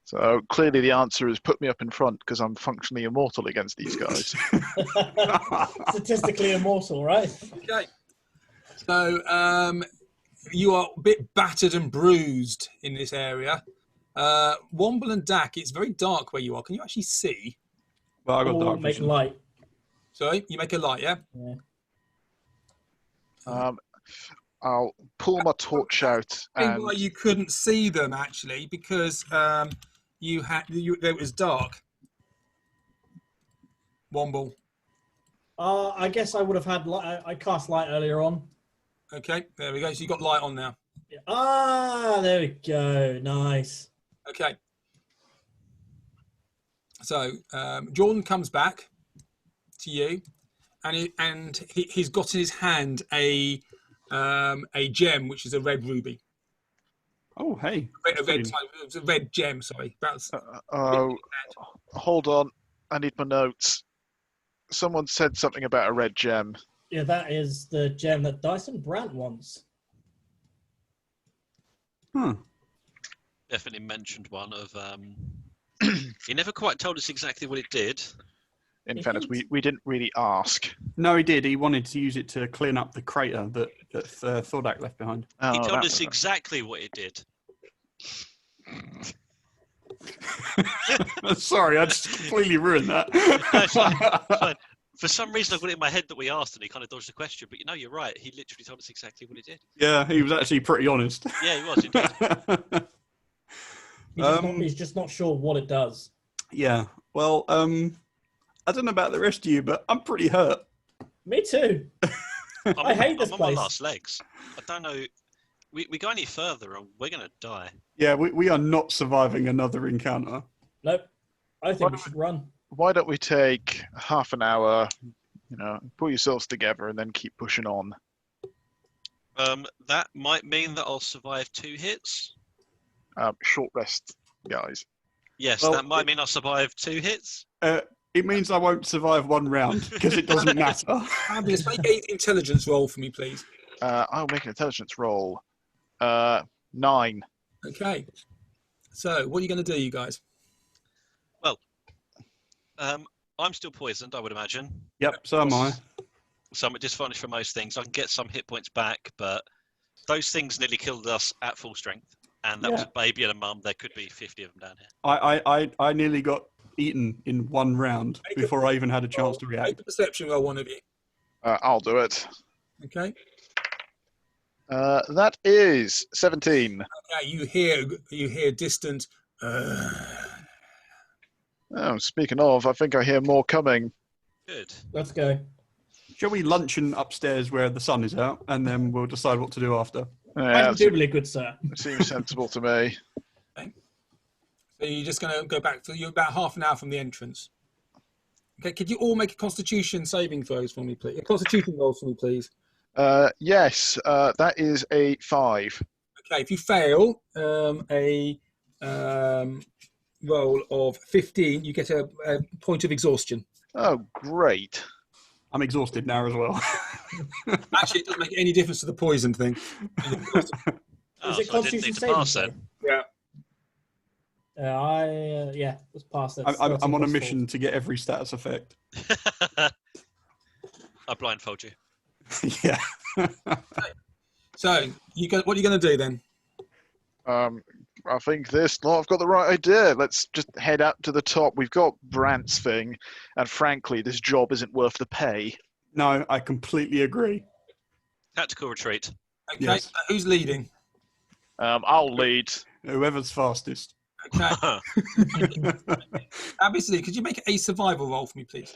So clearly the answer is put me up in front because I'm functionally immortal against these guys. Statistically immortal, right? okay. So you are a bit battered and bruised in this area. Womble and Dak, it's very dark where you are. Can you actually see? Well, I got Or dark make vision. light. Sorry, you make a light, yeah? Yeah. I'll pull my torch out and Why you couldn't see them actually because it was dark. Womble. I guess I would have had light. I cast light earlier on. Okay, there we go. So you got light on now. Yeah. Ah, there we go. Nice. Okay. So Jordan comes back to you, and he's got in his hand a gem, which is a red ruby. Oh, hey. It's a red gem. Sorry. hold on, I need my notes. Someone said something about a red gem. Yeah, that is the gem that Dyson Brandt wants. Huh. Definitely mentioned one of. He never quite told us exactly what it did. In fairness, we didn't really ask. No, he did. He wanted to use it to clean up the crater that Thordak left behind. Oh, He told that- us exactly what it did. Sorry, I just completely ruined that. It's fine, it's fine. For some reason, I've got it in my head that we asked, and he kind of dodged the question. But you're right. He literally told us exactly what it did. Yeah, he was actually pretty honest. Yeah, he was indeed. He's just not sure what it does. Yeah. Well, I don't know about the rest of you, but I'm pretty hurt. Me too. I hate this I'm place. on my last legs. I don't know. We go any further, and we're gonna die. Yeah, we are not surviving another encounter. Nope. I think we should run. Why don't we take half an hour, pull yourselves together and then keep pushing on. That might mean that I'll survive 2 hits. Short rest, guys. Yes, Well, that might mean I'll survive 2 hits. It means I won't survive one round because it doesn't matter. Fabulous. Make an intelligence roll for me, please. I'll make an intelligence roll. 9. Okay. So what are you going to do, you guys? I'm still poisoned, I would imagine. Yep, so am I. So I'm disadvantaged for most things. I can get some hit points back, but those things nearly killed us at full strength. And that was a baby and a mum. There could be 50 of them down here. I nearly got eaten in one round before I even had a chance to Make react. a perception roll, one of you. I'll do it. Okay. That is 17. Okay. You hear distant. Oh, speaking of, I think I hear more coming. Good. Let's go. Shall we luncheon upstairs where the sun is out, and then we'll decide what to do after? Yeah, Indubitably, good sir. seems sensible to me. So you're just going to go back. So you're about half an hour from the entrance. Okay. Could you all make a Constitution saving throws for me, please? A Constitution rolls for me, please. Yes, that is a 5. Okay. If you fail a roll of 15, you get a point of exhaustion. Oh, great. I'm exhausted now as well. Actually, it doesn't make any difference to the poison thing. Oh, Is it so I didn't Constitution need to saving pass throw? then. Yeah. Let's pass it. I'm on a mission to get every status effect. I blindfold you. Yeah. So what are you going to do then? I think this lot have got the right idea. Let's just head up to the top. We've got Brandt's thing, and frankly, this job isn't worth the pay. No, I completely agree. Tactical retreat. Okay. Yes. Who's leading? I'll lead. Whoever's fastest. Okay. Obviously, could you make a survival roll for me, please?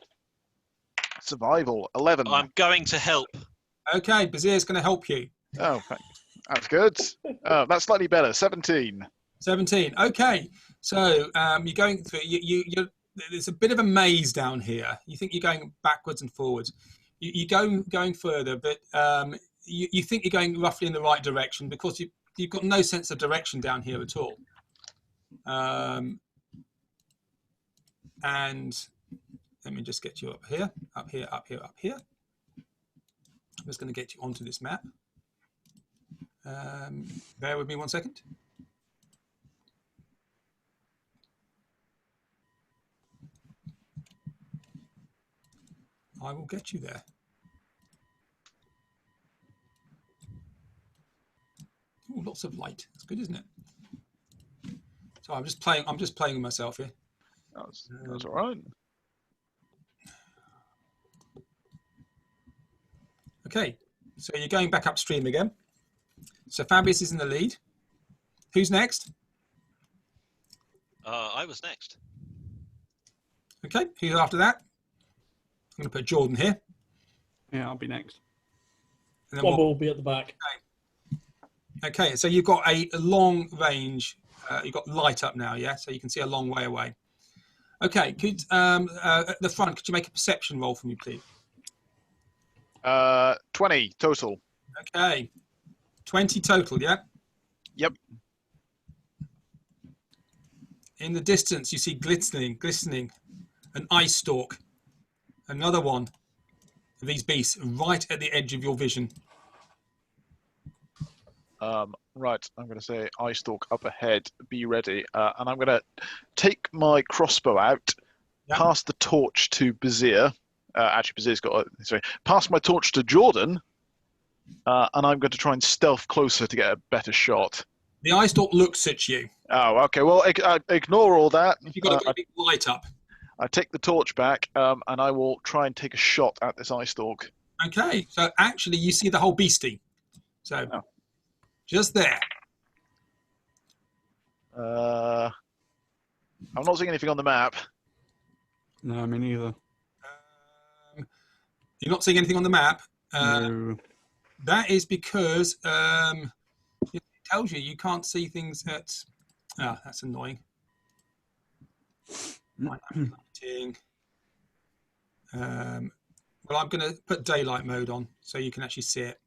Survival, 11. I'm going to help. Okay, Bazir's going to help you. Oh, that's good. That's slightly better, 17. 17. Okay, so you're going through. There's a bit of a maze down here. You think you're going backwards and forwards. You're going further, but you think you're going roughly in the right direction because you've got no sense of direction down here at all. And let me just get you up here, up here, up here, up here. I'm just going to get you onto this map. Bear with me 1 second. I will get you there. Ooh, lots of light. That's good, isn't it? So I'm just playing with myself here. That's all right. Okay, so you're going back upstream again. So Fabius is in the lead. Who's next? I was next. Okay, who's after that? I'm going to put Jordan here. Yeah, I'll be next. And then Bob will be at the back. Okay, so you've got a long range. You've got light up now, yeah? So you can see a long way away. Okay, could at the front, could you make a perception roll for me, please? 20 total. Okay, 20 total, yeah? Yep. In the distance, you see glistening, an ice stalk. Another one of these beasts right at the edge of your vision. Right, I'm going to say eye stalk up ahead, be ready. And I'm going to take my crossbow out, Yep. pass the torch to Bazir. Actually, Bazir's got pass my torch to Jordan. And I'm going to try and stealth closer to get a better shot. The ice stalk looks at you. Oh, okay. Well, ignore all that. You've got a big light up. I take the torch back, and I will try and take a shot at this eye stalk. Okay, so actually you see the whole beastie. So just there. I'm not seeing anything on the map. No, me neither. You're not seeing anything on the map. No. That is because it tells you can't see things at... Oh, that's annoying. Right, I'm lighting. Well, I'm going to put daylight mode on so you can actually see it.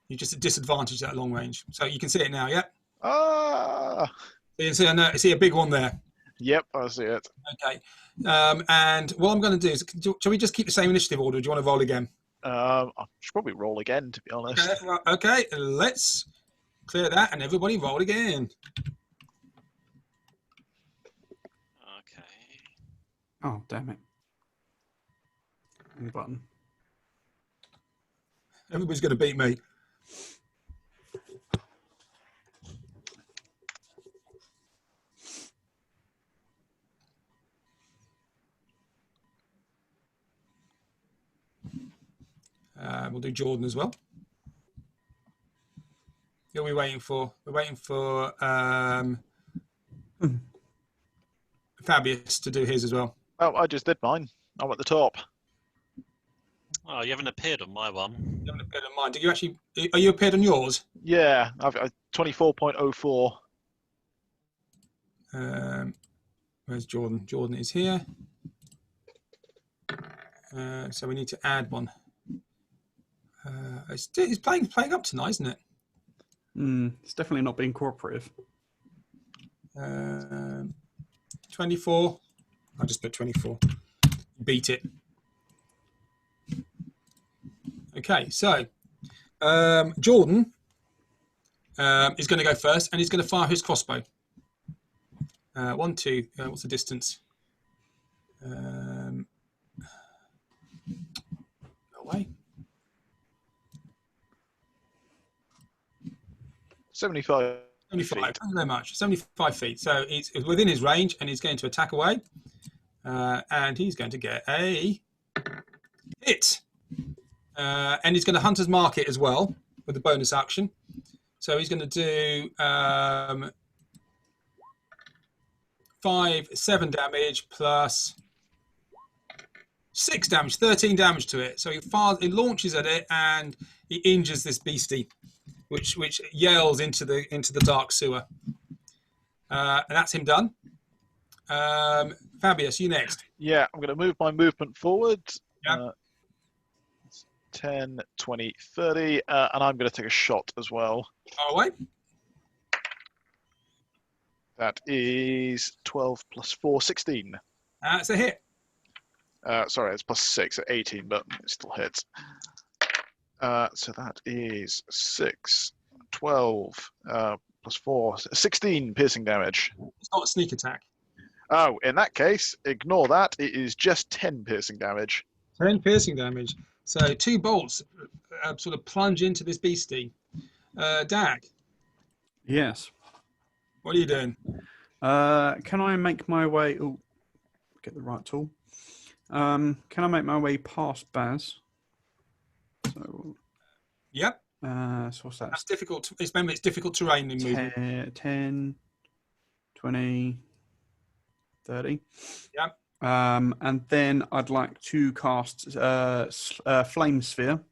You're just at disadvantage at long range. So you can see it now, yeah? Ah! So you can see a big one there. Yep, I see it. Okay. And what I'm going to do is, shall we just keep the same initiative order? Or do you want to roll again? I should probably roll again, to be honest. Okay, right, okay, let's clear that and everybody roll again. Okay. Oh, damn it. Wrong button. Everybody's going to beat me. We'll do Jordan as well. Who are we waiting for? We're waiting for Fabius to do his as well. Oh, I just did mine. I'm at the top. Oh, you haven't appeared on my one. You haven't appeared on mine. Did you actually? Are you appeared on yours? Yeah, I've 24.04. Where's Jordan? Jordan is here. So we need to add one. It's playing up tonight, isn't it? It's definitely not being cooperative. 24. I'll just put 24. Beat it. Okay, so Jordan is going to go first, and he's going to fire his crossbow. 1, 2. What's the distance? No way. 75. 75. Thank you very much. 75 feet. So it's within his range, and he's going to attack away. And he's going to get a hit. And he's going to Hunter's Mark it as well with the bonus action. So he's going to do 7 damage plus 6 damage, 13 damage to it. So he launches at it and he injures this beastie, which yells into the dark sewer. And that's him done. Fabius, you next. Yeah, I'm going to move my movement forward. Yeah. 10, 20, 30, and I'm going to take a shot as well. Far away. That is 12 plus 4, 16. It's a hit. Sorry, it's plus 6 at 18, but it still hits. So that is 6, 12, plus 4, 16 piercing damage. It's not a sneak attack. Oh, in that case, ignore that. It is just 10 piercing damage. 10 piercing damage. So 2 bolts sort of plunge into this beastie. Dak, Yes. what are you doing? Can I make my way? Oh, get the right tool. Can I make my way past Baz? So, Yep, so what's that? that's difficult. Remember, it's difficult terrain in movement. 10, 20, 30. Yep. And then I'd like to cast Flame Sphere,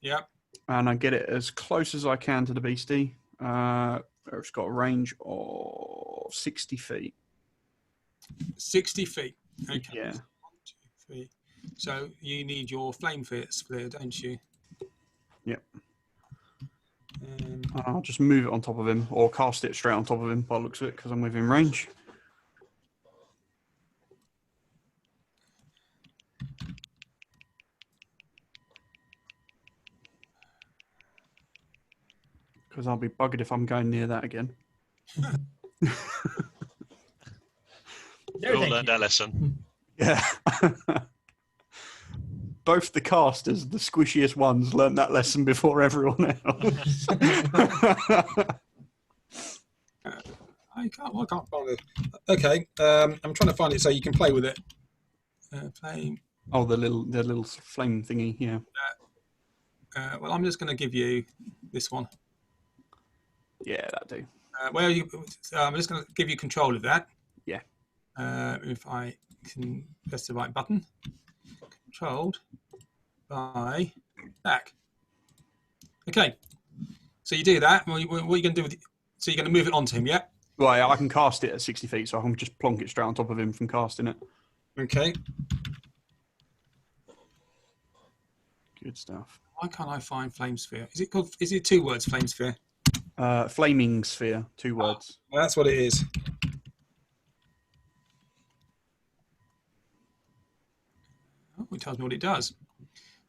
Yep. and I get it as close as I can to the beastie. It's got a range of 60 feet. 60 feet. Okay. Yeah. 1, 2, 3. So you need your flame sphere, don't you? Yep. Um, I'll just move it on top of him, or cast it straight on top of him by the looks of it, because I'm within range. Because I'll be buggered if I'm going near that again. We all learned our lesson. Yeah. Both the casters, the squishiest ones, learned that lesson before everyone else. I can't find it. Okay, I'm trying to find it so you can play with it. Flame. Oh, the little flame thingy, yeah. Well, I'm just going to give you this one. Yeah, that'll do. Where are you? I'm just going to give you control of that. Yeah. If I can press the right button. Controlled by back. Okay. So you do that. What are you going to do with it? So you're going to move it onto him, yeah? Right, I can cast it at 60 feet, so I can just plonk it straight on top of him from casting it. Okay. Good stuff. Why can't I find flame sphere? Is it called? Is it 2 words? Flame sphere. Flaming sphere, 2 words. Well, that's what it is. Oh, it tells me what it does.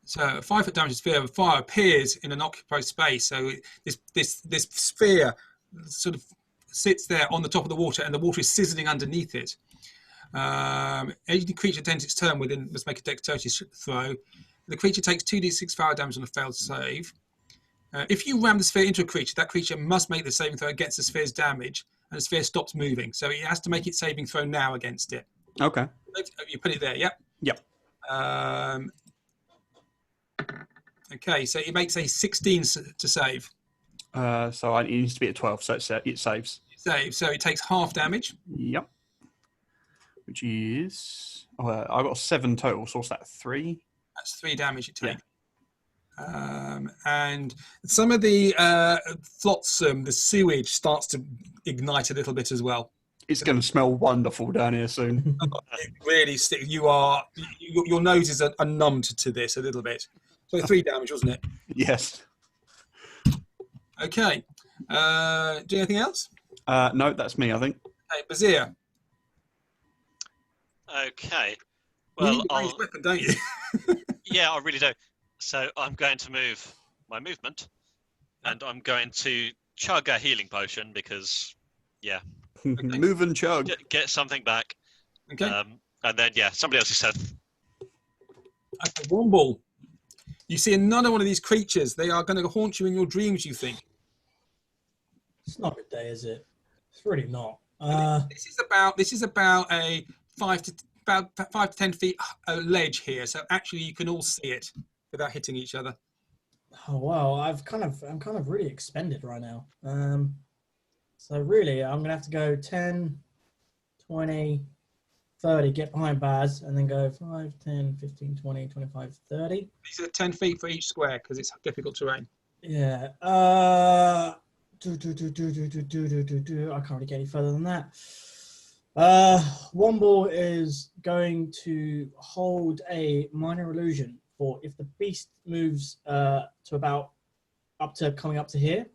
So a 5-foot diameter sphere of fire appears in an occupied space. So this sphere sort of sits there on the top of the water, and the water is sizzling underneath it. Any creature that ends its turn within must make a dexterity throw. The creature takes 2d6 fire damage on a failed save. If you ram the sphere into a creature, that creature must make the saving throw against the sphere's damage, and the sphere stops moving. So it has to make its saving throw now against it. Okay. You put it there, yep? Yep. Okay, so it makes a 16 to save. So it needs to be at 12, so it saves. Save, so it takes half damage. Yep. Which is... I got 7 total, so what's that, 3? That's 3 damage it takes. Yeah. And some of the flotsam, the sewage, starts to ignite a little bit as well. It's going to smell wonderful down here soon. It really sticks. Your noses are numbed to this a little bit. So 3 damage, wasn't it? Yes. Okay. Do anything else? No, that's me, I think. Hey, Bazir. Okay. You Well, need a ranged weapon, don't you? yeah, I really do. So I'm going to move my movement, and I'm going to chug a healing potion because, yeah, Move and chug. get something back. Okay. And then, yeah, somebody else's turn. Okay, Womble. You see another one of these creatures. They are going to haunt you in your dreams, you think. It's not a good day, is it? It's really not. This is about a 5 to 10 feet ledge here. So actually, you can all see it without hitting each other. Oh wow, I'm kind of really expended right now. So really, I'm gonna have to go 10, 20, 30, get behind Baz, and then go 5, 10, 15, 20, 25, 30. These are 10 feet for each square because it's difficult terrain. Yeah. I can't really get any further than that. Womble is going to hold a minor illusion for if the beast moves to about coming up to here,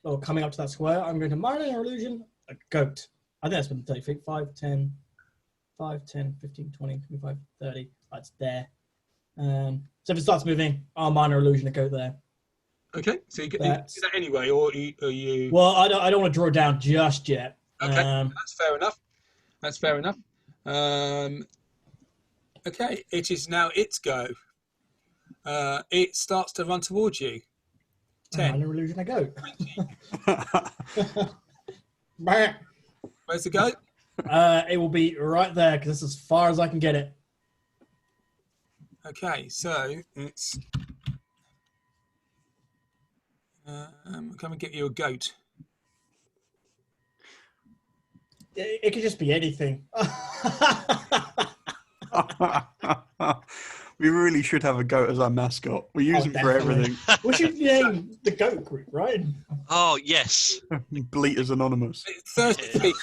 or coming up to that square, I'm going to minor illusion a goat. I think that's been 30 feet, 5, 10, 15, 20, 25, 30. That's there. So if it starts moving, I'll minor illusion a goat there. Okay, so you can do that anyway, or you? Well, I don't want to draw down just yet. Okay, that's fair enough. That's fair enough. Okay, it is now its go. It starts to run towards you. 10. Minor illusion a goat. 20. Where's the goat? It will be right there because it's as far as I can get it. Okay, so it's. I'm going to get you a goat. It could just be anything. We really should have a goat as our mascot. We use him for definitely. everything. We should name the goat group, right? Oh, yes. Bleaters Anonymous. It's 30 feet,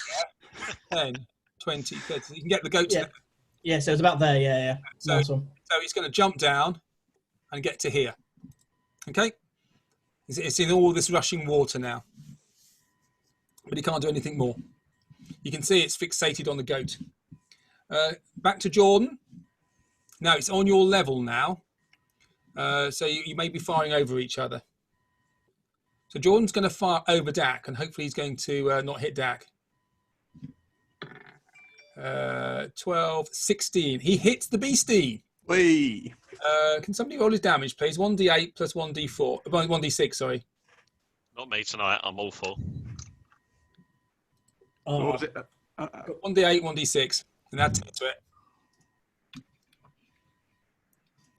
yeah? 10, 20, 30. You can get the goat to Yeah, so it's about there. Yeah. So- Nice one. So it's going to jump down and get to here. Okay? It's in all this rushing water now. But he can't do anything more. You can see it's fixated on the goat. Back to Jordan. Now it's on your level now. So you may be firing over each other. So Jordan's going to fire over Dak, and hopefully he's going to not hit Dak. 12, 16. He hits the beastie. Whee! Can somebody roll his damage, please? 1d8 plus 1d4. 1d6, sorry. Not me tonight. I'm awful. What was it? 1d8, 1d6. And add 10 to it.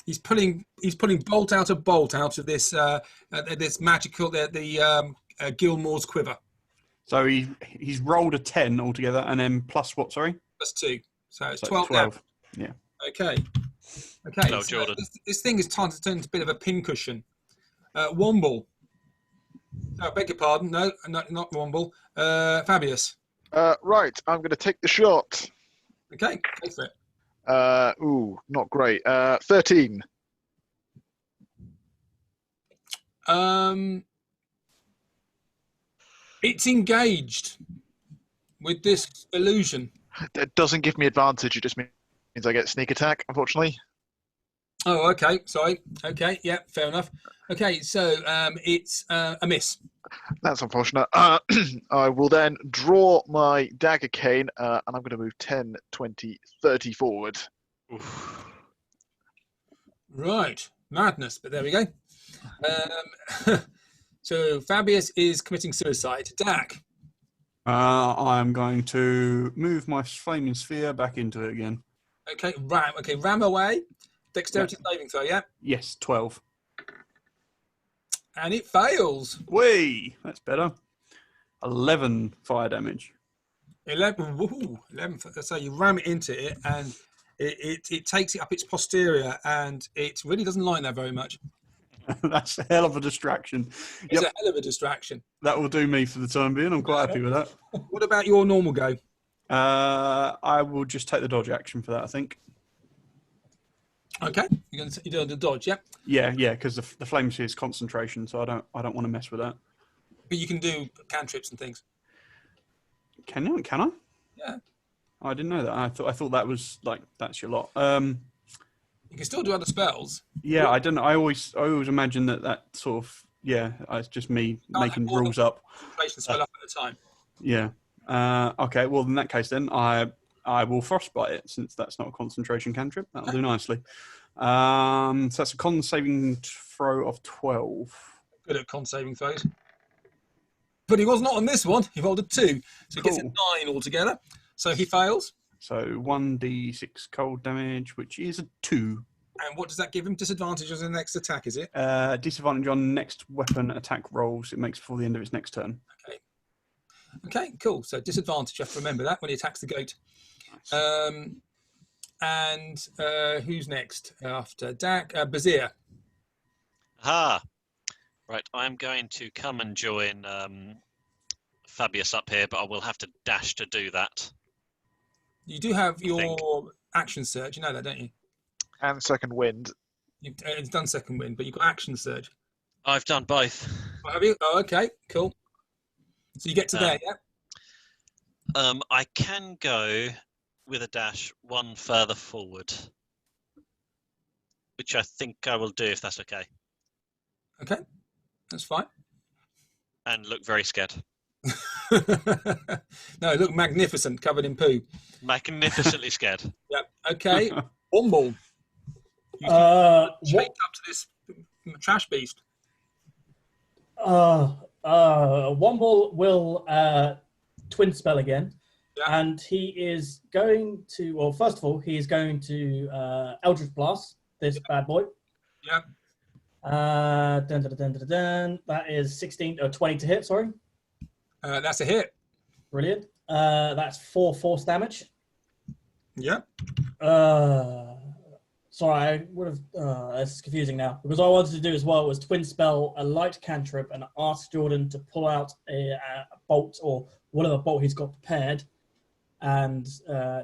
He's pulling bolt out of this this magical the Gilmore's quiver. So he's rolled a 10 altogether, and then plus what? Sorry, Plus 2, so it's So 12. Now. Yeah. Okay. No, so Jordan. this thing is time to turn into a bit of a pincushion. Womble. I beg your pardon. No, not Womble. Fabius. Right, I'm going to take the shot. Okay, go for it. Not great. 13. It's engaged with this illusion. That doesn't give me advantage. It just means I get sneak attack, unfortunately. Oh, okay. Sorry. Okay. Yeah. Fair enough. Okay. So it's a miss. That's unfortunate. I will then draw my dagger cane, and I'm going to move 10, 20, 30 forward. Oof. Right. Madness. But there we go. So Fabius is committing suicide. Dak. I'm going to move my flaming sphere back into it again. Okay. Ram. Okay. Ram away. Dexterity saving throw. Yeah. Yes, 12. And it fails. Whee! That's better. 11 fire damage. 11. Woohoo, 11. So you ram it into it, and it takes it up its posterior, and it really doesn't like that very much. That's a hell of a distraction. It's a hell of a distraction. That will do me for the time being. I'm quite happy with that. What about your normal go? I will just take the dodge action for that, I think. Okay, you're doing the dodge, yeah. Yeah, because the flame sphere is concentration, so I don't want to mess with that. But you can do cantrips and things. Can I? Yeah. I didn't know that. I thought that was like that's your lot. You can still do other spells. Yeah, I don't know. I always imagine that sort of it's just me making have all rules the up. concentration spell up at the time. Yeah. Okay. Well, in that case, then I will frostbite it since that's not a concentration cantrip. That'll do nicely. So that's a con saving throw of 12. Good at con saving throws. But he was not on this one. He rolled a 2, so he gets a 9 altogether. So he fails. So 1d6 cold damage, which is a 2. And what does that give him? Disadvantage on the next attack, is it? Disadvantage on next weapon attack rolls it makes before the end of its next turn. Okay, cool. So disadvantage, you have to remember that when he attacks the goat. And who's next after Dak? Bazir. Aha. Right, I'm going to come and join Fabius up here, but I will have to dash to do that. You do have your action search, you know that, don't you? And second wind. It's done second wind, but you've got action surge. I've done both. Oh, have you? Oh, okay, cool. So you get to there, yeah? I can go with a dash one further forward, which I think I will do if that's okay, Okay, that's fine. and look very scared. No, look magnificent, covered in poo. Magnificently scared. Yep. Okay, Womble. You shaped up to this trash beast. Womble will twin spell again, Yeah. and he is going to. Well, first of all, he is going to Eldritch Blast this bad boy. Yeah. That is 16 or 20 to hit. Sorry, That's a hit. brilliant. That's 4 force damage. Yeah. Sorry, I would have. It's confusing now because all I wanted to do as well was twin spell a light cantrip and ask Jordan to pull out a bolt or whatever bolt he's got prepared, and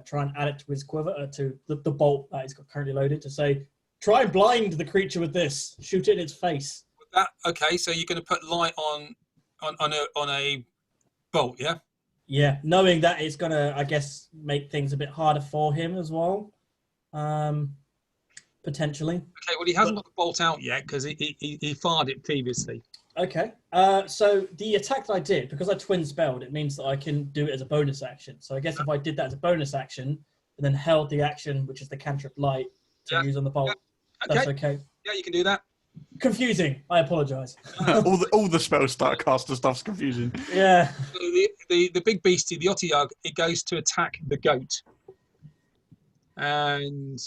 try and add it to his quiver to the bolt that he's got currently loaded. To say, try and blind the creature with this. Shoot it in its face. Okay, so you're going to put light on a bolt, yeah? Yeah, knowing that it's gonna, I guess, make things a bit harder for him as well. Potentially. Okay, well, he hasn't got the bolt out yet because he fired it previously. Okay. So the attack that I did, because I twin spelled, it means that I can do it as a bonus action. So I guess if I did that as a bonus action and then held the action, which is the cantrip light, to use on the bolt, that's okay. Yeah, you can do that. Confusing. I apologize. all the spell start caster stuff's confusing. Yeah. So the big beastie, the Otyugh, it goes to attack the goat. And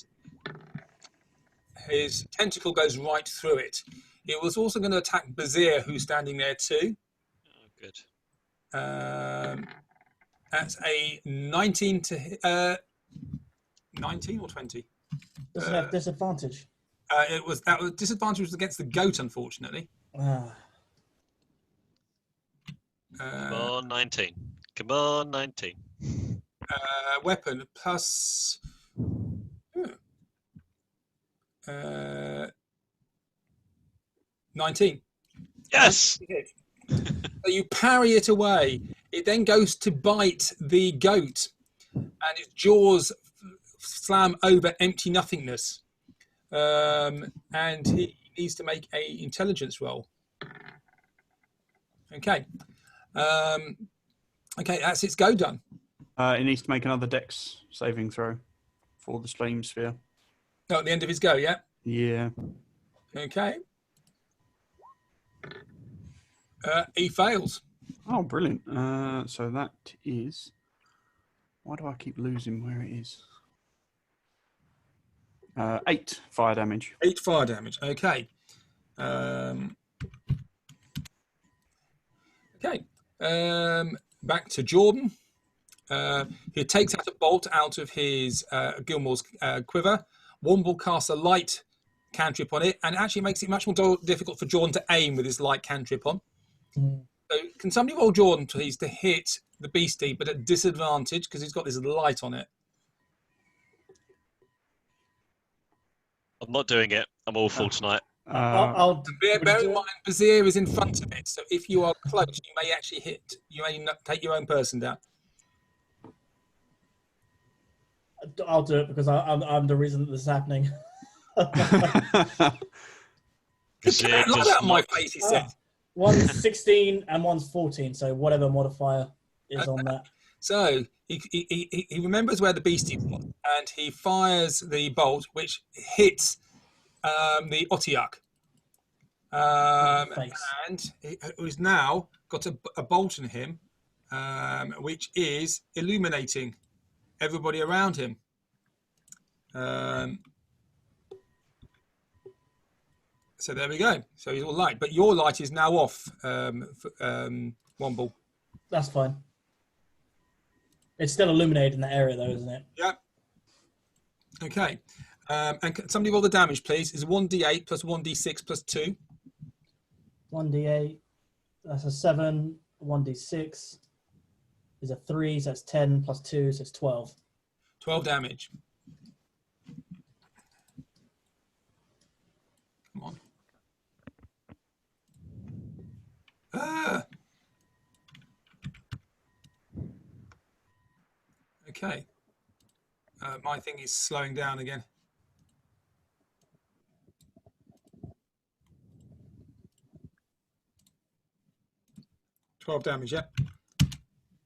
his tentacle goes right through it. It was also going to attack Bazir, who's standing there too. Oh, good. That's a 19 to hit. 19 or 20? Does it have disadvantage? That was disadvantage was against the goat, unfortunately. Ah. Come on, 19. Come on, 19. Weapon plus 19. Yes! So you parry it away. It then goes to bite the goat, and its jaws slam over empty nothingness. And he needs to make a intelligence roll. Okay. Okay, that's its go done. It needs to make another dex saving throw for the flame sphere. Oh, at the end of his go, yeah? Yeah. Okay. He fails. Oh, brilliant. So that is... Why do I keep losing where it is? 8 fire damage. 8 fire damage. Okay. Back to Jordan. He takes out a bolt out of his Gilmore's quiver. Womble casts a light cantrip on it, and actually makes it much more difficult for Jordan to aim with his light cantrip on. Mm. So can somebody roll Jordan, please, to hit the beastie, but at disadvantage because he's got this light on it? I'm not doing it. I'm awful tonight. I'll Bear in mind, Bazir is in front of it, so if you are close, you may actually hit. You may not take your own person down. I'll do it because I'm the reason that this is happening. Bazir Look does at my not- face, he said. One's 16 and one's 14, so whatever modifier is on that. So he remembers where the beastie was, and he fires the bolt, which hits the Otyugh. Face. And he's now got a bolt in him, which is illuminating everybody around him. So there we go. So he's all light, but your light is now off, Womble. That's fine. It's still illuminated in that area, though, isn't it? Yeah. Okay. And can somebody roll the damage, please? Is 1d8 plus 1d6 plus 2. 1d8. That's a 7. 1d6 is a 3, so that's 10 plus 2, so it's 12. 12 damage. Okay. My thing is slowing down again. Damage, yeah. A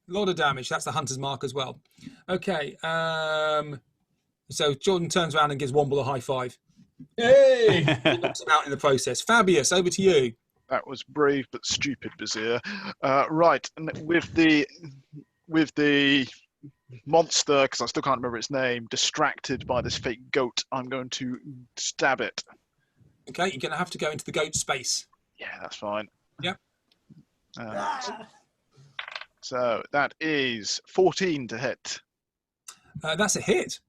lot of damage. That's the hunter's mark as well. Okay. So Jordan turns around and gives Womble a high five. Hey! Knocks him out in the process. Fabius, over to you. That was brave but stupid, Bazir. Right, and with the monster, because I still can't remember its name, distracted by this fake goat, I'm going to stab it. Okay, you're going to have to go into the goat space. Yeah, that's fine. Yep. So that is 14 to hit. That's a hit.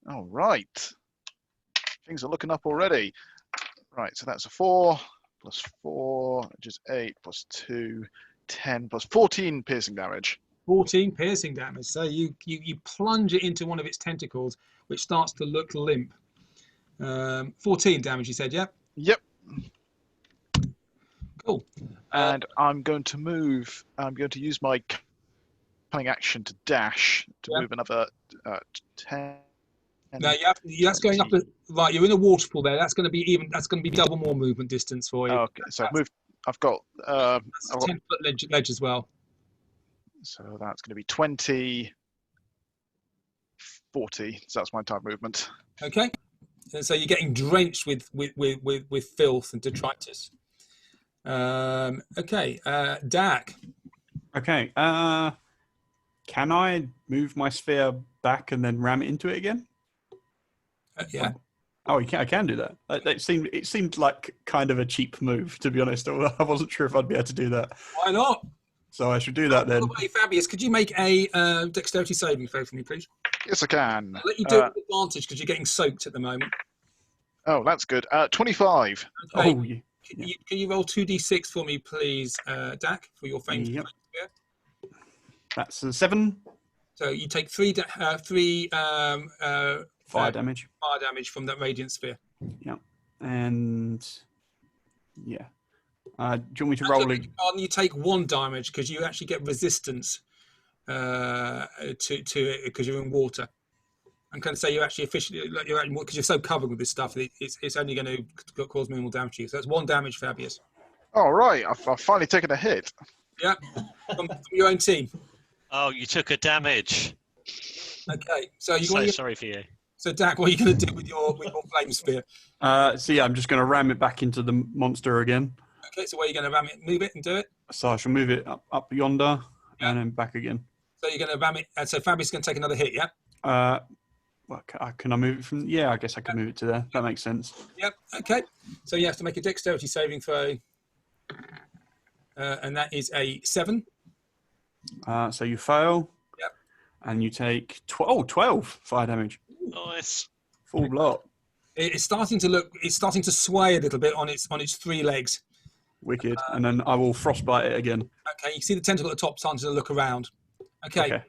All right. Things are looking up already. Right, so that's a 4 plus 4, which is 8 plus 2, 10 plus 14 piercing damage. 14 piercing damage. So you plunge it into one of its tentacles, which starts to look limp. 14 damage, you said, yeah? Yep. Cool. And I'm going to move. I'm going to use my cunning action to dash to move another 10. No, that's going up. Right, you're in a waterfall there. That's going to be double more movement distance for you. Okay, so I've moved. I've got. That's a 10-foot ledge as well. So that's going to be 20, 40. So that's my entire movement. Okay. And so you're getting drenched with filth and detritus. Okay, Dak. Okay. Can I move my sphere back and then ram it into it again? Yeah. Oh, I can do that. It seemed like kind of a cheap move, to be honest. I wasn't sure if I'd be able to do that. Why not? So I should do that then. By the way, Fabius, could you make a dexterity saving throw for me, please? Yes, I can. I'll let you do it with advantage because you're getting soaked at the moment. Oh, that's good. 25. Okay. Oh, yeah. Can you roll 2d6 for me, please, Dak, for your famed Yep. sphere? That's a 7. So you take fire Damage. fire damage from that radiant sphere. Yeah. And yeah. Do you want me to roll it? You take 1 damage because you actually get resistance to it because you're in water. I'm going to say you're actually efficiently because you're so covered with this stuff. It's only going to cause minimal damage to you. So that's 1 damage, Fabius. All right, I've finally taken a hit. Yeah, from your own team. Oh, you took a damage. Okay, so Sorry for you. So Dak, what are you going to do with your flame sphere? So yeah, I'm just going to ram it back into the monster again. Okay, so where are you going to ram it, move it, and do it? So I shall move it up yonder and then back again. So you're going to ram it. So Fabius is going to take another hit, yeah? Well, can I move it from? Yeah, I guess I can move it to there. That makes sense. Yep. Okay. So you have to make a dexterity saving throw, and that is a 7. So you fail. Yep. And you take 12 fire damage. Nice. Full block. It's starting to sway a little bit on its 3 legs. Wicked. And then I will frostbite it again. Okay. You see the tentacle at the top starting to look around. Okay.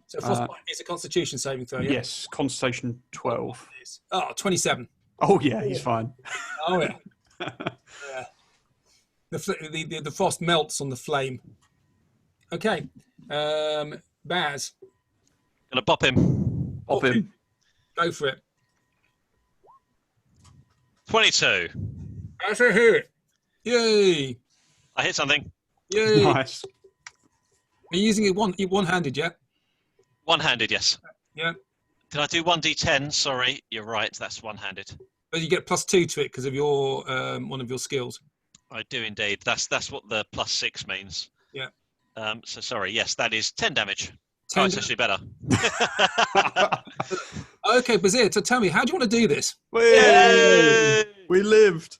So frostbite is a Constitution saving throw. Yeah? Yes. Constitution 12. 27. Oh yeah, he's fine. Oh yeah. Yeah. The frost melts on the flame. Okay. Baz. Gonna bop him. Pop him. Go for it. 22. That's a hit. Yay. I hit something. Yay. Nice. Are you using it one-handed, yeah? One-handed, yes. Yeah. Did I do 1d10? Sorry, you're right. That's one-handed. But you get +2 to it because of your one of your skills. I do indeed. That's what the +6 means. Yeah. So sorry. Yes, that is 10 damage. 10 it's actually better. Okay, Bazir, so tell me, how do you want to do this? Yay! We lived.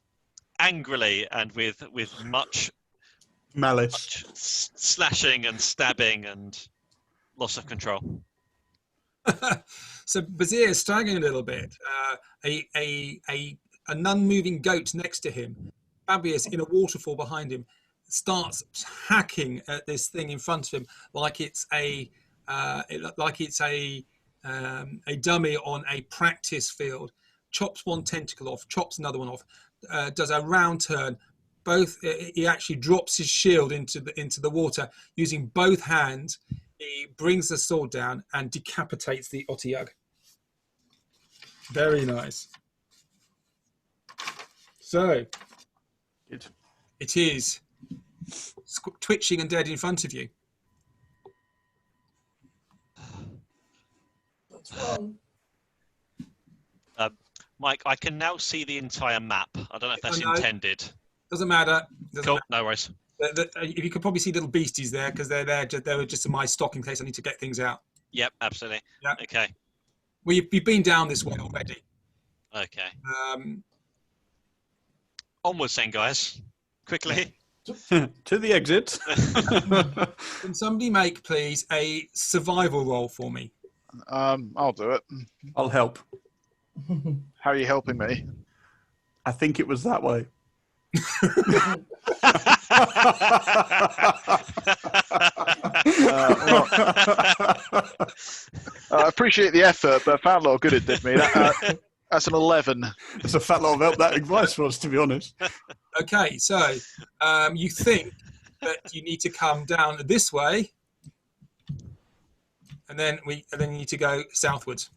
Angrily and with much Malice. slashing and stabbing and loss of control. So Bazir is staggering a little bit. A non-moving goat next to him, Fabius in a waterfall behind him, starts hacking at this thing in front of him like it's a dummy on a practice field. Chops one tentacle off, chops another one off, does a round turn. He actually drops his shield into the water using both hands. he brings the sword down and decapitates the Otyugh. Very nice. So Good. it is twitching and dead in front of you. That's wrong. Mike, I can now see the entire map. I don't know if that's Oh, no. intended. Doesn't matter. Cool, no worries. You could probably see little beasties there because they're there. They were just in my stock in case I need to get things out. Yep, absolutely. Yeah. Okay. Well, you've been down this way already. Okay. Um, Onwards then, guys. Quickly. To the exit. can somebody make, please, a survival roll for me? I'll do it. I'll help. How are you helping me? I think it was that way. I appreciate the effort, but I found a lot of good it did me. That's an 11. It's a fat lot of help that advice was, to be honest. Okay, so you think that you need to come down this way, and then you need to go southwards.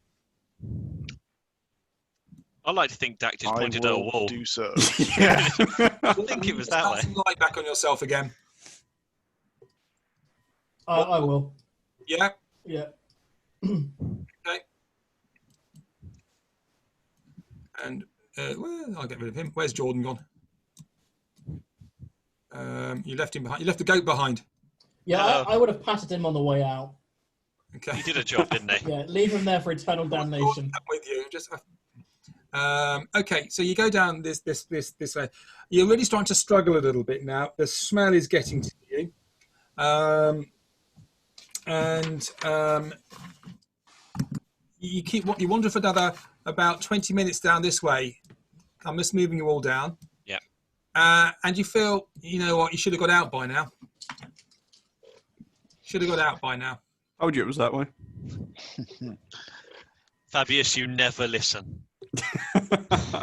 I like to think Dak just I pointed at a will wall. do so. Yeah. I think it was that way. Some light back on yourself again. I will. Yeah. Yeah. Okay. And well, I'll get rid of him. Where's Jordan gone? You left him behind. You left the goat behind. Yeah, Uh, I would have patted him on the way out. Okay. He did a job, didn't he? Yeah, leave him there for eternal damnation. I'm with you. Just okay. So you go down this way. You're really starting to struggle a little bit now. The smell is getting to you, and you wander for another about 20 minutes down this way. I'm just moving you all down. Yeah. And you feel, you know what, you should have got out by now. Should have got out by now. Told you it was that way. Fabius, you never listen. If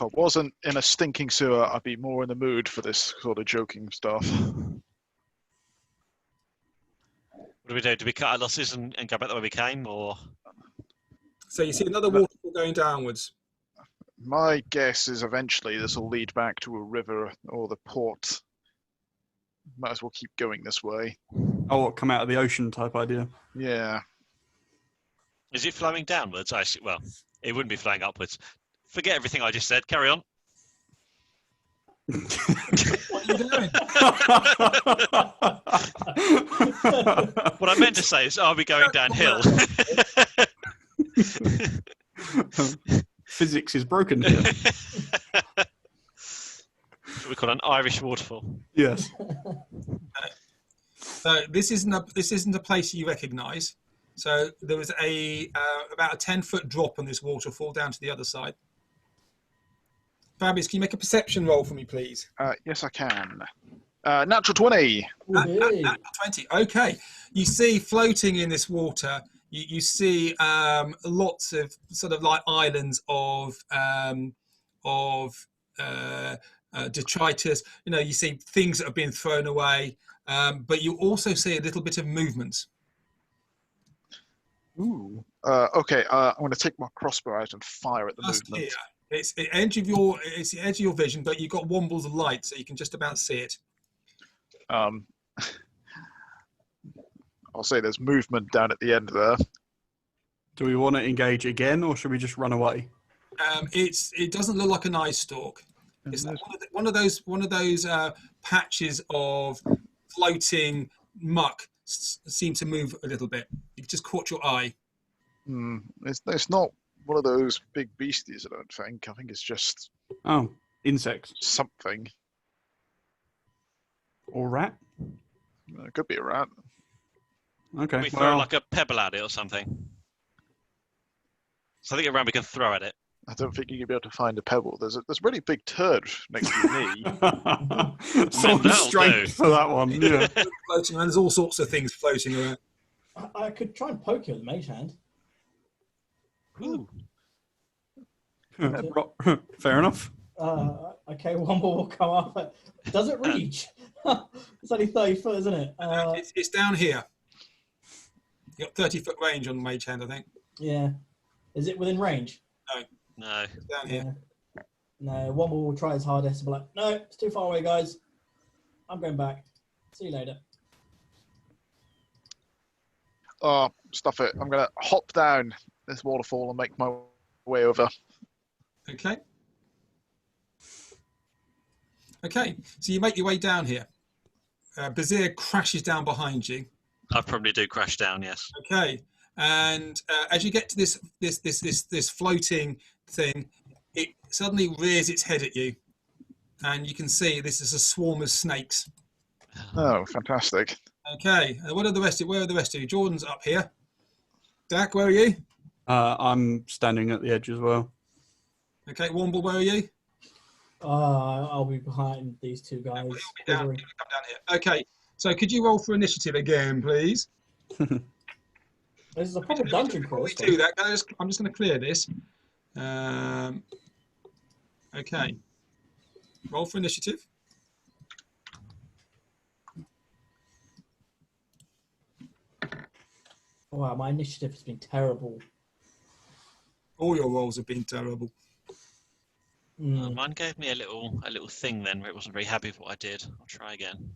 I wasn't in a stinking sewer, I'd be more in the mood for this sort of joking stuff. What do we do? Do we cut our losses and go back the way we came, or? So you see another waterfall going downwards. My guess is eventually this will lead back to a river or the port. Might as well keep going this way. Oh, what, come out of the ocean type idea. Yeah. Is it flowing downwards? I see. Well, it wouldn't be flowing upwards. Forget everything I just said. Carry on. What are you doing? What I meant to say is, are we going downhill? Physics is broken here. What we call an Irish waterfall. Yes. So this isn't a place you recognise. So there was about a 10-foot drop on this waterfall down to the other side. Fabius, can you make a perception roll for me, please? Yes, I can. Natural 20. Woohoo. Natural 20. Okay. You see floating in this water, you see lots of sort of like islands of detritus. You know, you see things that have been thrown away, but you also see a little bit of movement. Ooh. Okay, I'm going to take my crossbow out and fire at the Just movement. here. It's the edge of your vision, but you've got wombles of light, so you can just about see it. I'll say there's movement down at the end there. Do we want to engage again, or should we just run away? It doesn't look like an eye stalk. It's like one of those patches of floating muck seem to move a little bit. It just caught your eye. It's not one of those big beasties, I don't think. I think it's just Oh, insects. something. Or rat? It could be a rat. Okay. Can we throw like a pebble at it or something? Something around we can throw at it. I don't think you'll be able to find a pebble. There's a really big turd next to your knee. Some That'll strength do. for that one. Yeah. Floating around. There's all sorts of things floating around. I could try and poke you with a mage hand. Ooh. Fair enough. Okay, one more will come up. Does it reach? It's only 30 foot, isn't it? It's down here. You got 30-foot range on Mage Hand, I think. Yeah. Is it within range? No. It's down here. No, one will try his hardest. But like, no, it's too far away, guys. I'm going back. See you later. Oh, stuff it. I'm going to hop down this waterfall and make my way over. Okay. Okay, so you make your way down here. Bazir crashes down behind you. I probably do crash down, yes. Okay, and as you get to this floating thing, it suddenly rears its head at you, and you can see this is a swarm of snakes. Oh, fantastic. Okay, what are the rest? Where are the rest of you? Jordan's up here. Dak, where are you? I'm standing at the edge as well. Okay, Womble, where are you? I'll be behind these two guys. He'll be down, he'll come down here. Okay, so could you roll for initiative again, please? This is a proper dungeon Before crawl. we do that, I'm just going to clear this. Okay. Roll for initiative. Wow, my initiative has been terrible. All your rolls have been terrible. Mine gave me a little thing then where it wasn't very happy with what I did. I'll try again.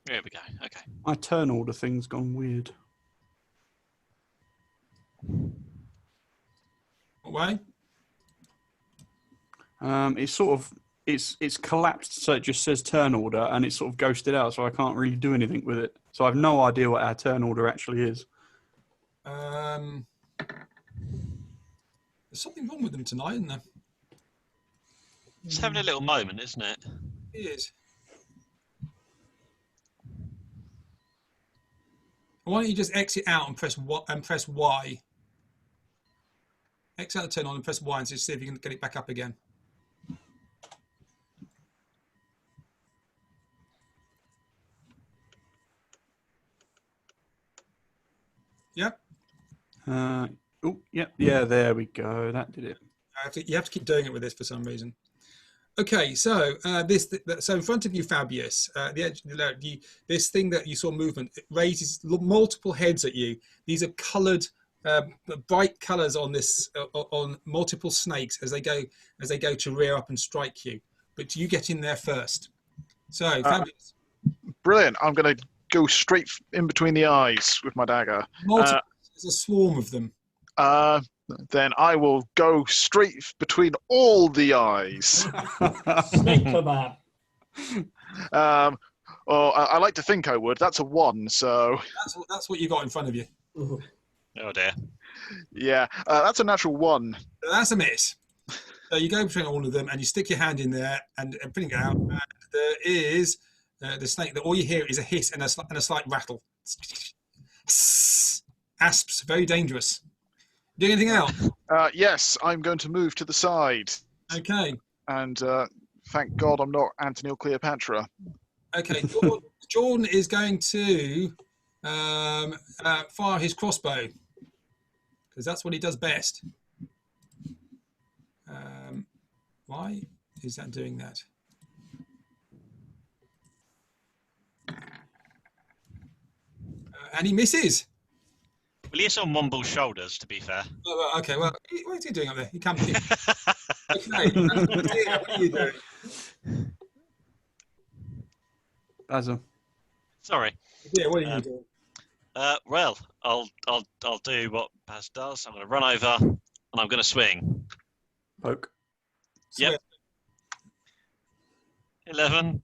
There we go. Okay. My turn order thing's gone weird. What way? It's sort of it's collapsed, so it just says turn order, and it's sort of ghosted out, so I can't really do anything with it. So I've no idea what our turn order actually is. There's something wrong with them tonight, isn't there? It's having a little moment, isn't it? It is. Why don't you just exit out and press Y? Exit out the turn on and press Y and see if you can get it back up again. Yep. Yeah, there we go. That did it. You have to keep doing it with this for some reason. Okay, so so in front of you, Fabius, the edge, this thing that you saw movement, it raises multiple heads at you. These are coloured, bright colours on this on multiple snakes as they go to rear up and strike you. But you get in there first. So Fabius, Brilliant. I'm going to go straight in between the eyes with my dagger. multiple, there's a swarm of them. Then I will go straight between all the eyes. Snake kebab. I like to think I would. That's a 1, so That's what you got in front of you. Ooh. Oh dear. yeah, that's a natural 1. That's a miss. So you go between all of them and you stick your hand in there and bring it out. And there is the snake. All you hear is a hiss and a slight rattle. Asps, very dangerous. Do anything else? Yes, I'm going to move to the side. Okay. And thank God I'm not Antony or Cleopatra. Okay. Jordan is going to fire his crossbow because that's what he does best. Why is that doing that? And he misses. Well, he's on Womble's shoulders, to be fair. Oh, okay, well, what is he doing up there? He comes in. Okay, what are you doing? Basil. Sorry. Yeah, what are you doing? Well, I'll do what Baz does. I'm going to run over and I'm going to swing. Poke. Yep. 11.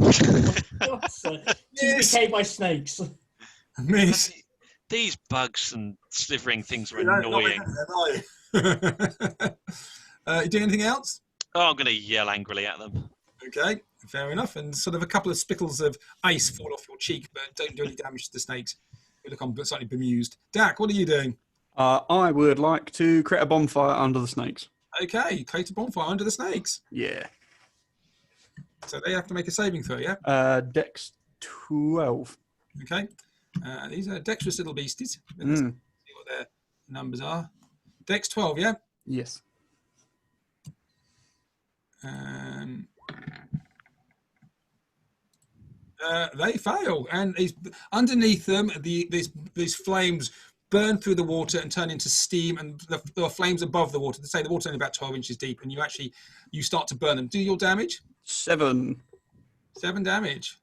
TPK by snakes. Miss. These bugs and slithering things are You don't know annoying. them, are you? You doing anything else? Oh, I'm going to yell angrily at them. Okay, fair enough. And sort of a couple of spittles of ice fall off your cheek, but don't do any damage to the snakes. You look on slightly bemused. Dak, what are you doing? I would like to create a bonfire under the snakes. Okay, create a bonfire under the snakes. Yeah. So they have to make a saving throw, yeah? Dex 12. Okay. These are dexterous little beasties. Let's see what their numbers are. Dex 12, yeah? Yes. They fail, and underneath them, these flames burn through the water and turn into steam, and the flames above the water. They say the water's only about 12 inches deep, and you start to burn them. Do your damage. 7. 7 damage.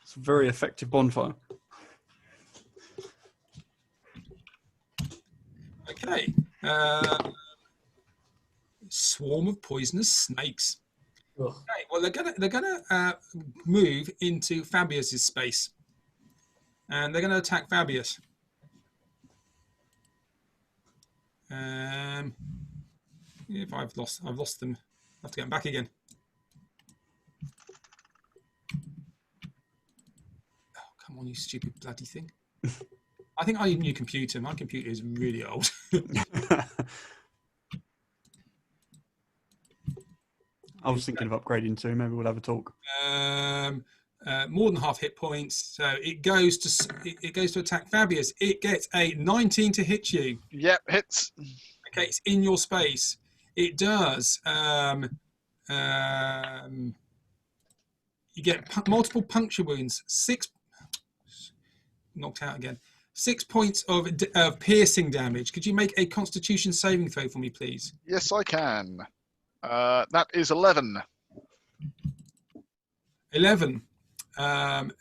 It's a very effective bonfire. Okay. Swarm of poisonous snakes. Ugh. Okay, well they're gonna move into Fabius's space, and they're gonna attack Fabius. If I've lost them, I have to get them back again. Oh, come on, you stupid bloody thing! I think I need a new computer. My computer is really old. I was thinking of upgrading too. Maybe we'll have a talk. More than half hit points, so it goes to attack Fabius. It gets a 19 to hit you. Yep, hits. Okay, it's in your space. It does. You get multiple puncture wounds. 6 knocked out again. 6 points of piercing damage. Could you make a Constitution saving throw for me, please? Yes, I can. That is 11. 11.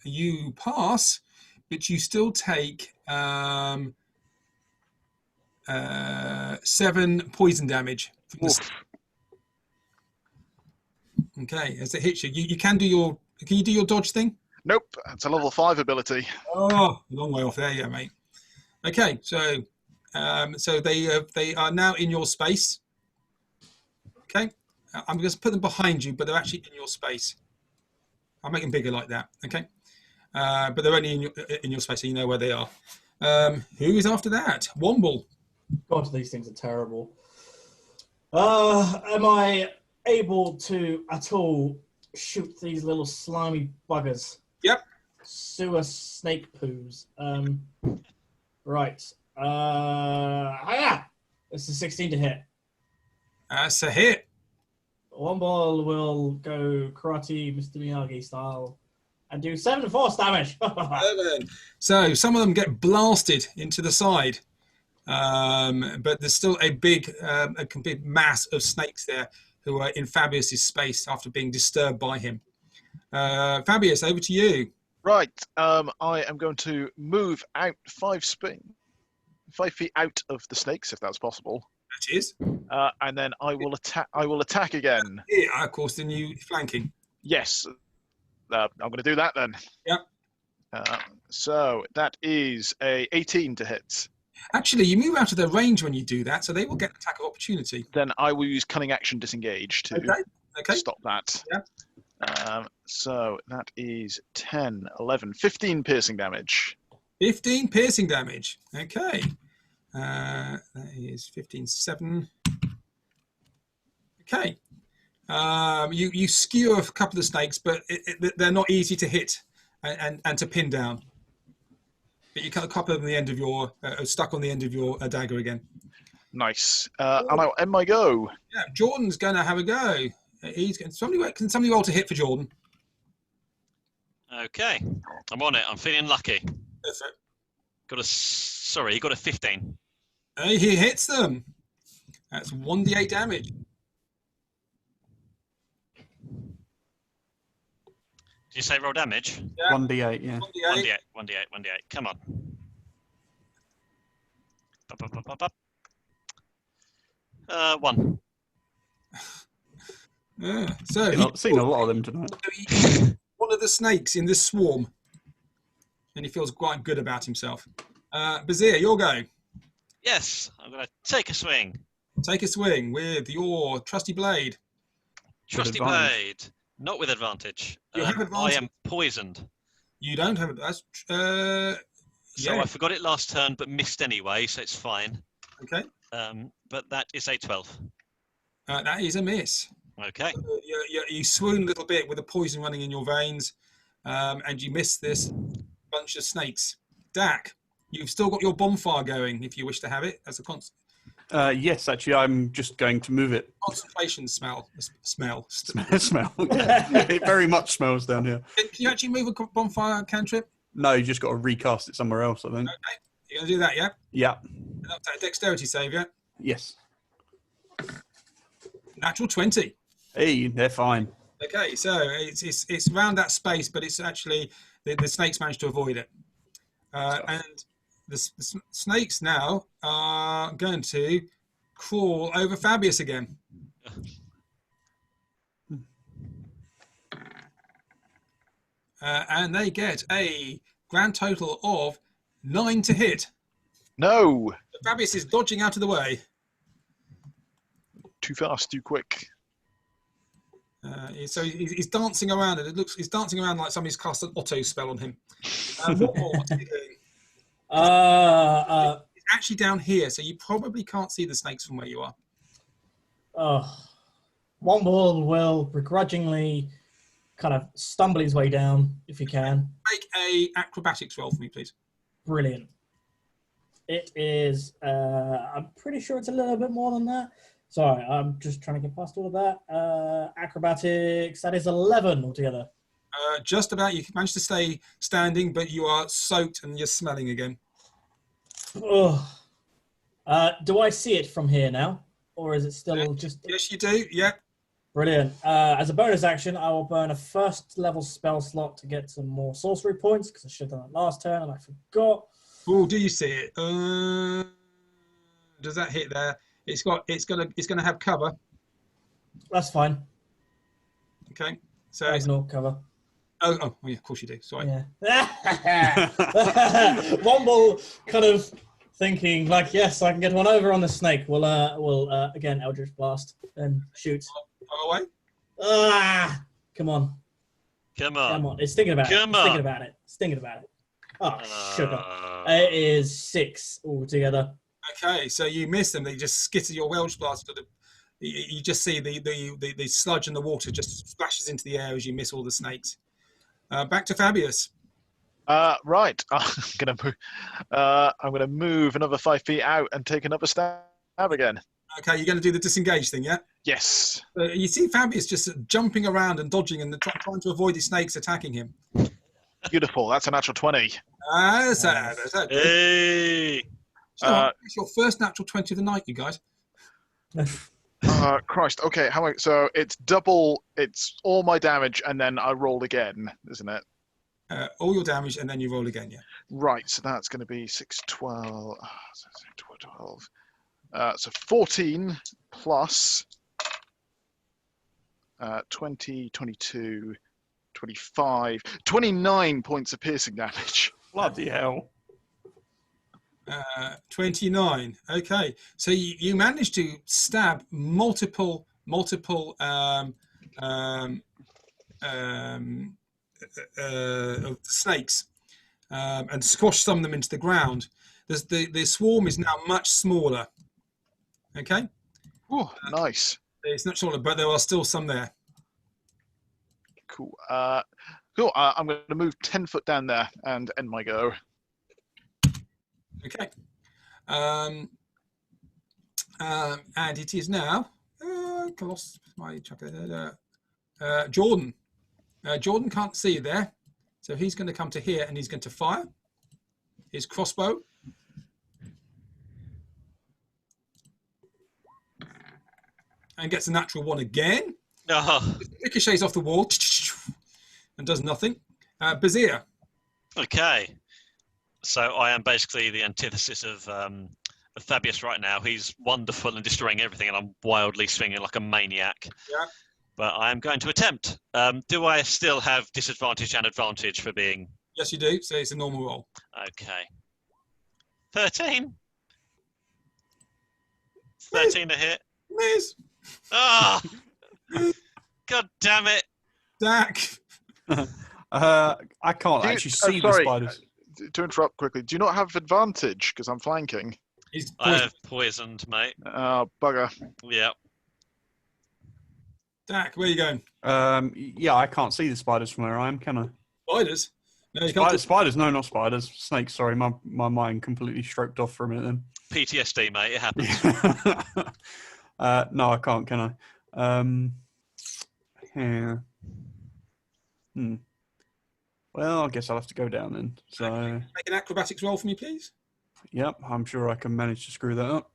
You pass, but you still take 7 poison damage. From the Oof. Okay, as it hits you, you can do your. Can you do your dodge thing? Nope, it's a level 5 ability. Oh, long way off there, yeah, mate. Okay, so they are now in your space. Okay, I'm going to put them behind you, but they're actually in your space. I'll make them bigger like that. Okay, but they're only in your space, so you know where they are. Who is after that? Womble. God, these things are terrible. Am I able to at all shoot these little slimy buggers? Yep. Sewer snake poos. Right. Hiya! This is 16 to hit. That's a hit. One ball will go karate Mr. Miyagi style and do 7 force damage. 11. So some of them get blasted into the side, but there's still a big mass of snakes there who are in Fabius's space after being disturbed by him. Fabius, over to you. Right, I am going to move out 5 feet out of the snakes, if that's possible. That is. And then I will attack again. Yeah, of course, the new flanking. Yes, I'm going to do that then. Yep. So that is a 18 to hit. Actually, you move out of their range when you do that, so they will get an attack of opportunity. Then I will use cunning action disengage to Okay. stop that. Yeah. So that is 10, 11, 15 piercing damage. 15 piercing damage. Okay. That is 15, 7. Okay. You skewer a couple of snakes, but they're not easy to hit and to pin down. But you cut a couple of them on the end of your stuck on the end of your dagger again. Nice. And I'll end my go. Yeah, Jordan's going to have a go. Can somebody roll to hit for Jordan? Okay, I'm on it. I'm feeling lucky. That's it. He got a 15. He hits them. That's 1d8 damage. Did you say roll damage? Yeah. 1d8, yeah. 1d8. 1d8. Come on. Up. 1. Yeah. So I've seen a lot of them tonight. he one of the snakes in this swarm, and he feels quite good about himself. Bazir, your go. Yes, I'm going to take a swing. Take a swing with your trusty blade. Trusty advantage. blade. Not with advantage. You have advantage. I am poisoned. You don't have it. That's So yeah. I forgot it last turn, but missed anyway, so it's fine. Okay. But that is a 12. That is a miss. Okay. You swoon a little bit with the poison running in your veins, and you miss this bunch of snakes. Dak, you've still got your bonfire going if you wish to have it as a Yes, actually, I'm just going to move it. Concentration smell. Smell. Smell. It very much smells down here. Can you actually move a bonfire cantrip? No, you just got to recast it somewhere else, I think. Okay. You're going to do that, yeah? Yeah. And that's a dexterity save, yeah? Yes. Natural 20. Hey, they're fine. Okay, so it's around that space, but it's actually the snakes managed to avoid it, and the snakes now are going to crawl over Fabius again. And they get a grand total of 9 to hit. No, Fabius is dodging out of the way. too fast, too quick. So he's dancing around, and he's dancing around like somebody's cast an auto spell on him. What more? What's he doing? He's actually down here, so you probably can't see the snakes from where you are. Womble will begrudgingly kind of stumble his way down, if he can. Make a acrobatics roll for me, please. Brilliant. It is, I'm pretty sure it's a little bit more than that. Sorry, I'm just trying to get past all of that. Acrobatics, that is 11 altogether. Just about. You managed to stay standing, but you are soaked and you're smelling again. Ugh. Do I see it from here now? Or is it still just... Yes, you do. Yeah. Brilliant. As a bonus action, I will burn a first level spell slot to get some more sorcery points, because I should have done that last turn and I forgot. Oh, do you see it? Does that hit there? It's gonna have cover. That's fine. Okay. So Ignore cover. oh yeah, of course you do. Sorry. Yeah. Womble kind of thinking like, yes, I can get one over on the snake. We'll again Eldritch Blast and shoot. Far away. Come on. Come on. Come on. It's thinking about it. Come It's on. thinking about it. It's thinking about it. Oh, sugar. It is 6 altogether. Okay, so you miss them. They just skitter your Welsh blast. You just see the sludge and the water just splashes into the air as you miss all the snakes. Back to Fabius. Right, I'm gonna move another 5 feet out and take another stab again. Okay, you're going to do the disengage thing, yeah? Yes. You see Fabius just jumping around and dodging and trying to avoid the snakes attacking him. Beautiful. That's a natural 20. That's good. Hey. It's your first natural 20 of the night, you guys. Christ. Okay. So it's double. It's all my damage, and then I roll again, isn't it? All your damage, and then you roll again, yeah. Right. So that's going to be 6, 12. 12. So 14 plus 20, 22, 25, 29 points of piercing damage. Bloody hell. 29. Okay, so you managed to stab multiple snakes and squash some of them into the ground. The swarm is now much smaller. Okay. Oh, nice. It's not smaller, but there are still some there. Cool. Cool. I'm going to move 10 foot down there and end my go. Okay. And it is now Jordan. Jordan can't see you there, so he's going to come to here and he's going to fire his crossbow. And gets a natural 1 again. Ricochets off the wall and does nothing. Bazir. Okay. So I am basically the antithesis of Fabius right now. He's wonderful and destroying everything, and I'm wildly swinging like a maniac. Yeah. But I am going to attempt. Do I still have disadvantage and advantage for being... Yes, you do. So it's a normal roll. Okay. 13. 13 to hit. Miss. Ah! God damn it. Dak. I can't actually see the spiders. To interrupt quickly, do you not have advantage because I'm flanking? I have poisoned, mate. Oh, bugger. Yeah. Dak, where are you going? Yeah, I can't see the spiders from where I am, can I? Spiders? No, you can't. Spiders? No, not spiders. Snakes, sorry. My mind completely stroked off for a minute then. PTSD, mate. It happens. No, I can't, can I? Yeah. Well, I guess I'll have to go down then. So, Make an acrobatics roll for me, please. yep, I'm sure I can manage to screw that up.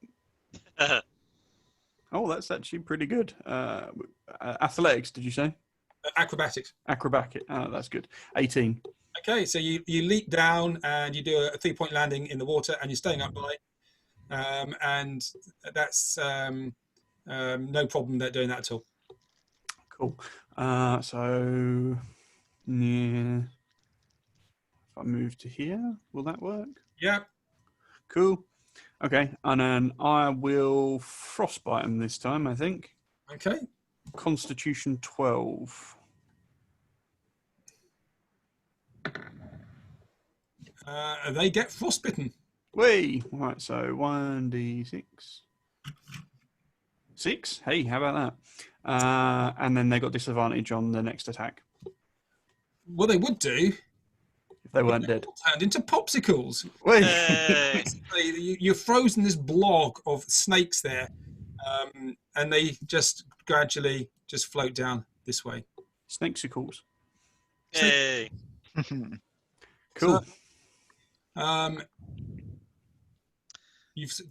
Oh, that's actually pretty good. Athletics, did you say? Acrobatics. Acrobatic. Oh, that's good. 18. Okay, so you leap down and you do a 3-point landing in the water, and you're staying upright, and that's no problem doing that at all. Cool. So, yeah. If I move to here, will that work? Yeah. Cool. Okay, and then I will frostbite him this time, I think. Okay. Constitution 12. They get frostbitten. Whee! Right, so 1d6. 6? Hey, how about that? And then they got disadvantage on the next attack What they would do if they weren't dead. turned into popsicles. Whee! Hey. Basically, you're frozen this blog of snakes there, and they just gradually just float down this way. Snakesicles. Hey. Cool.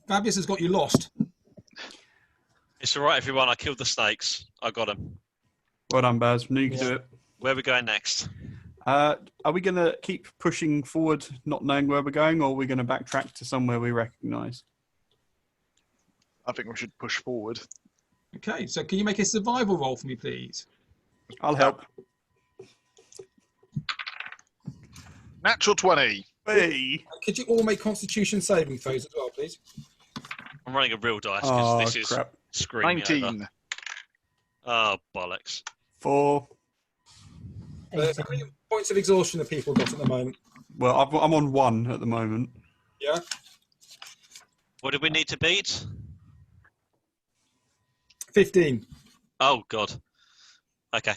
Fabius has got you lost. It's all right, everyone. I killed the snakes. I got them. Well done, Baz. Knew you could Yeah. do it. Where are we going next? Are we going to keep pushing forward, not knowing where we're going, or are we going to backtrack to somewhere we recognise? I think we should push forward. Okay, so can you make a survival roll for me, please? I'll help. Natural 20. Hey! Could you all make Constitution saving throws as well, please? I'm running a real dice Oh, because this is crap. screwing me over. 19. Oh, bollocks. 4. How many points of exhaustion have people got at the moment? Well, I'm on 1 at the moment. Yeah. What did we need to beat? 15. Oh, God. Okay.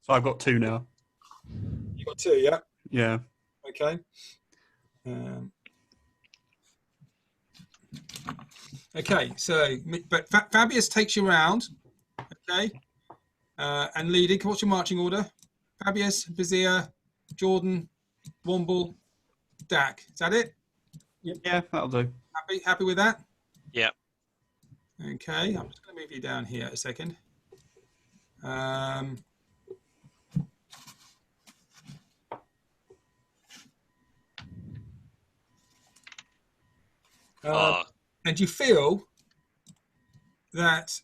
So I've got 2 now. You got 2, yeah. Yeah. Okay. Okay. So, but Fabius takes you around. Okay. And leading. What's your marching order? Fabius, Vizier, Jordan, Womble, Dak. Is that it? Yeah, that'll do. Happy with that? Yeah. Okay. I'm just going to move you down here a second. And you feel that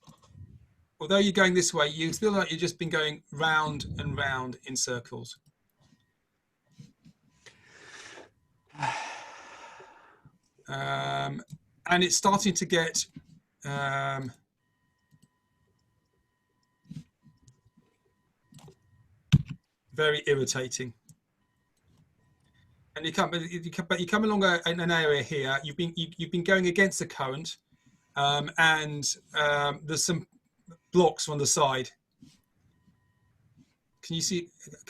although you're going this way, you feel like you've just been going round and round in circles. And it's starting to get very irritating. And you come along an area here. You've been going against the current, and there's some blocks on the side. Can you see?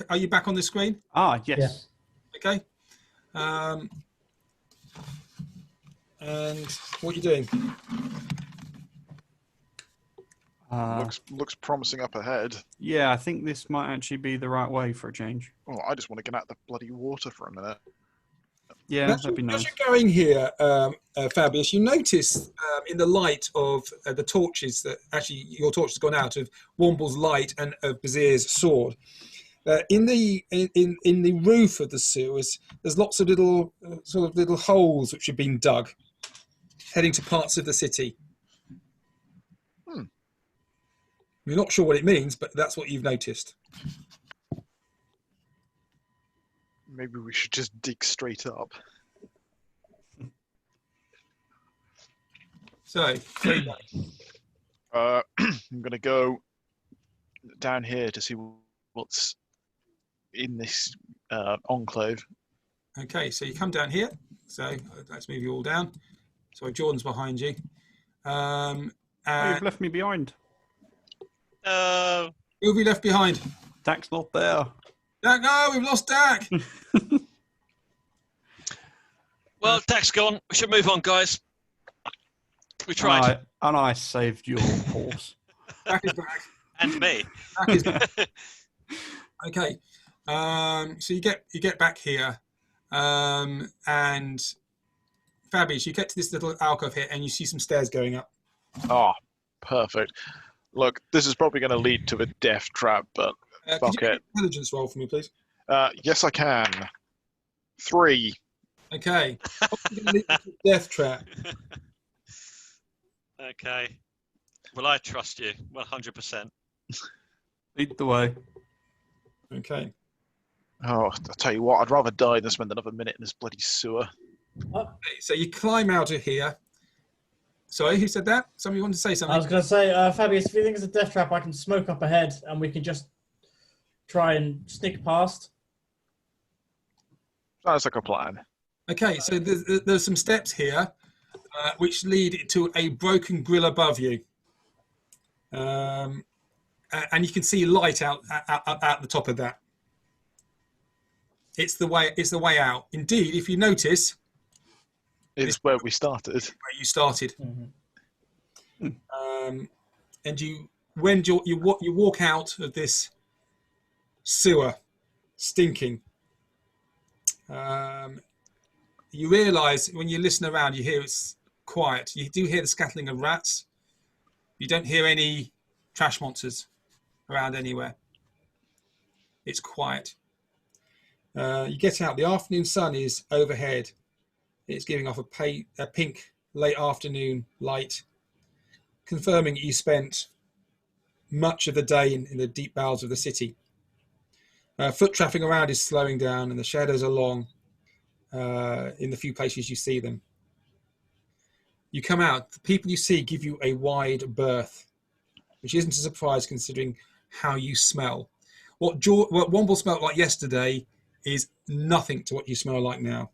Are you back on the screen? Ah, yes. Okay. And what are you doing? Looks promising up ahead. Yeah, I think this might actually be the right way for a change. Oh, I just want to get out of the bloody water for a minute. Yeah, that'd be nice. As you're going here, Fabius, you notice in the light of the torches that actually your torch has gone out of Womble's light and of Bazir's sword. In the roof of the sewers, there's lots of little sort of little holes which have been dug, heading to parts of the city. You're not sure what it means, but that's what you've noticed. Maybe we should just dig straight up. So I'm going to go down here to see what's in this enclave. okay, so you come down here. So let's move you all down. So Jordan's behind you. Oh, And you've left me behind. No. who have we left behind? Dak's not there. Dak, no, we've lost Dak. Well, Dak's gone. We should move on, guys. We tried. And I saved your horse. Back is back. And me. Back is back. Okay. So you get back here, and Fabius, you get to this little alcove here, and you see some stairs going up. Oh, perfect. Look, this is probably going to lead to a death trap, but Could fuck you make it. an intelligence roll for me, please? Yes, I can. 3. Okay. Death trap. Okay. Well, I trust you 100%. Lead the way. Okay. Oh, I'll tell you what, I'd rather die than spend another minute in this bloody sewer. Okay, so you climb out of here. Sorry, who said that? Somebody wanted to say I something? was going to say, Fabius, if you think it's a death trap, I can smoke up ahead and we can just try and sneak past. Sounds like a plan. Okay, so there's some steps here which lead to a broken grill above you. And you can see light out the top of that. It's the way out. Indeed, if you notice, It's where we started. where you started. Mm-hmm. And you walk out of this sewer, stinking. You realise when you listen around, you hear it's quiet. You do hear the scattering of rats. You don't hear any trash monsters around anywhere. It's quiet. You get out. The afternoon sun is overhead. It's giving off a pink late afternoon light, confirming you spent much of the day in the deep bowels of the city. Foot traffic around is slowing down, and the shadows are long in the few places you see them. You come out. The people you see give you a wide berth, which isn't a surprise considering how you smell. What Womble smelled like yesterday is nothing to what you smell like now.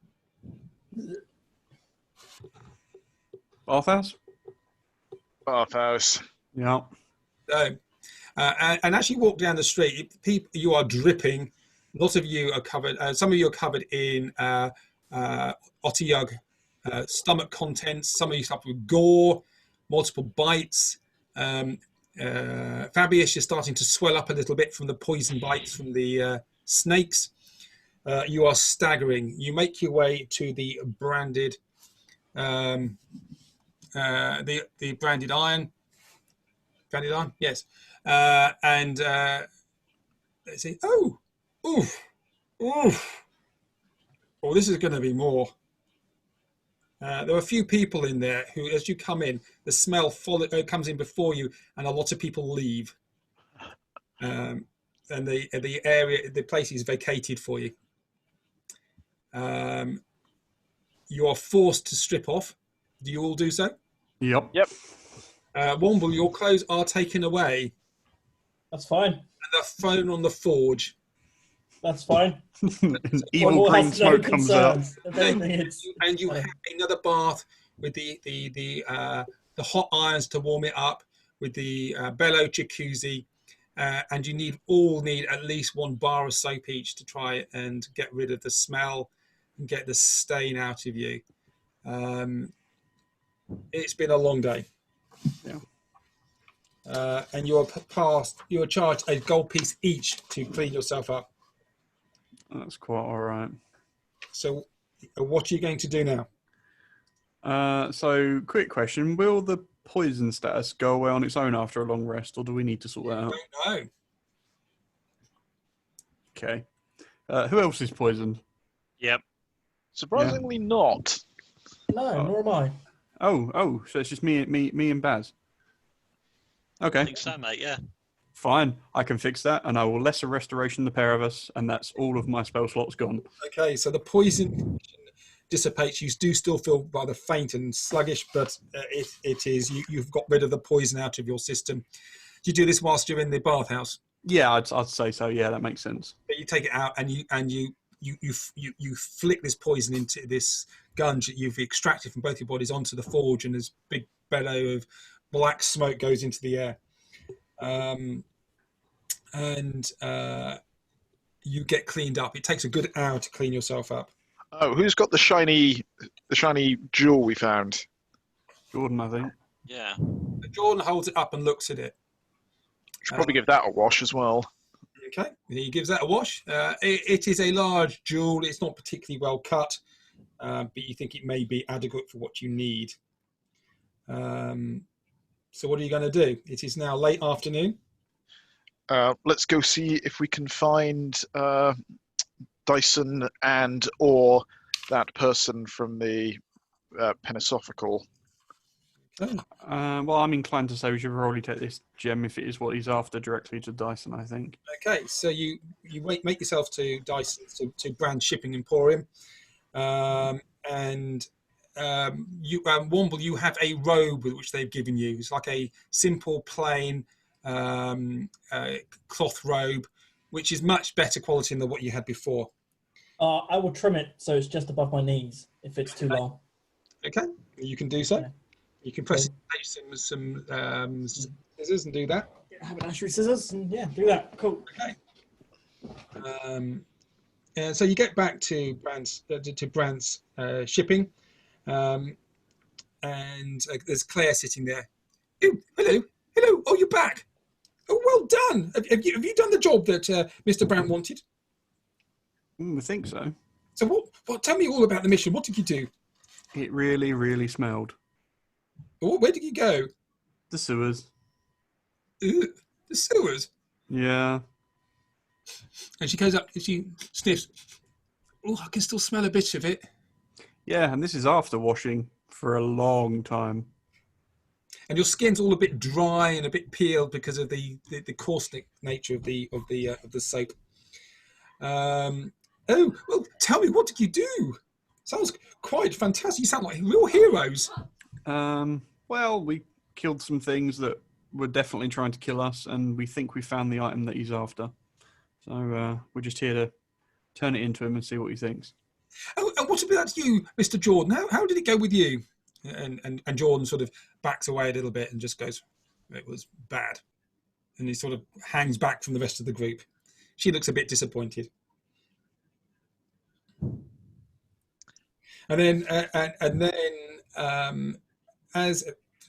Bathhouse? Bathhouse. Yeah. So, and as you walk down the street, you are dripping. Lots of you are covered. Some of you are covered in Otyugh stomach contents. Some of you suffer with gore, multiple bites. Fabius, you're starting to swell up a little bit from the poison bites from the snakes. You are staggering. You make your way to the branded, the branded iron. Branded iron, yes. And they say, "Oh, oof, oof. Oh, this is going to be more." There are a few people in there who, as you come in, the smell comes in before you, and a lot of people leave. And the area, the place is vacated for you. You are forced to strip off. Do you all do so? Yep. Yep. Womble, your clothes are taken away That's fine. and they're thrown on the forge. That's fine. Evil Womble green has no smoke comes out. concerns. If anything, it's And you fine. have another bath with the hot irons to warm it up, with the bellow jacuzzi, and you all need at least 1 bar of soap each to try and get rid of the smell and get the stain out of you. It's been a long day. Yeah. And you are charged a gold piece each to clean yourself up. That's quite all right. So what are you going to do now? So, quick question. Will the poison status go away on its own after a long rest, or do we need to sort that out? I don't know. Okay. Who else is poisoned? Yep. Surprisingly not. No, nor am I. Oh, so it's just me and Baz. I Okay, think so, mate. Yeah. fine. I can fix that, and I will lesser restoration the pair of us, and that's all of my spell slots gone. Okay, so the poison dissipates. You do still feel rather faint and sluggish, but it is you've got rid of the poison out of your system. Do you do this whilst you're in the bathhouse? Yeah, I'd say so. Yeah, that makes sense. But you take it out and you flick this poison into this gunge that you've extracted from both your bodies onto the forge, and this big bellow of black smoke goes into the air. And you get cleaned up. It takes a good hour to clean yourself up. Oh, who's got the shiny jewel we found? Jordan, I think. Yeah. Jordan holds it up and looks at it. Should probably give that a wash as well. Okay, he gives that a wash. It is a large jewel. It's not particularly well cut, but you think it may be adequate for what you need. So what are you going to do? It is now late afternoon. Let's go see if we can find Dyson and or that person from the Penisophical. Okay. Well, I'm inclined to say we should probably take this gem if it is what he's after directly to Dyson, I think. Okay, so you make yourself to Dyson, to Brand Shipping Emporium, and Womble, you have a robe which they've given you. It's like a simple, plain cloth robe, which is much better quality than what you had before. I will trim it so it's just above my knees if it's too long. Okay, you can do so. Yeah. You can press some scissors and do that. Haberdashery scissors and yeah, do that. Cool. Okay. And so you get back to Brand's shipping, and there's Claire sitting there. Oh, hello. Oh, you're back. Oh, well done. Have you done the job that Mr. Brand wanted? I think so. So what? Tell me all about the mission. What did you do? It really, really smelled. Where did you go? The sewers. The sewers. Yeah. And she goes up and she sniffs. Oh, I can still smell a bit of it. Yeah, and this is after washing for a long time. And your skin's all a bit dry and a bit peeled because of the caustic nature of the soap. Oh, well, tell me, what did you do? Sounds quite fantastic. You sound like real heroes. Well, we killed some things that were definitely trying to kill us, and we think we found the item that he's after. So we're just here to turn it into him and see what he thinks. Oh, and what about you, Mr. Jordan? How did it go with you? And Jordan sort of backs away a little bit and just goes, it was bad. And he sort of hangs back from the rest of the group. She looks a bit disappointed. And then, as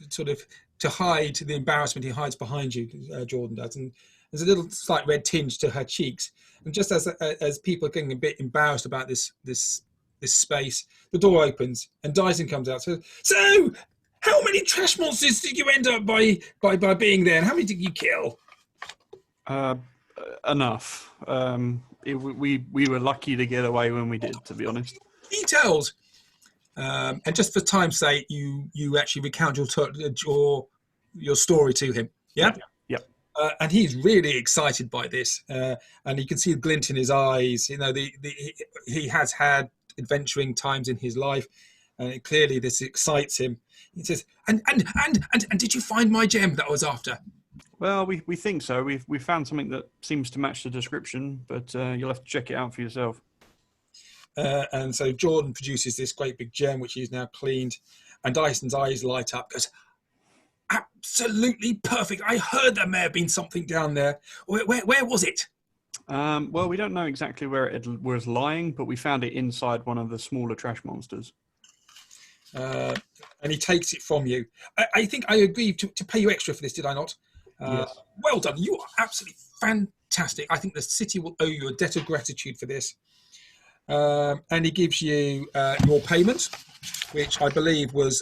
sort of to hide the embarrassment, he hides behind you, Jordan does, and there's a little slight red tinge to her cheeks. And just as people are getting a bit embarrassed about this space, the door opens and Dyson comes out. So how many trash monsters did you end up by being there, and how many did you kill? Enough. We were lucky to get away when we did, to be honest. Details. And just for time's sake, you actually recount your story to him. Yeah. Yep. And he's really excited by this, and you can see the glint in his eyes. You know, he has had adventuring times in his life, and clearly this excites him. He says, "And did you find my gem that I was after?" Well, we think so. We found something that seems to match the description, but you'll have to check it out for yourself. And so Jordan produces this great big gem, which he's now cleaned, and Dyson's eyes light up. Goes, absolutely perfect. I heard there may have been something down there. Where was it? Well, we don't know exactly where it was lying, but we found it inside one of the smaller trash monsters. And he takes it from you. I think I agreed to pay you extra for this, did I not? Yes. Well done. You are absolutely fantastic. I think the city will owe you a debt of gratitude for this. And he gives you your payment, which I believe was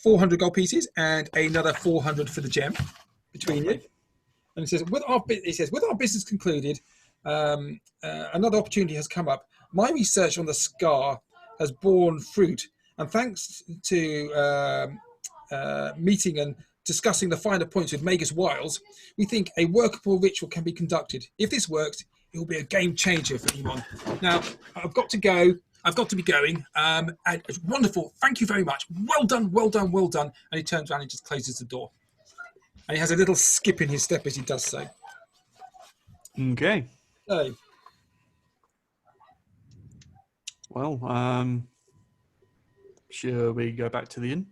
400 gold pieces and another 400 for the gem between you. And he says, with our business concluded, another opportunity has come up. My research on the scar has borne fruit, and thanks to meeting and discussing the finer points with Magus Wiles, we think a workable ritual can be conducted. If this works, it will be a game changer for anyone. Now, I've got to go. I've got to be going. And it's wonderful. Thank you very much. Well done, well done, well done. And he turns around and just closes the door. And he has a little skip in his step as he does so. Okay. So, Well, shall we go back to the inn?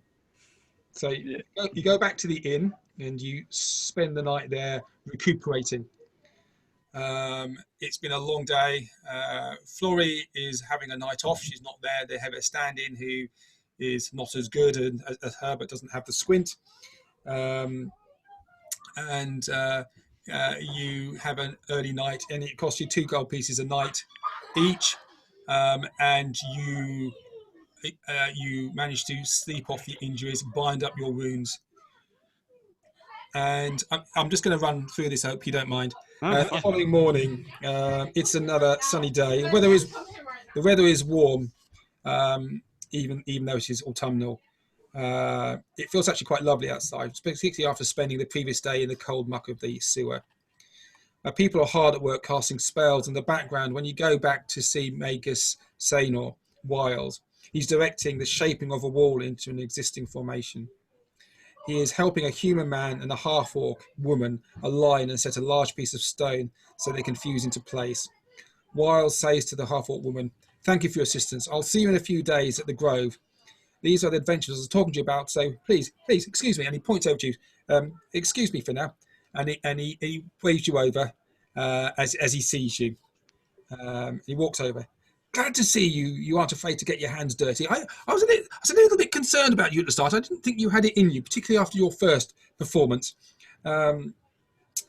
so you go back to the inn and you spend the night there recuperating. It's been a long day. Florrie is having a night off. She's not there. They have a stand-in who is not as good as her, but doesn't have the squint. and you have an early night, and it costs you 2 gold pieces a night each, and you manage to sleep off your injuries, bind up your wounds. And I'm just going to run through this. I hope you don't mind. Oh, The fine. following morning, it's another sunny day. The weather is warm, even though it is autumnal. It feels actually quite lovely outside, particularly after spending the previous day in the cold muck of the sewer. People are hard at work casting spells. In the background, when you go back to see Magus Saynor Wiles, he's directing the shaping of a wall into an existing formation. He is helping a human man and a half-orc woman align and set a large piece of stone so they can fuse into place. Wiles says to the half-orc woman, "Thank you for your assistance. I'll see you in a few days at the Grove. These are the adventures I was talking to you about, so please, excuse me." And he points over to you. "Excuse me for now." And he waves you over as he sees you. He walks over. "Glad to see you. You aren't afraid to get your hands dirty. I was a little bit concerned about you at the start. I didn't think you had it in you, particularly after your first performance. You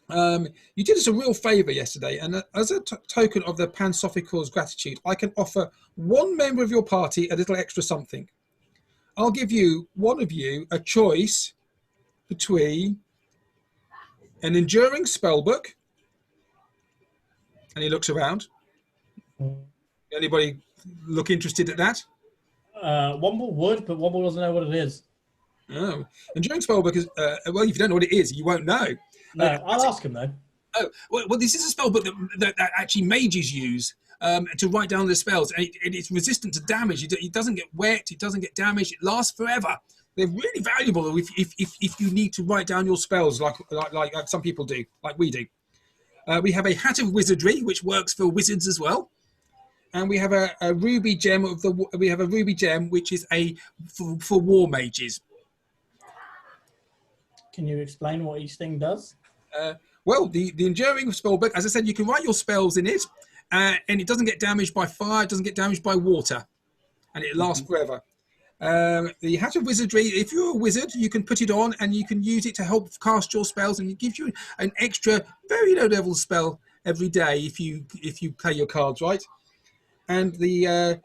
did us a real favour yesterday, and as a token of the Pansophical's gratitude, I can offer one member of your party a little extra something. I'll give one of you a choice between an enduring spellbook," and he looks around. Anybody look interested at that? Womble would, but Womble doesn't know what it is. Oh, enduring spellbook is well. If you don't know what it is, you won't know. No, I'll ask him though. Oh, well, this is a spellbook that actually mages use to write down the spells, and it's resistant to damage. It doesn't get wet, it doesn't get damaged, it lasts forever. They're really valuable if you need to write down your spells like some people do, like we do. We have a hat of wizardry, which works for wizards as well, and we have a ruby gem which is for war mages. Can you explain what each thing does? Well, the enduring spellbook, as I said, you can write your spells in it, and it doesn't get damaged by fire, it doesn't get damaged by water, and it lasts forever. The Hat of Wizardry, if you're a wizard, you can put it on and you can use it to help cast your spells, and it gives you an extra, very low level spell every day if you play your cards right. And the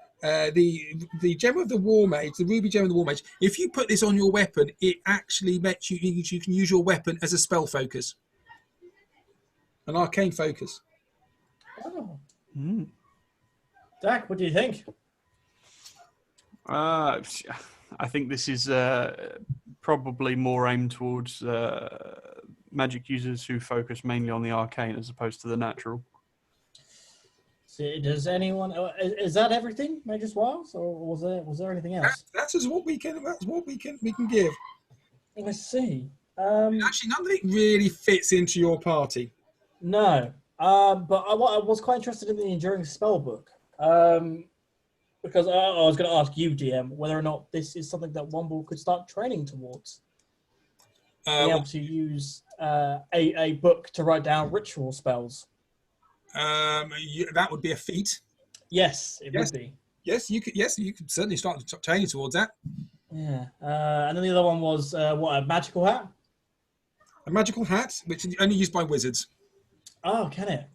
gem of the War Mage, the ruby gem of the War Mage, if you put this on your weapon, it actually lets you can use your weapon as a spell focus, an arcane focus. Oh. Dak, what do you think? I think this is probably more aimed towards magic users who focus mainly on the arcane as opposed to the natural. See, does anyone? Is that everything, Magus Wiles, or was there anything else? That's what we can give. I see. Actually, none of it really fits into your party. No, but I was quite interested in the Enduring Spellbook. Because I was going to ask you, DM, whether or not this is something that Womble could start training towards. Being able to use a book to write down ritual spells. That would be a feat. Yes, it would be. Yes, you could. Yes, you could certainly start training towards that. Yeah. And then the other one was a magical hat? A magical hat, which is only used by wizards. Oh, can it?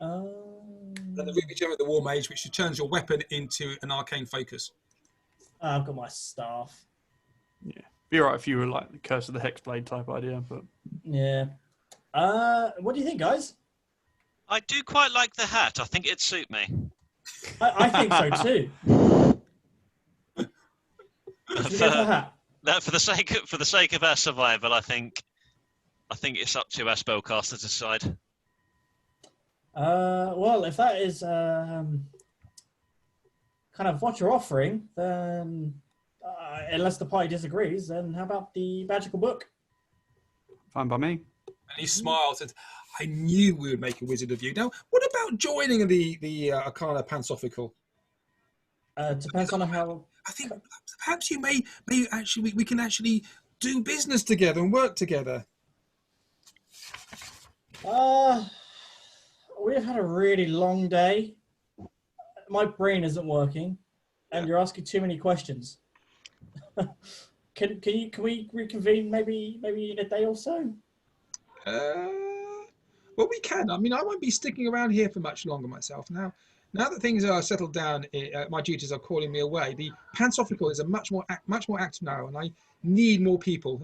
And the ruby gem of the War Mage, which turns your weapon into an arcane focus. I've got my staff. Yeah, be alright if you were like the Curse of the Hexblade type idea, but yeah. What do you think, guys? I do quite like the hat. I think it'd suit me. I think so too. Should we go for the hat? For the sake of our survival, I think it's up to our spellcaster to decide. Well, if that is kind of what you're offering, then unless the party disagrees, then how about the magical book? fine by me. And he smiles and I knew we would make a wizard of you. Now, what about joining the Arcana Pansophical? Depends on how. I think perhaps you may actually we can actually do business together and work together. We've had a really long day. My brain isn't working, and you're asking too many questions. can we reconvene maybe in a day or so? Well, we can. I mean, I won't be sticking around here for much longer myself. Now that things are settled down, my duties are calling me away. The Panopticon is a much more active now, and I need more people.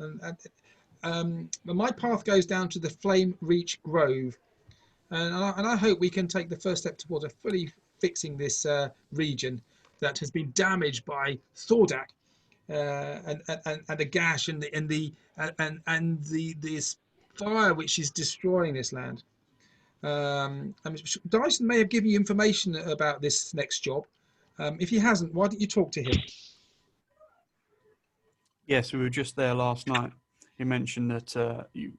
But my path goes down to the Flame Reach Grove, and I hope we can take the first step towards a fully fixing this region that has been damaged by Thordak, and a gash and this fire which is destroying this land. Dyson may have given you information about this next job. If he hasn't, why don't you talk to him? Yes, we were just there last night. He mentioned that you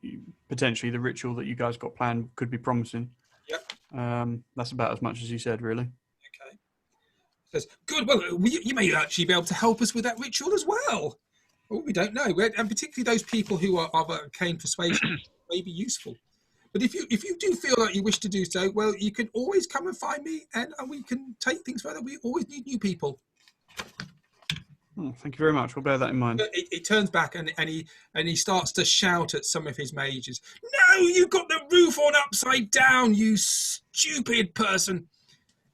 potentially the ritual that you guys got planned could be promising. Yep. That's about as much as he said, really. Okay. Says, good. Well, you may actually be able to help us with that ritual as well. Well, we don't know, and particularly those people who are of arcane persuasion may be useful. But if you do feel like you wish to do so, well, you can always come and find me, and we can take things further. We always need new people. Oh, thank you very much. We'll bear that in mind. He turns back and he starts to shout at some of his mages. No, you got the roof on upside down, you stupid person!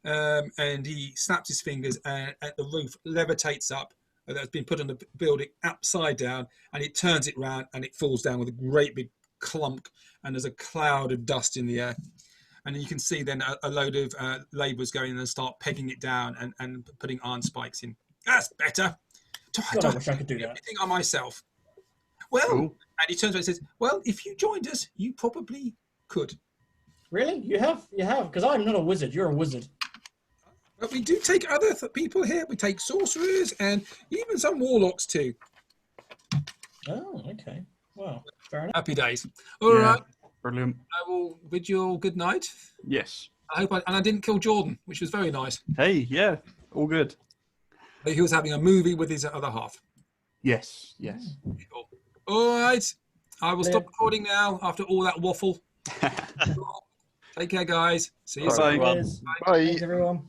And he snaps his fingers, and the roof levitates up. That's been put on the building upside down, and it turns it round, and it falls down with a great big clump, and there's a cloud of dust in the air. And then you can see then a load of labourers going in and start pegging it down and putting iron spikes in. That's better. God, I wish I could do that. Everything on myself. Well, Cool. and he turns around and says, well, if you joined us, you probably could. Really? You have? Because I'm not a wizard. You're a wizard. But we do take other people here. We take sorcerers and even some warlocks too. Oh, okay. Well, fair enough. Happy days. All right. Brilliant. I will bid you all good night. Yes. I hope I didn't kill Jordan, which was very nice. Hey, yeah, all good. He was having a movie with his other half. Yes, yes. Cool. All right. I will stop recording now after all that waffle. Take care, guys. See you Bye. soon. Cheers. Bye. Thanks, everyone.